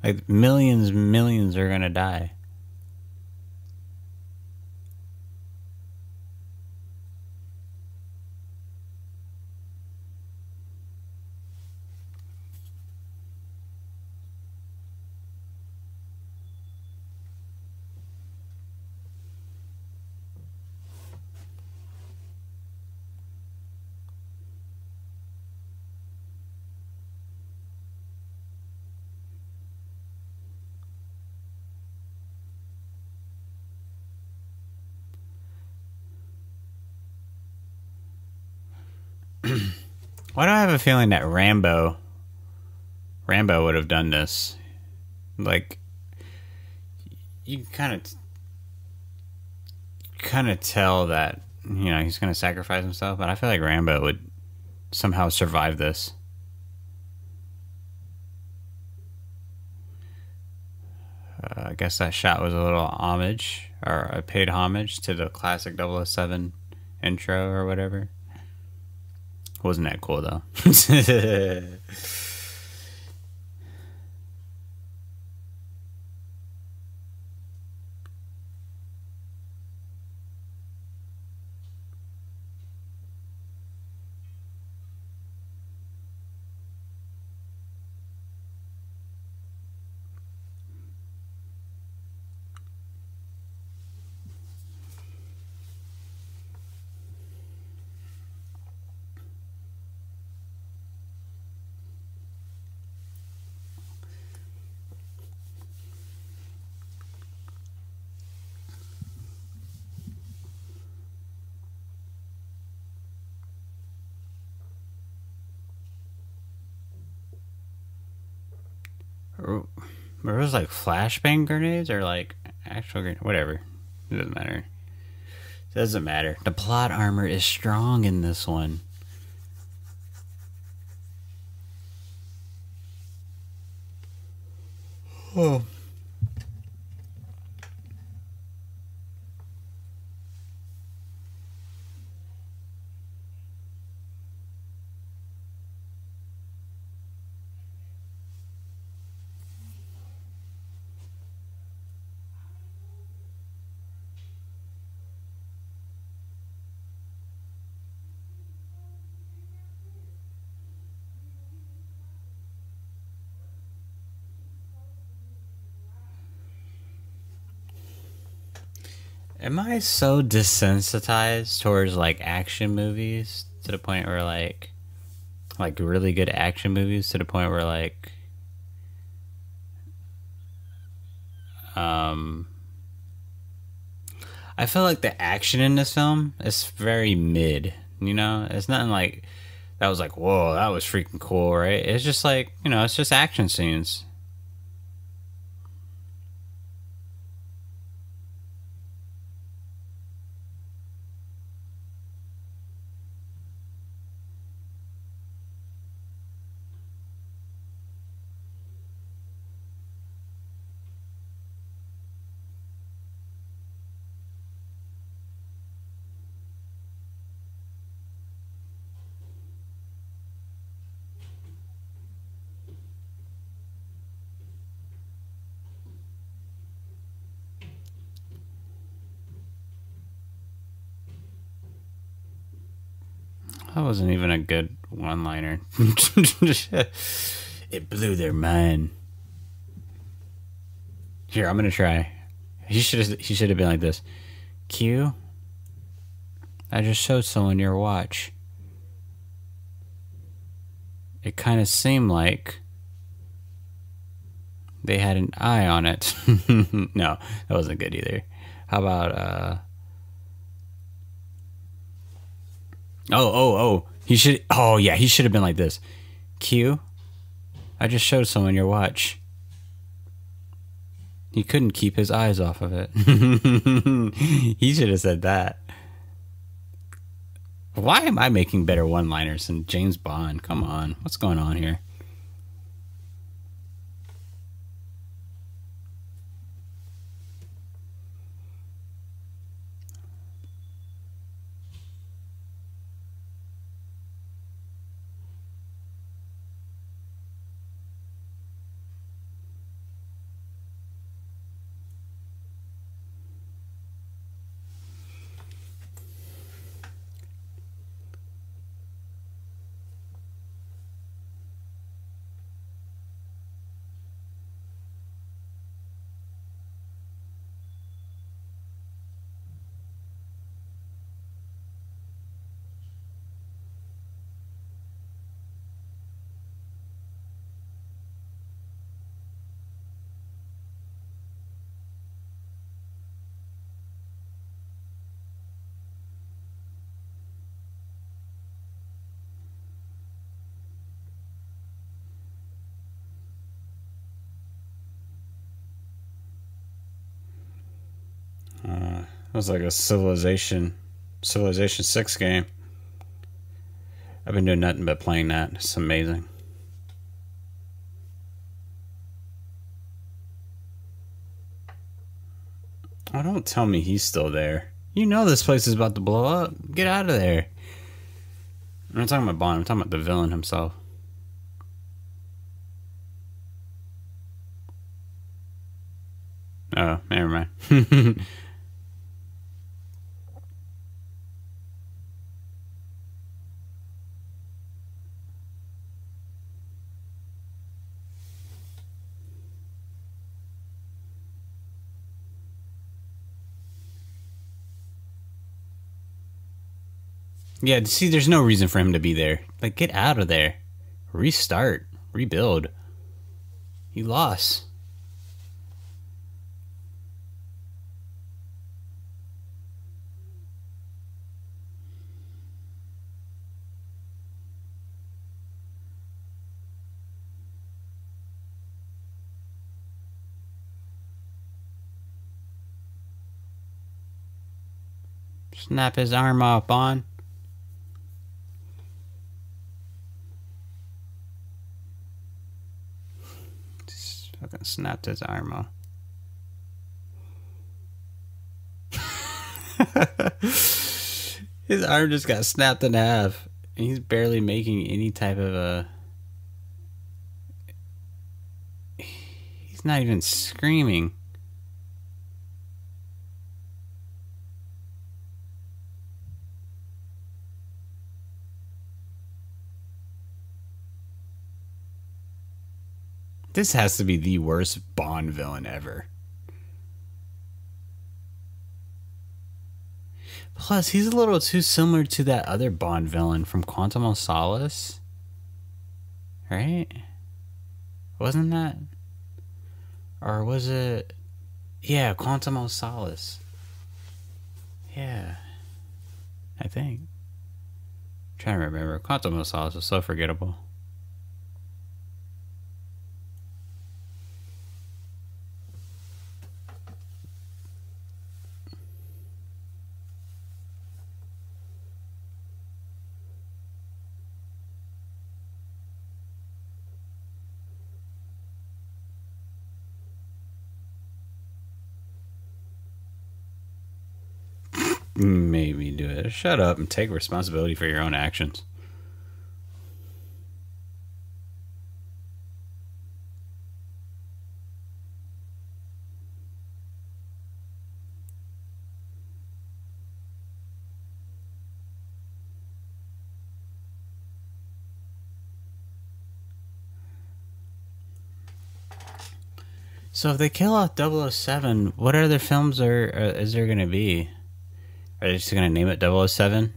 Like, millions are gonna die. Why do I have a feeling that Rambo would have done this? Like, you kind of tell that, you know, he's going to sacrifice himself, but I feel like Rambo would somehow survive this. I guess that shot was a little homage, or a paid homage to the classic 007 intro or whatever. Wasn't that cool though? Were those like flashbang grenades or like actual grenades? Whatever. It doesn't matter. It doesn't matter. The plot armor is strong in this one. Oh. Am I so desensitized towards like action movies to the point where like really good action movies to the point where like um I feel like the action in this film is very mid, you know? It's nothing like that was like, whoa, that was freaking cool, right? It's just like, you know, it's just action scenes. That wasn't even a good one-liner. It blew their mind. Here, I'm gonna try. He should have been like this. Q, I just showed someone your watch. It kind of seemed like they had an eye on it. No, that wasn't good either. How about he should. Oh yeah, he should have been like this. Q, I just showed someone your watch. He couldn't keep his eyes off of it. He should have said that. Why am I making better one-liners than James Bond? Come on, what's going on here? was like a Civilization 6 game. I've been doing nothing but playing that. It's amazing. Oh, don't tell me he's still there. You know this place is about to blow up. Get out of there. I'm not talking about Bond. I'm talking about the villain himself. Oh, never mind. Yeah, see, there's no reason for him to be there. Like, get out of there. Restart. Rebuild. You lost. Snap his arm off, Bond. Just fucking snapped his arm off. His arm just got snapped in half. And he's barely making any type of a... He's not even screaming. This has to be the worst Bond villain ever. Plus, he's a little too similar to that other Bond villain from Quantum of Solace. Right? Wasn't that? Or was it... Yeah, Quantum of Solace. Yeah. I think. I'm trying to remember. Quantum of Solace was so forgettable. Maybe do it. Shut up and take responsibility for your own actions. So if they kill off 007, what other films is there going to be? Are they just going to name it 007?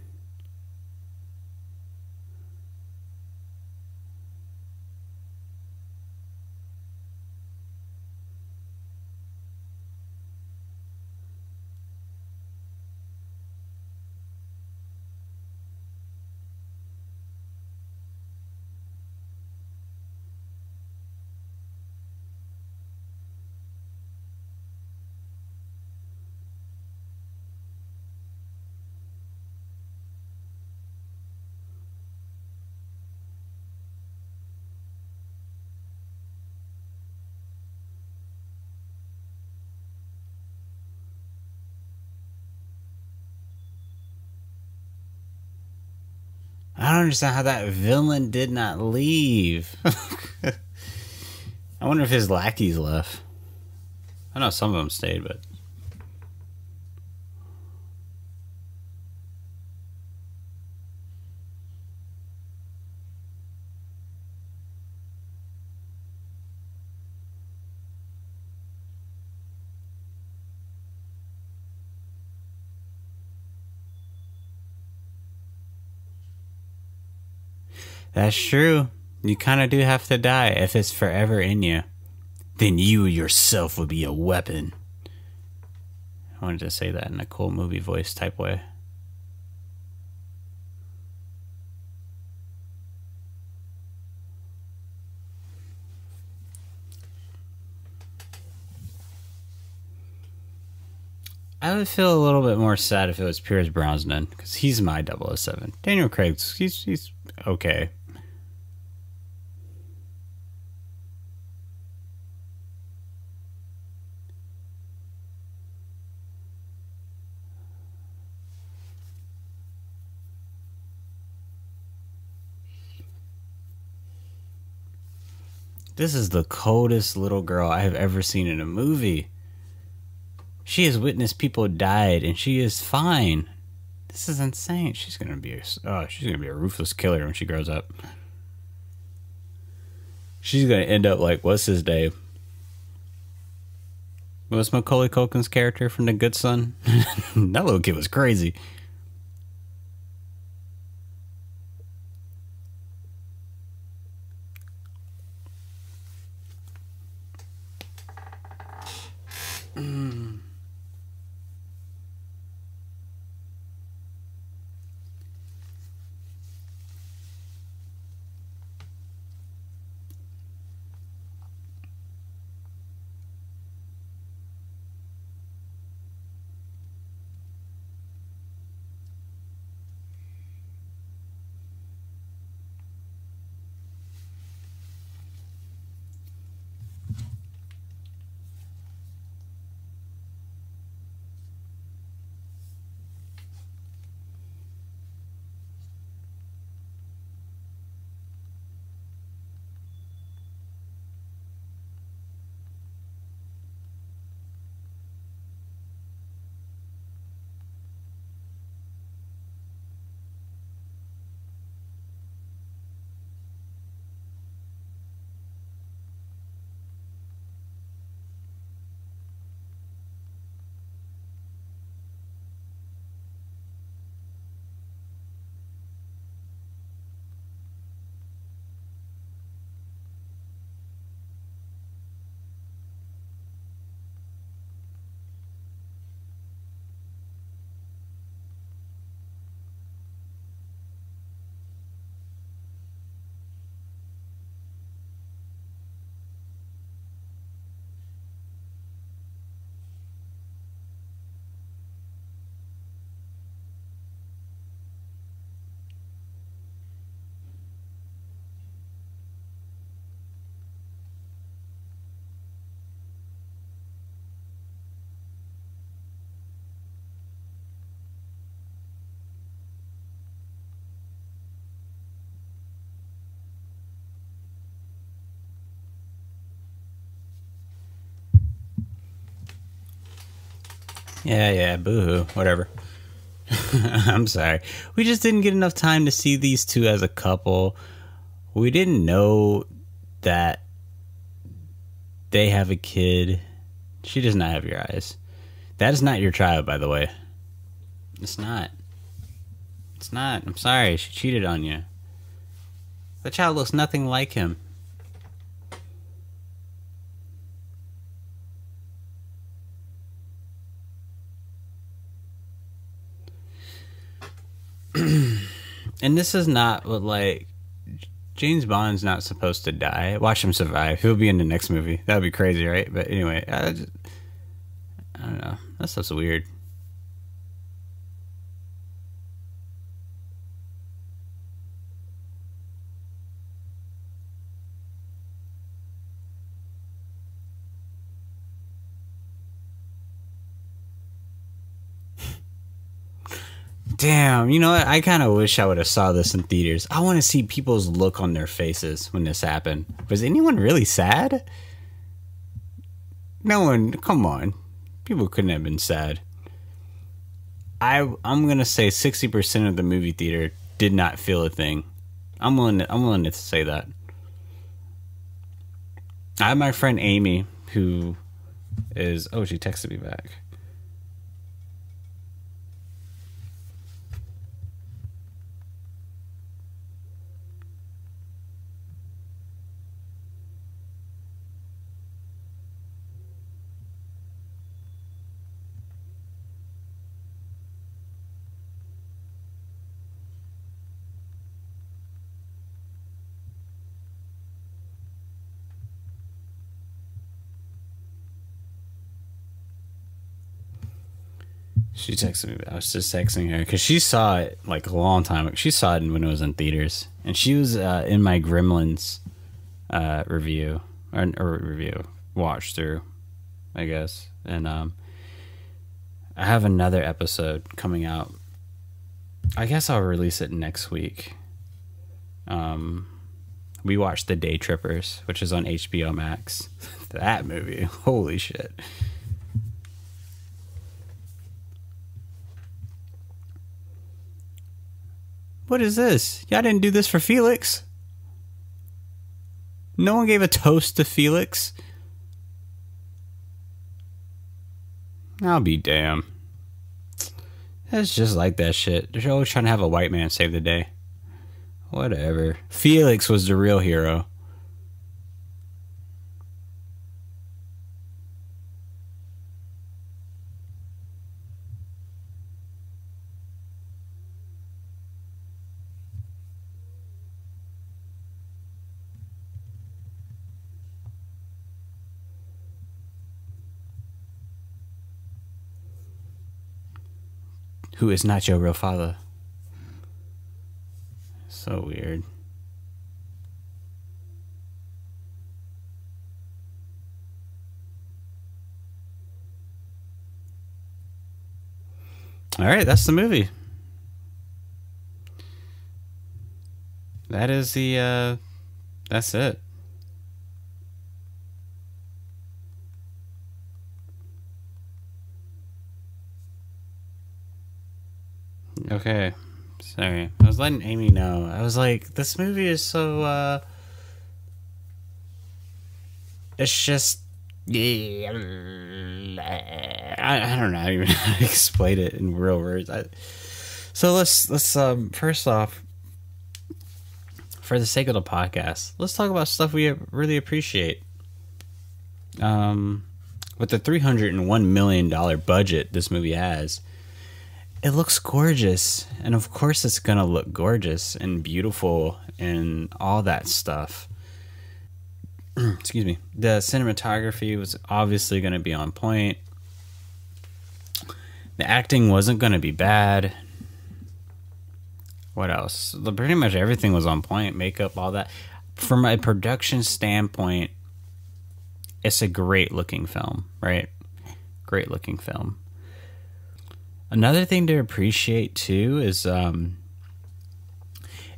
I don't understand how that villain did not leave. I wonder if his lackeys left. I know some of them stayed, but... That's true. You kind of do have to die if it's forever in you. Then you yourself will be a weapon. I wanted to say that in a cool movie voice type way. I would feel a little bit more sad if it was Pierce Brosnan because he's my 007. Daniel Craig's he's okay. This is the coldest little girl I have ever seen in a movie. She has witnessed people died, and she is fine. This is insane. She's gonna be a ruthless killer when she grows up. She's gonna end up like what's his name? What's Macaulay Culkin's character from The Good Son? That little kid was crazy. Yeah, boo-hoo, whatever. I'm sorry. We just didn't get enough time to see these two as a couple. We didn't know that they have a kid. She does not have your eyes. That is not your child, by the way. It's not. It's not. I'm sorry. She cheated on you. The child looks nothing like him. And this is not what, like, James Bond's not supposed to die. Watch him survive. He'll be in the next movie. That would be crazy, right? But anyway, I don't know. That stuff's weird. Damn, you know what? I kind of wish I would have saw this in theaters. I want to see people's look on their faces when this happened. Was anyone really sad? No one. Come on, people couldn't have been sad. I'm gonna say 60% of the movie theater did not feel a thing. I'm willing to say that. I have my friend Amy who is. Oh, she texted me back. She texted me. I was just texting her because she saw it like a long time ago. She saw it when it was in theaters, and she was in my Gremlins review or review watch through, I guess. And I have another episode coming out. I guess I'll release it next week. We watched The Day Trippers, which is on HBO Max. That movie, holy shit. What is this? Y'all didn't do this for Felix. No one gave a toast to Felix. I'll be damned. It's just like that shit. They're always trying to have a white man save the day. Whatever. Felix was the real hero. Who is not your real father? So weird. All right, that's the movie. That is the that's it. Okay. Sorry. I was letting Amy know. I was like, this movie is so it's just I don't know how to even explain it in real words. So let's first off, for the sake of the podcast, let's talk about stuff we really appreciate. With the $301 million budget this movie has, it looks gorgeous, and of course it's gonna look gorgeous and beautiful and all that stuff. Excuse me. The cinematography was obviously gonna be on point. The acting wasn't gonna be bad. What else? Pretty much everything was on point. Makeup, all that. From a production standpoint, it's a great looking film, right? Great looking film. Another thing to appreciate too is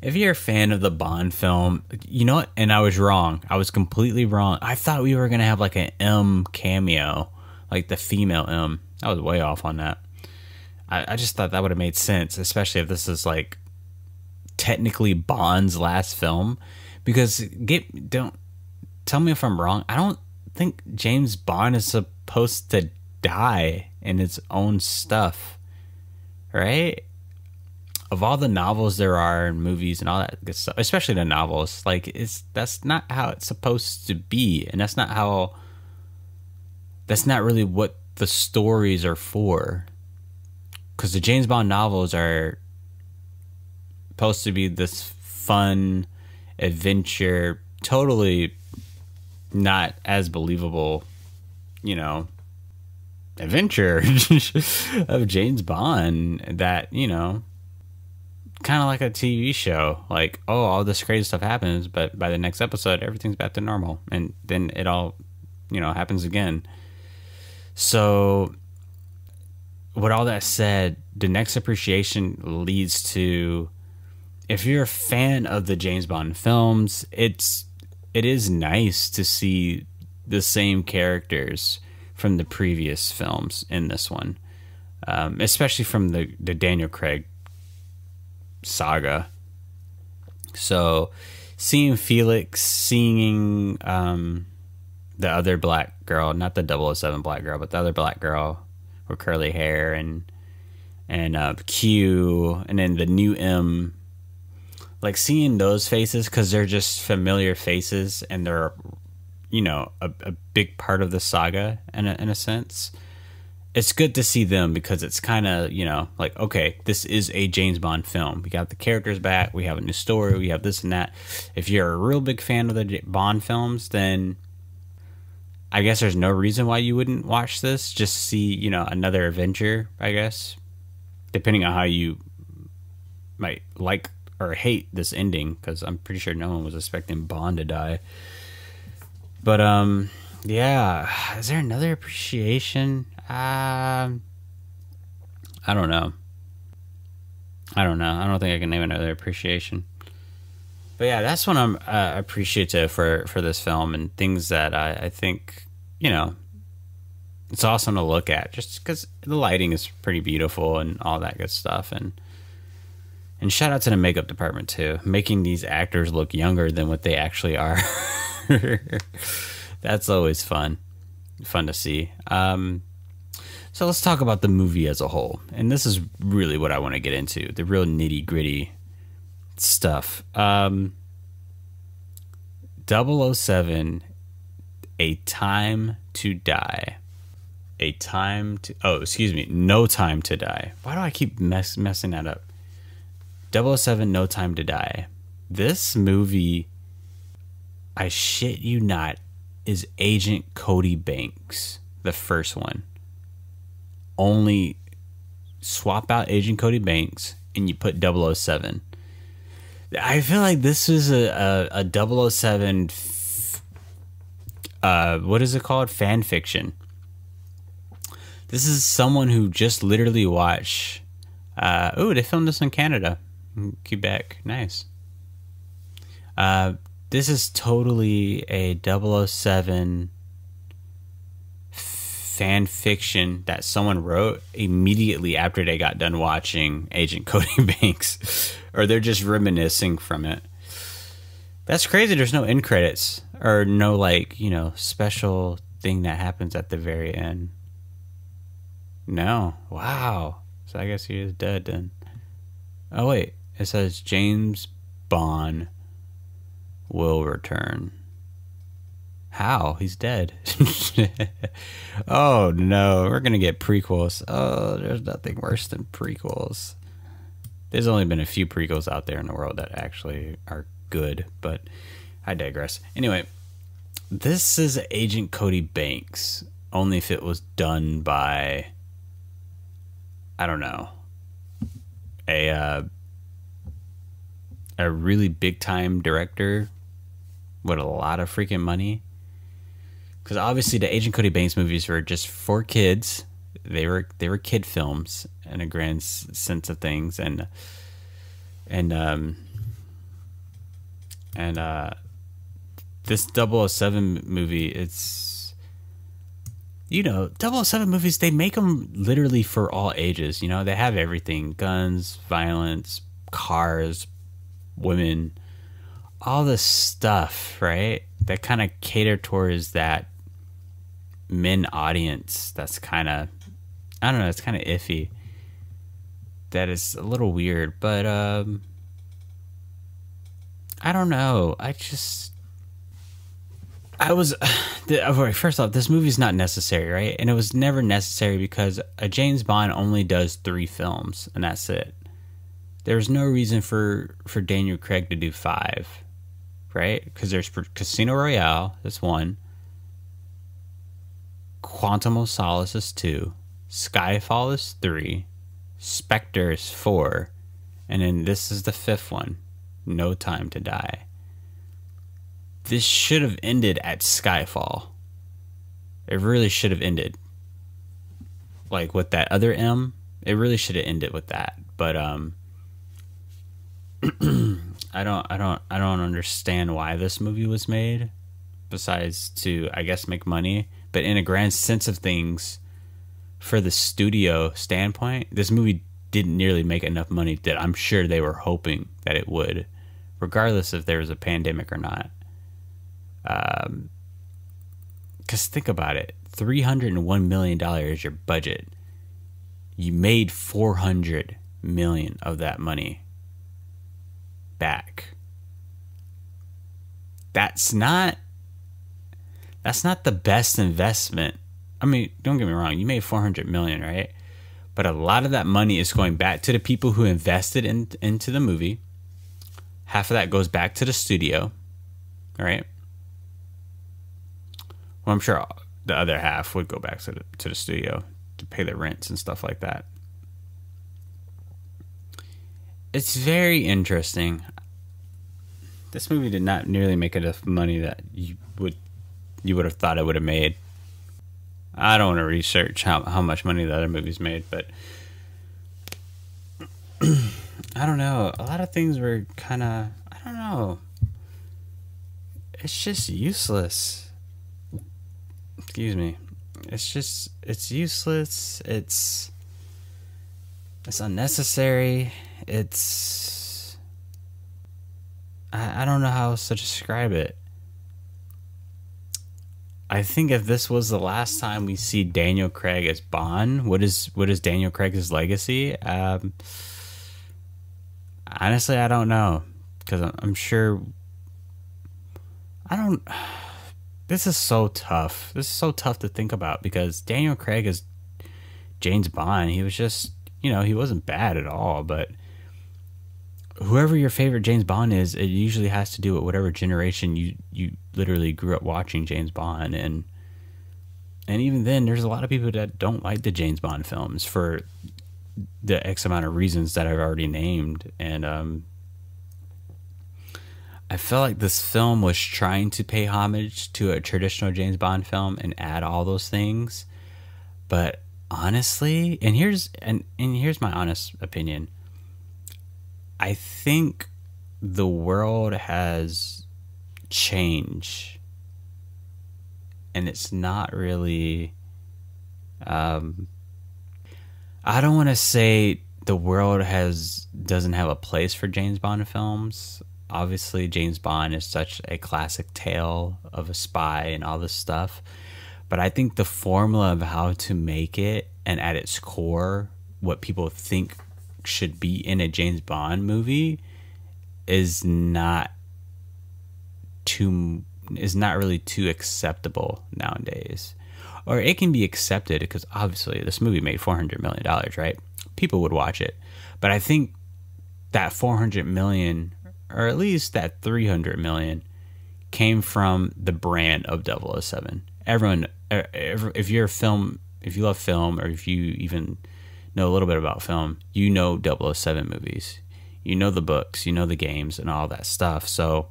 if you're a fan of the Bond film, you know what? And I was wrong. I was completely wrong. I thought we were going to have like an M cameo, like the female M. I was way off on that. I just thought that would have made sense, especially if this is like technically Bond's last film. Because don't tell me if I'm wrong. I don't think James Bond is supposed to die in his own stuff. Right? Of all the novels there are and movies and all that good stuff, especially the novels, like that's not how it's supposed to be, and that's not really what the stories are for. Because the James Bond novels are supposed to be this fun adventure, totally not as believable, adventure of James Bond that, kind of like a TV show. Like, oh, all this crazy stuff happens, but by the next episode, everything's back to normal. And then it all, happens again. So, with all that said, the next appreciation leads to, if you're a fan of the James Bond films, it is nice to see the same characters from the previous films in this one, especially from the Daniel Craig saga. So seeing Felix, seeing the other black girl, not the 007 black girl, but the other black girl with curly hair, and Q, and then the new M, like seeing those faces, because they're just familiar faces and they're a big part of the saga in a sense. It's good to see them because it's kind of, like, okay, this is a James Bond film. We got the characters back. We have a new story. We have this and that. If you're a real big fan of the Bond films, then I guess there's no reason why you wouldn't watch this. Just see, you know, another adventure, I guess. Depending on how you might like or hate this ending, because I'm pretty sure no one was expecting Bond to die. But, yeah. Is there another appreciation? I don't know. I don't think I can name another appreciation. But yeah, that's what I'm appreciative for this film, and things that I think, you know, it's awesome to look at just because the lighting is pretty beautiful and all that good stuff. And shout out to the makeup department too, making these actors look younger than what they actually are. That's always fun to see. So let's talk about the movie as a whole. And this is really what I want to get into, the real nitty gritty stuff. 007, A Time to Die. No Time to Die. Why do I keep messing that up? 007, No Time to Die. This movie, I shit you not, is Agent Cody Banks, the first one. Only swap out Agent Cody Banks and you put 007. I feel like this is a 007 what is it called? Fan fiction. This is someone who just literally watched they filmed this in Canada, Quebec. Nice. This is totally a 007 fan fiction that someone wrote immediately after they got done watching Agent Cody Banks, or they're just reminiscing from it. That's crazy. There's no end credits or no, like, you know, special thing that happens at the very end. No. Wow. So I guess he is dead then. Oh wait, it says James Bond will return. How? He's dead. Oh no, we're gonna get prequels. Oh, there's nothing worse than prequels. There's only been a few prequels out there in the world that actually are good, but I digress. Anyway, this is Agent Cody Banks, only if it was done by, I don't know, a really big time director with a lot of freaking money. Because obviously the Agent Cody Banks movies were just for kids. They were kid films in a grand sense of things, and this 007 movie, it's, you know, 007 movies, they make them literally for all ages. You know, they have everything: guns, violence, cars, women, all this stuff, right? That kind of cater towards that men audience. That's kind of, I don't know, it's kind of iffy. That is a little weird, but I don't know. First off, this movie's not necessary, right? And it was never necessary because a James Bond only does 3 films, and that's it. There's no reason for Daniel Craig to do 5, right? Because there's Casino Royale, that's 1. Quantum of Solace is 2. Skyfall is 3. Spectre is 4. And then this is the 5th one, No Time to Die. This should have ended at Skyfall. It really should have ended like with that other M. It really should have ended with that. But I don't understand why this movie was made, besides to, I guess, make money. But in a grand sense of things, for the studio standpoint, this movie didn't nearly make enough money that I'm sure they were hoping that it would, regardless if there was a pandemic or not. Because think about it, $301 million is your budget. You made $400 million of that money back. That's not the best investment. I mean, don't get me wrong, you made $400 million, right? But a lot of that money is going back to the people who invested into the movie. Half of that goes back to the studio, right? Well, I'm sure the other half would go back to the studio to pay the rents and stuff like that. It's very interesting. This movie did not nearly make enough money that you would have thought it would have made. I don't want to research how much money the other movies made, but I don't know. A lot of things were kind of, I don't know. It's just useless. Excuse me. It's useless. It's unnecessary. I don't know how else to describe it. I think if this was the last time we see Daniel Craig as Bond, what is Daniel Craig's legacy? Honestly, I don't know, because I'm sure. This is so tough. This is so tough to think about, because Daniel Craig is James Bond. He was just, he wasn't bad at all, but whoever your favorite James Bond is, it usually has to do with whatever generation you literally grew up watching James Bond. And even then, there's a lot of people that don't like the James Bond films for the X amount of reasons that I've already named. And I felt like this film was trying to pay homage to a traditional James Bond film and add all those things. But honestly, and here's my honest opinion, I think the world has changed, and it's not really, I don't want to say the world doesn't have a place for James Bond films. Obviously, James Bond is such a classic tale of a spy and all this stuff, but I think the formula of how to make it, and at its core, what people think should be in a James Bond movie, is not really too acceptable nowadays. Or it can be accepted, because obviously this movie made $400 million, right? People would watch it. But I think that 400 million, or at least that 300 million, came from the brand of 007. Everyone, if you love film, or if you even know a little bit about film, you know 007 movies. You know the books, you know the games, and all that stuff. So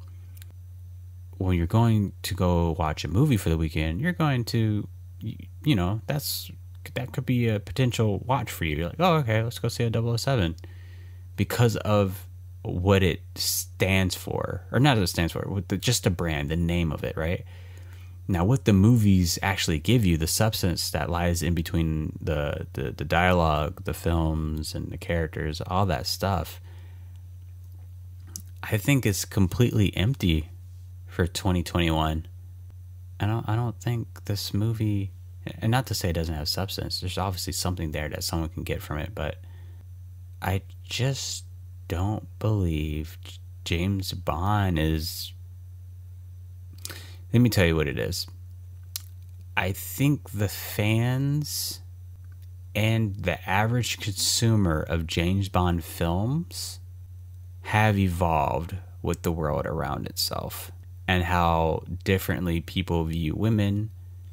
when you're going to go watch a movie for the weekend, you're going to, that could be a potential watch for you. You're like, oh, okay, let's go see a 007, because of what it stands for, or not what it stands for, with just the brand, the name of it, right? Now, what the movies actually give you, the substance that lies in between the dialogue, the films, and the characters, all that stuff, I think is completely empty for 2021. I don't think this movie, and not to say it doesn't have substance, there's obviously something there that someone can get from it, but I just don't believe James Bond is... Let me tell you what it is. I think the fans and the average consumer of James Bond films have evolved with the world around itself, and how differently people view women,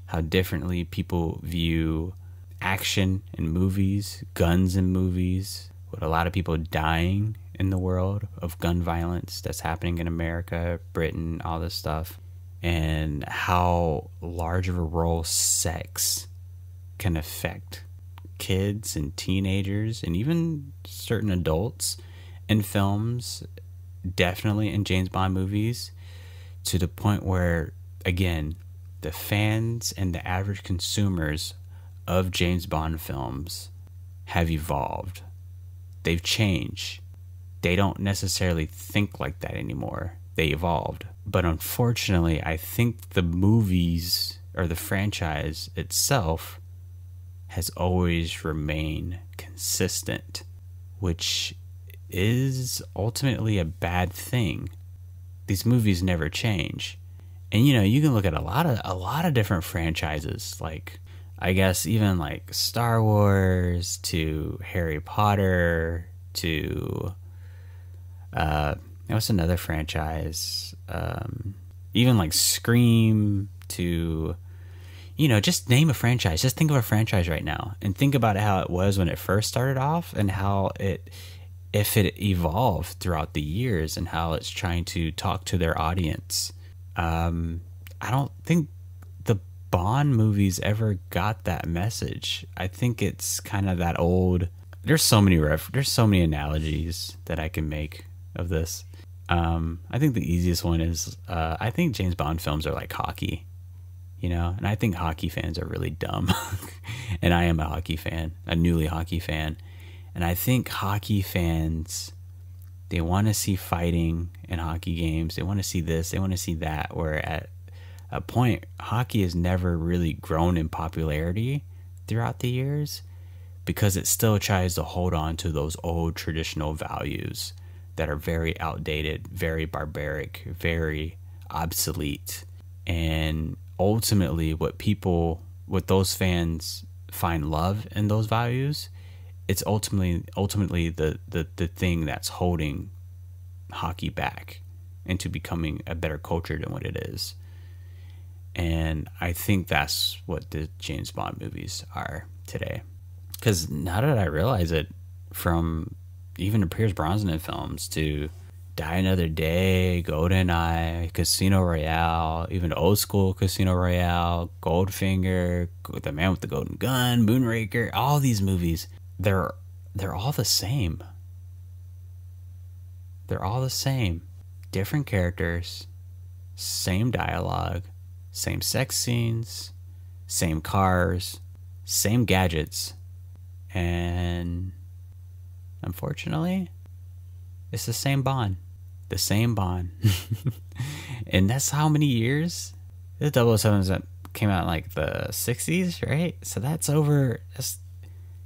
how differently people view action in movies, guns in movies, with a lot of people dying in the world of gun violence that's happening in America, Britain, all this stuff. And how large of a role sex can affect kids and teenagers, and even certain adults in films, definitely in James Bond movies, to the point where, again, the fans and the average consumers of James Bond films have evolved. They've changed. They don't necessarily think like that anymore. They evolved. But unfortunately, I think the movies, or the franchise itself, has always remained consistent, which is ultimately a bad thing. These movies never change. And you can look at a lot of different franchises, like, I guess even like Star Wars, to Harry Potter, to what's another franchise? Even like Scream, to just name a franchise. Just think of a franchise right now and think about how it was when it first started off and how if it evolved throughout the years and how it's trying to talk to their audience. I don't think the Bond movies ever got that message. I think it's kind of that old. There's so many analogies that I can make of this. I think the easiest one is I think James Bond films are like hockey, and I think hockey fans are really dumb. And I am a hockey fan, a newly hockey fan. And I think hockey fans, they want to see fighting in hockey games. They want to see this, they want to see that, where at a point, hockey has never really grown in popularity throughout the years because it still tries to hold on to those old traditional values that are very outdated, very barbaric, very obsolete. And ultimately, what those fans find love in those values, it's ultimately the thing that's holding hockey back into becoming a better culture than what it is. And I think that's what the James Bond movies are today. Because now that I realize it, from even the Pierce Brosnan films to Die Another Day, GoldenEye, Casino Royale, even old school Casino Royale, Goldfinger, The Man with the Golden Gun, Moonraker, all these movies, they're all the same. They're all the same. Different characters, same dialogue, same sex scenes, same cars, same gadgets. And unfortunately, it's the same Bond. The same Bond. And that's how many years? The 007s came out in like the 60s, right? So that's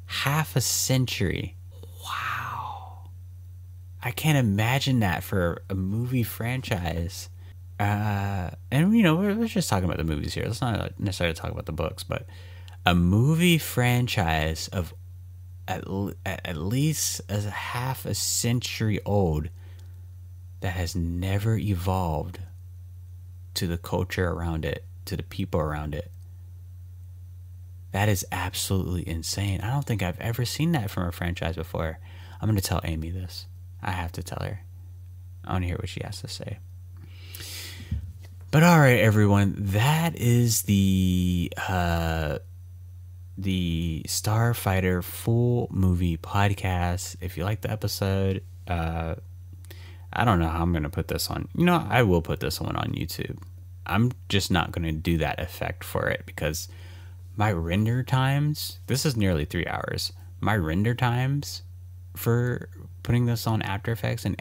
half a century. Wow. I can't imagine that for a movie franchise. And we're just talking about the movies here. Let's not necessarily talk about the books, but a movie franchise of at least as half a century old that has never evolved to the culture around it, to the people around it. That is absolutely insane. I don't think I've ever seen that from a franchise before. I'm going to tell Amy this. I have to tell her. I want to hear what she has to say. But all right, everyone, that is the Starfighter full movie podcast. If you like the episode, I don't know how I'm going to put this on. I will put this one on YouTube. I'm just not going to do that effect for it because my render times, this is nearly 3 hours. My render times for putting this on After Effects and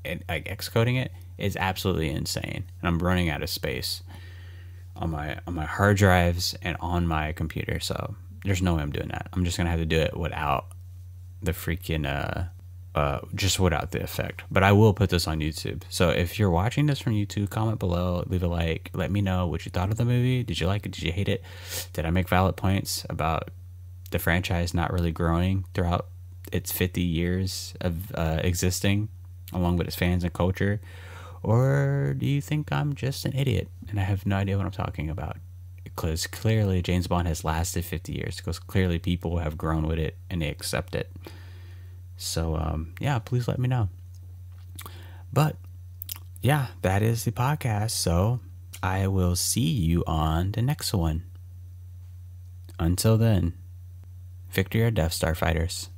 Xcoding it is absolutely insane. And I'm running out of space on my hard drives and on my computer. So there's no way I'm doing that. I'm just going to have to do it without the freaking, just without the effect. But I will put this on YouTube. So if you're watching this from YouTube, comment below, leave a like, let me know what you thought of the movie. Did you like it? Did you hate it? Did I make valid points about the franchise not really growing throughout its 50 years of existing along with its fans and culture? Or do you think I'm just an idiot and I have no idea what I'm talking about? Because clearly James Bond has lasted 50 years because clearly people have grown with it and they accept it. So, yeah, please let me know. But, yeah, that is the podcast. So, I will see you on the next one. Until then, victory or death, Starfighters.